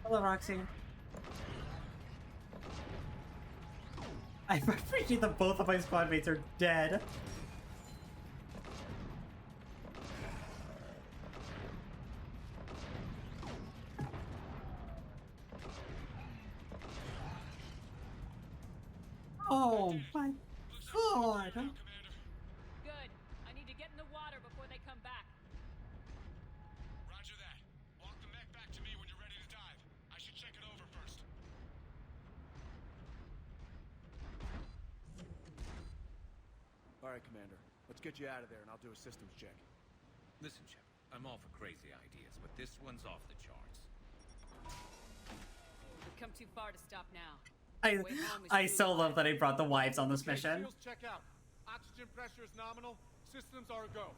Hello, Roxy. I appreciate that both of my squad mates are dead. Oh my god! Good. I need to get in the water before they come back. Roger that. Walk the mech back to me when you're ready to dive. I should check it over first. All right, Commander. Let's get you out of there, and I'll do a systems check. Listen, Shepard, I'm all for crazy ideas, but this one's off the charts. We've come too far to stop now. I so love that I brought the wives on this mission. Shields check out. Oxygen pressure is nominal. Systems are a go.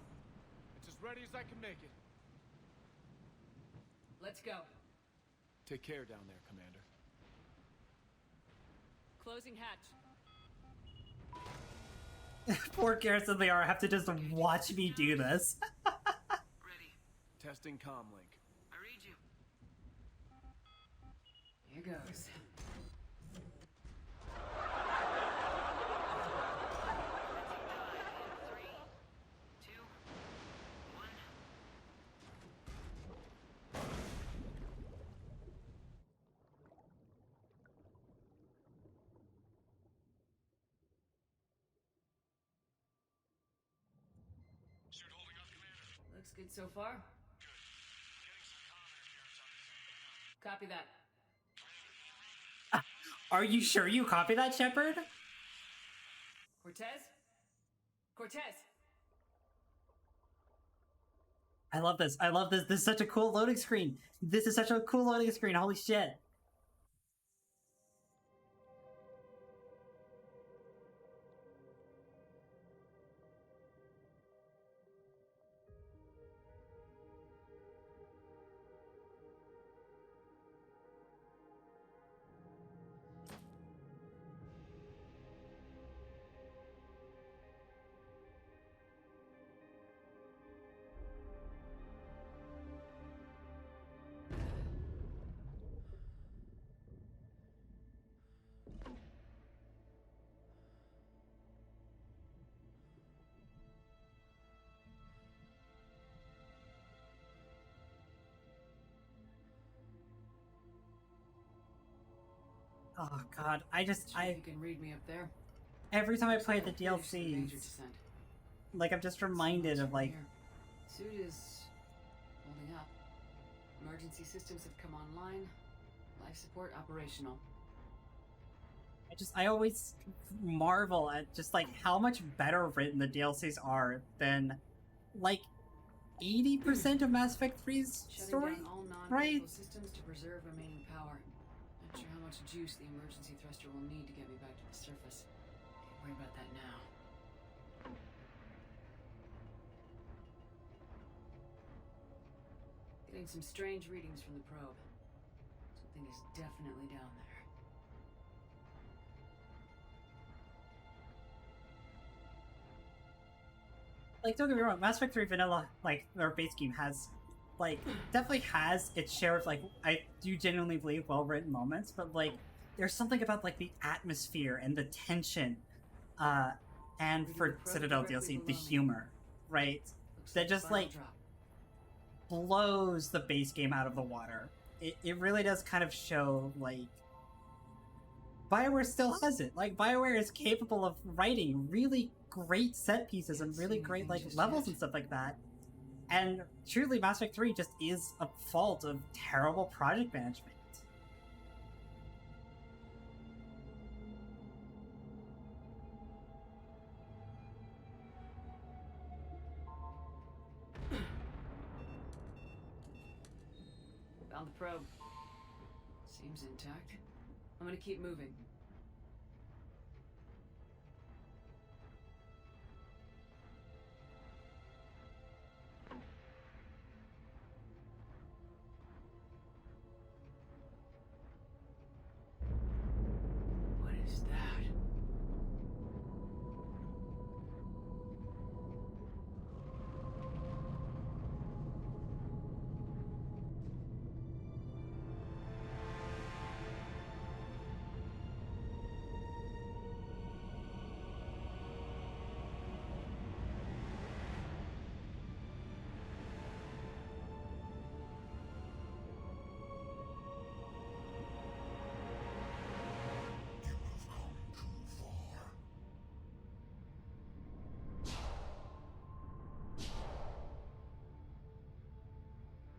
It's as ready as I can make it. Let's go. Take care down there, Commander. Closing hatch. Poor Garrison Liara have to just watch me do this. Ready. Testing comm link. I read you. Here goes. Looks good so far. Copy that. Are you sure you copy that, Shepard? Cortez? Cortez! I love this. I love this. This is such a cool loading screen. This is such a cool loading screen. Holy shit. Oh god, I You can read me up there. every time I play the DLCs, like I'm just reminded of like Suit is holding up. Emergency systems have come online. Life support operational. I always marvel at just like how much better written the DLCs are than like 80% of Mass Effect 3's story, Shutting down all right? non-critical systems to preserve remaining power. Not sure how much juice the emergency thruster will need to get me back to the surface. Can't worry about that now. Getting some strange readings from the probe. Something is definitely down there. Like, don't get me wrong, Mass Effect 3 Vanilla, like, their base game has, like, definitely has its share of, like, I do genuinely believe well-written moments, but, like, there's something about, like, the atmosphere and the tension, and for Citadel DLC, the humor, right? That just, like, blows the base game out of the water. It really does kind of show, like, BioWare still has it. Like, BioWare is capable of writing really great set pieces and really great, like, levels and stuff like that. And truly, Mass Effect 3 just is a fault of terrible project management. Found the probe. Seems intact. I'm gonna keep moving. What is that?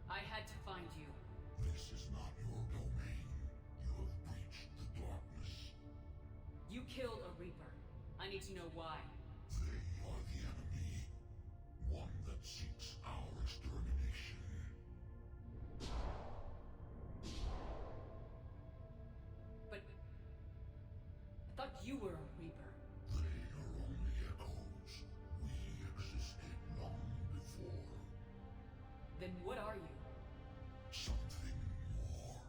I had to find you. This is not your domain. You have breached the darkness. You killed a Reaper. I need to know why. They are the enemy. One that seeks our extermination. But I thought you were a Reaper. They are only echoes. We existed long before. Then what are you? Something more.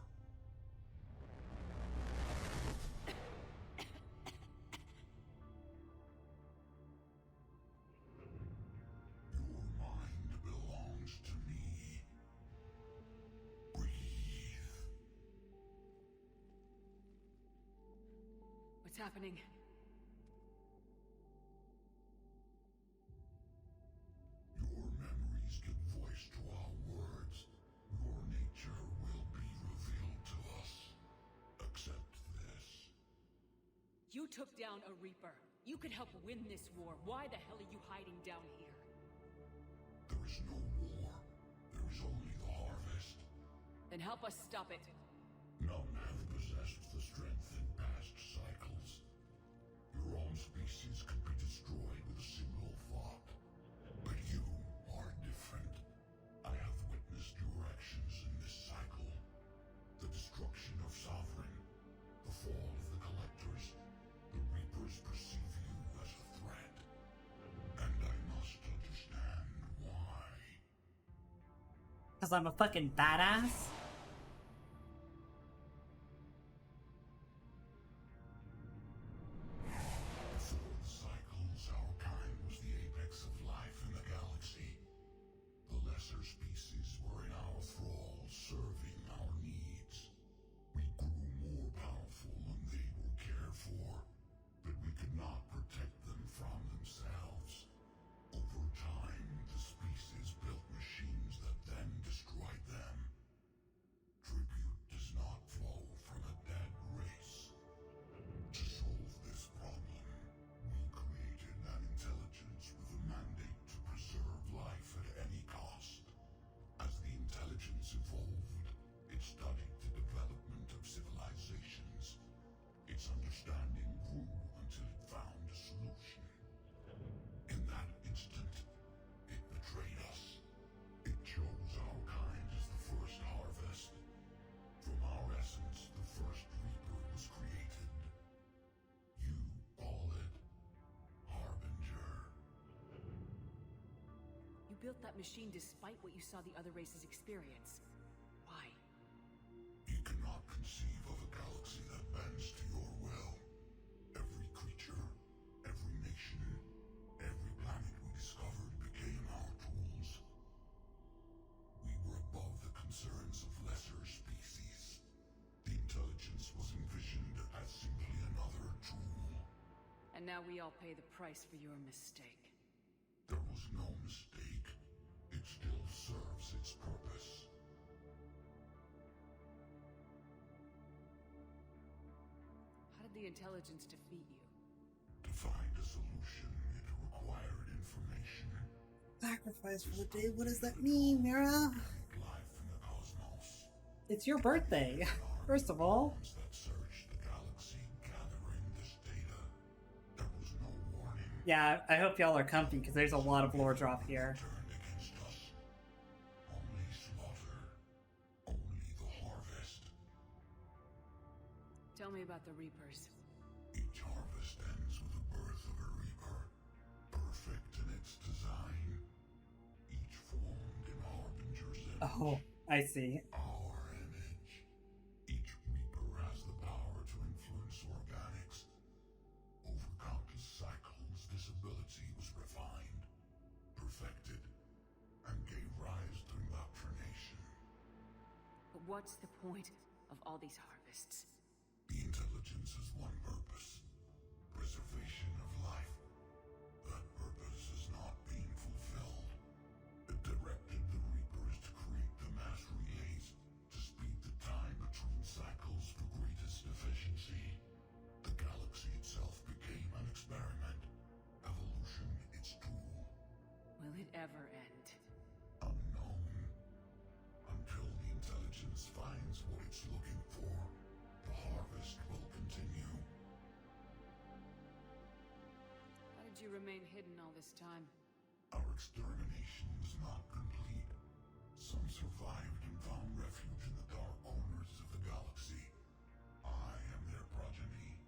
Your mind belongs to me. Breathe. What's happening? Your memories give voice to our words. Your nature will be revealed to us. Accept this. You took down a Reaper. You could help win this war. Why the hell are you hiding down here? There is no war is only the harvest. Then help us stop it. None have possessed the strength in past cycles. Your own species could be destroyed with a single thought. But you are different. I have witnessed your actions in this cycle. The destruction of Sovereign, the fall of the Collectors. The Reapers perceive you as a threat. And I must understand why. Because I'm a fucking badass? Before the cycles, our kind was the apex of life in the galaxy. The lesser species were in our thrall, serving our needs. We grew more powerful and they were cared for, but we could not protect them from themselves. Over time, the species built machines that then destroyed them. Tribute does not flow from a dead race. To solve this problem, we created an intelligence with a mandate to preserve life at any cost. As the intelligence evolved, it studied the development of civilizations. Its understanding grew until it found a solution. In that instant, it betrayed us. It chose our kind as the first harvest. From our essence, the first Reaper was created. You call it Harbinger. You built that machine despite what you saw the other races experience. Why? You cannot conceive of a galaxy that bends to your will. Every creature, every nation, every planet we discovered became our tools. We were above the concerns of lesser species. The intelligence was envisioned as simply another tool. And now we all pay the price for your mistake. There was no mistake. It still serves its purpose. How did the intelligence defeat you? To find a solution, it required information. Sacrifice for the day? What does that mean, Mira? Life in the cosmos. It's your birthday, first of all. That searched the galaxy, gathering this data. There was no warning. Yeah, I hope y'all are comfy, because there's a lot of lore drop here. Turned against us. Only slaughter. Only the harvest. Tell me about the Reapers. Each harvest ends with the birth of a Reaper. Perfect in its design. Each formed in Harbinger's image. Oh, I see. Our image. Each Reaper has the power to influence organics. Over countless cycles, this ability was refined, perfected, and gave rise to indoctrination. But what's the point of all these harvests? The intelligence has one purpose: preservation of life. That purpose is not being fulfilled. It directed the Reapers to create the mass relays to speed the time between cycles for greatest efficiency. The galaxy itself became an experiment. Evolution its tool. Will it ever end? Unknown. Until the intelligence finds what it's looking for, the harvest will continue. How did you remain hidden all this time? Our extermination was not complete. Some survived and found refuge in the dark corners of the galaxy. I am their progeny.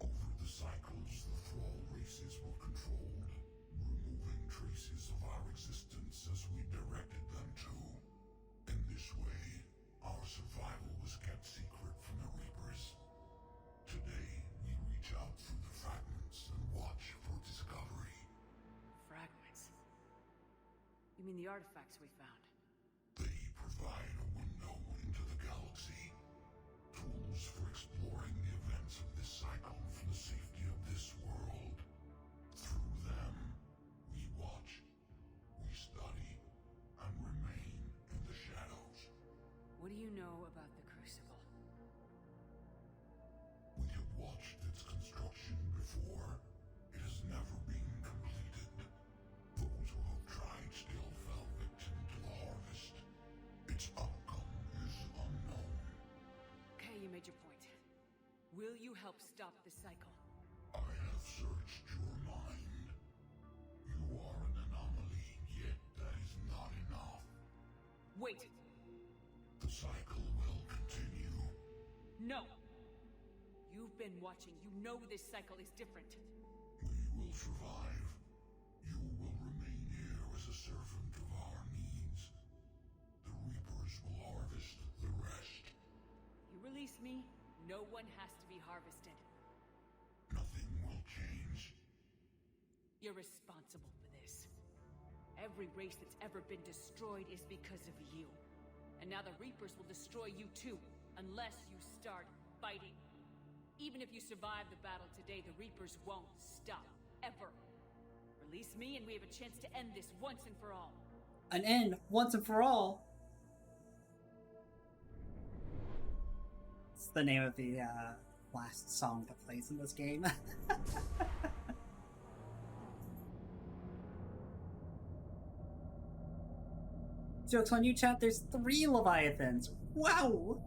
Over the cycles, the thrall races were controlled, removing traces of our existence as we directed them to. In this way, our survival was kept secret from the Reapers. Today, we reach out through the fragments and watch for discovery. Fragments? You mean the artifacts we found? They provide a window into the galaxy. Tools for exploring the events of this cycle from the safety of this world. Through them, we watch, we study, and remain in the shadows. What do you know about the Crucible? We have watched its construction before. It has never been completed. Those who have tried still fell victim to the harvest. will you help stop the cycle? I have searched your mind. You are an anomaly, yet that is not enough. Wait! The cycle will continue. No! You've been watching. You know this cycle is different. We will survive. You will remain here as a servant of our needs. The Reapers will harvest the rest. You release me, no one has to be harvested. Nothing will change. You're responsible for this. Every race that's ever been destroyed is because of you. And now the Reapers will destroy you too, unless you start fighting. Even if you survive the battle today, the Reapers won't stop. Ever. Release me and we have a chance to end this once and for all. An end once and for all? It's the name of the last song that plays in this game. Jokes on you, chat. There's 3 Leviathans. Wow!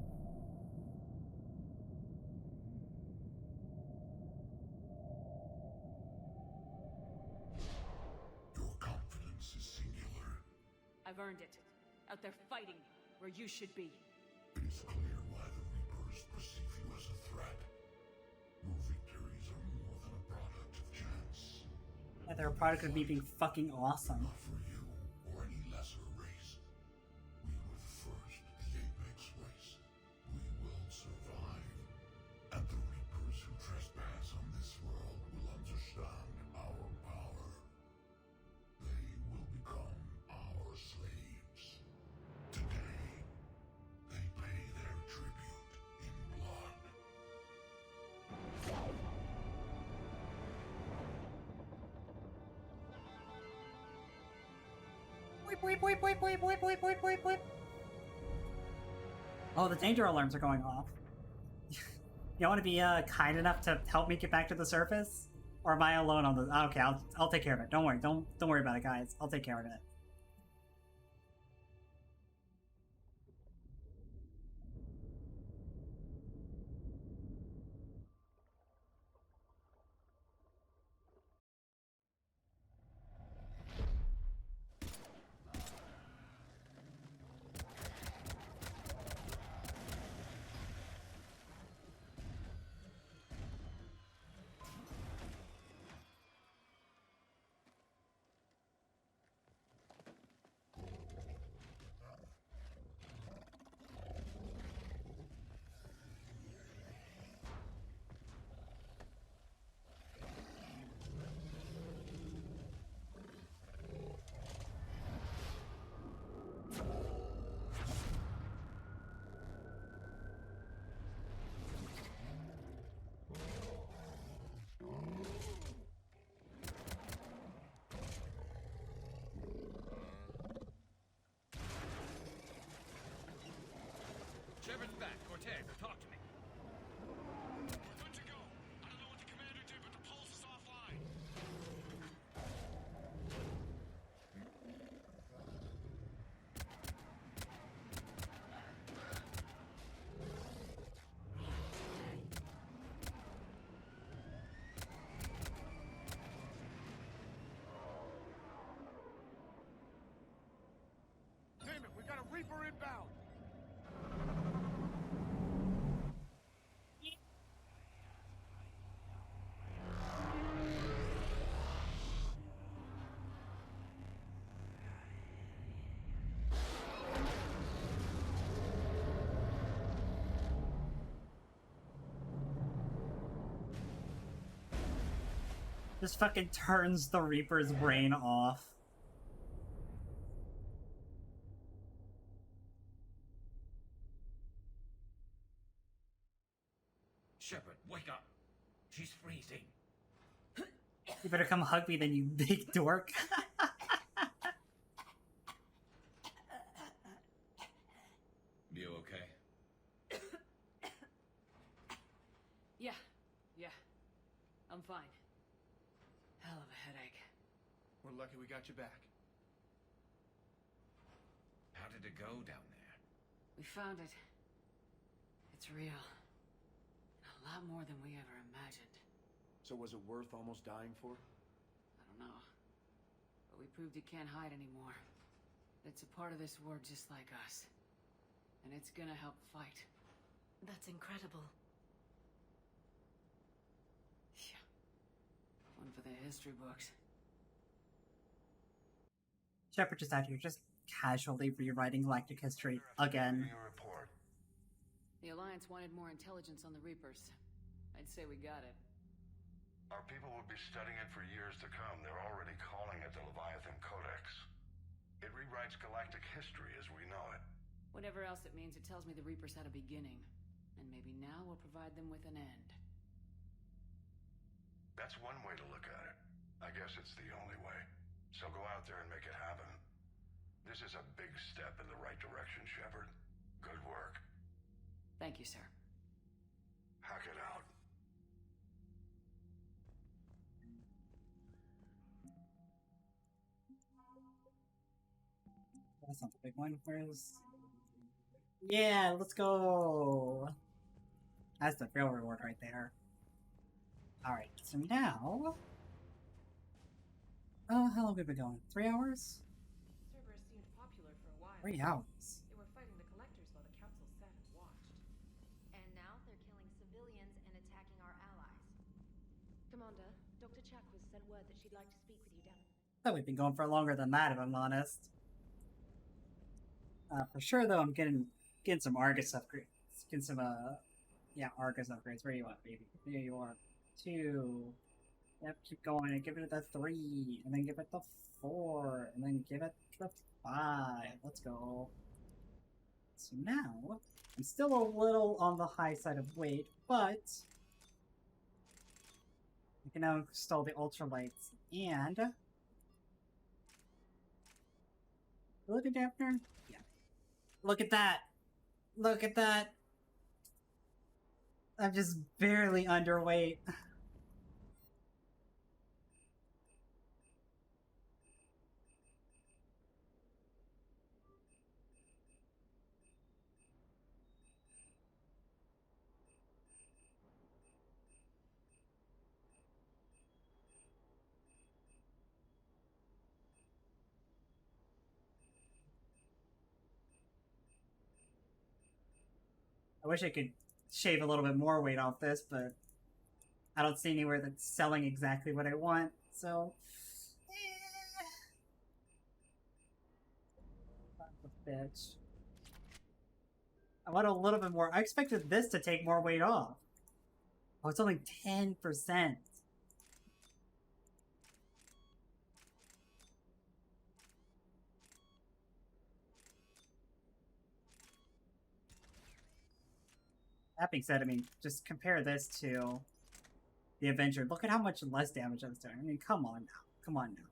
Your confidence is singular. I've earned it. Out there fighting where you should be. It is clear why the Reapers perceive you as a threat. Your victories are more than a product of chance. Yeah, they're a product of me being fucking awesome. Not for you or any lesser race. We were the first, the Apex race. We will survive. And the Reapers who trespass on this world will understand our power. They will become our slaves. Today, they pay their tribute in blood. Boip, boip, boip, boip, boip, boip, boip, boip, boip. Oh, the danger alarms are going off. You want to be kind enough to help me get back to the surface? Or am I alone on the... Okay, I'll take care of it. Don't worry. Don't worry about it, guys. I'll take care of it. Shepard's back. Cortez, talk to me. We're good to go. I don't know what the commander did, but the pulse is offline. Damn it, we got a Reaper inbound! Just fucking turns the Reaper's brain off. Shepard, wake up! She's freezing. You better come hug me then, you big dork. You okay? Yeah. I'm fine. Hell of a headache. We're lucky we got you back. How did it go down there? We found it. It's real. A A lot more than we ever imagined. So was it worth almost dying for? I don't know. But we proved it can't hide anymore. It's a part of this war just like us. And it's gonna help fight. That's incredible. Yeah. One for the history books. Shepard just out here, just casually rewriting galactic history again. The Alliance wanted more intelligence on the Reapers. I'd say we got it. Our people will be studying it for years to come. They're already calling it the Leviathan Codex. It rewrites galactic history as we know it. Whatever else it means, it tells me the Reapers had a beginning. And maybe now we'll provide them with an end. That's one way to look at it. I guess it's the only way. So go out there and make it happen. This is a big step in the right direction, Shepard. Good work. Thank you, sir. Hack it out. That's not the big one. Where's... Yeah, let's go! That's the real reward right there. Alright, so now... how long have we been going? 3 hours? Cerberus seemed popular for a while. 3 hours. They were fighting the collectors while the council sat and watched. And now they're killing civilians and attacking our allies. Commander, Dr. Chakwas sent word that she'd like to speak with you down. Oh, we've been going for longer than that, if I'm honest. For sure, though, I'm getting some Argus upgrades. Getting some, yeah, Argus upgrades. Where you at, baby? There you are. 2. Yep, keep going, and give it the 3, and then give it the 4, and then give it the 5. Let's go. So now, I'm still a little on the high side of weight, but I can now install the ultralights and ability dampener. Yeah. Look at that! Look at that! I'm just barely underweight. I wish I could shave a little bit more weight off this, but I don't see anywhere that's selling exactly what I want, so... Bitch. I want a little bit more. I expected this to take more weight off. Oh, it's only 10%. That being said, I mean, just compare this to the Avenger. Look at how much less damage I was doing. I mean, come on now. Come on now.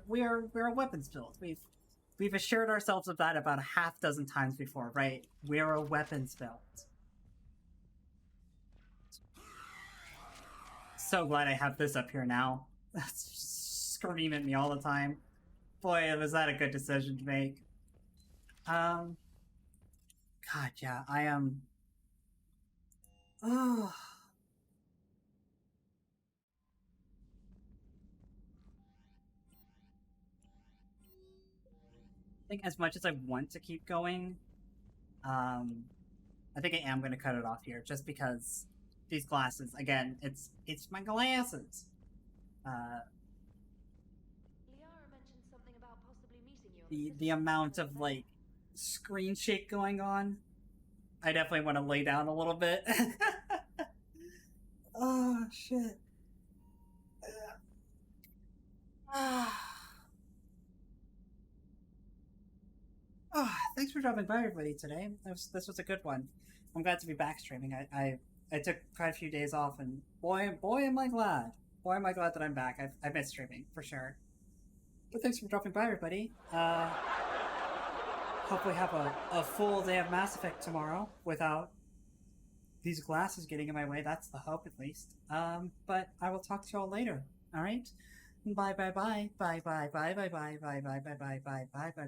We're a weapons build. We've assured ourselves of that about a half dozen times before, right? We're a weapons build. So glad I have this up here now. That's just scream at me all the time. Boy, was that a good decision to make. God, yeah, I am... Oh. I think as much as I want to keep going, I think I am going to cut it off here, just because these glasses, again, it's my glasses. Liara mentioned something about possibly meeting you. The amount of, like, screen shake going on, I definitely want to lay down a little bit. Oh, shit. Thanks for dropping by, everybody, today. This was a good one. I'm glad to be back streaming. I took quite a few days off, and boy am I glad. Boy, am I glad that I'm back. I missed streaming, for sure. But thanks for dropping by, everybody. Hopefully have a full day of Mass Effect tomorrow without these glasses getting in my way. That's the hope, at least. But I will talk to you all later. All right? Bye, bye, bye. Bye, bye, bye, bye, bye, bye, bye, bye, bye, bye, bye, bye, bye, bye.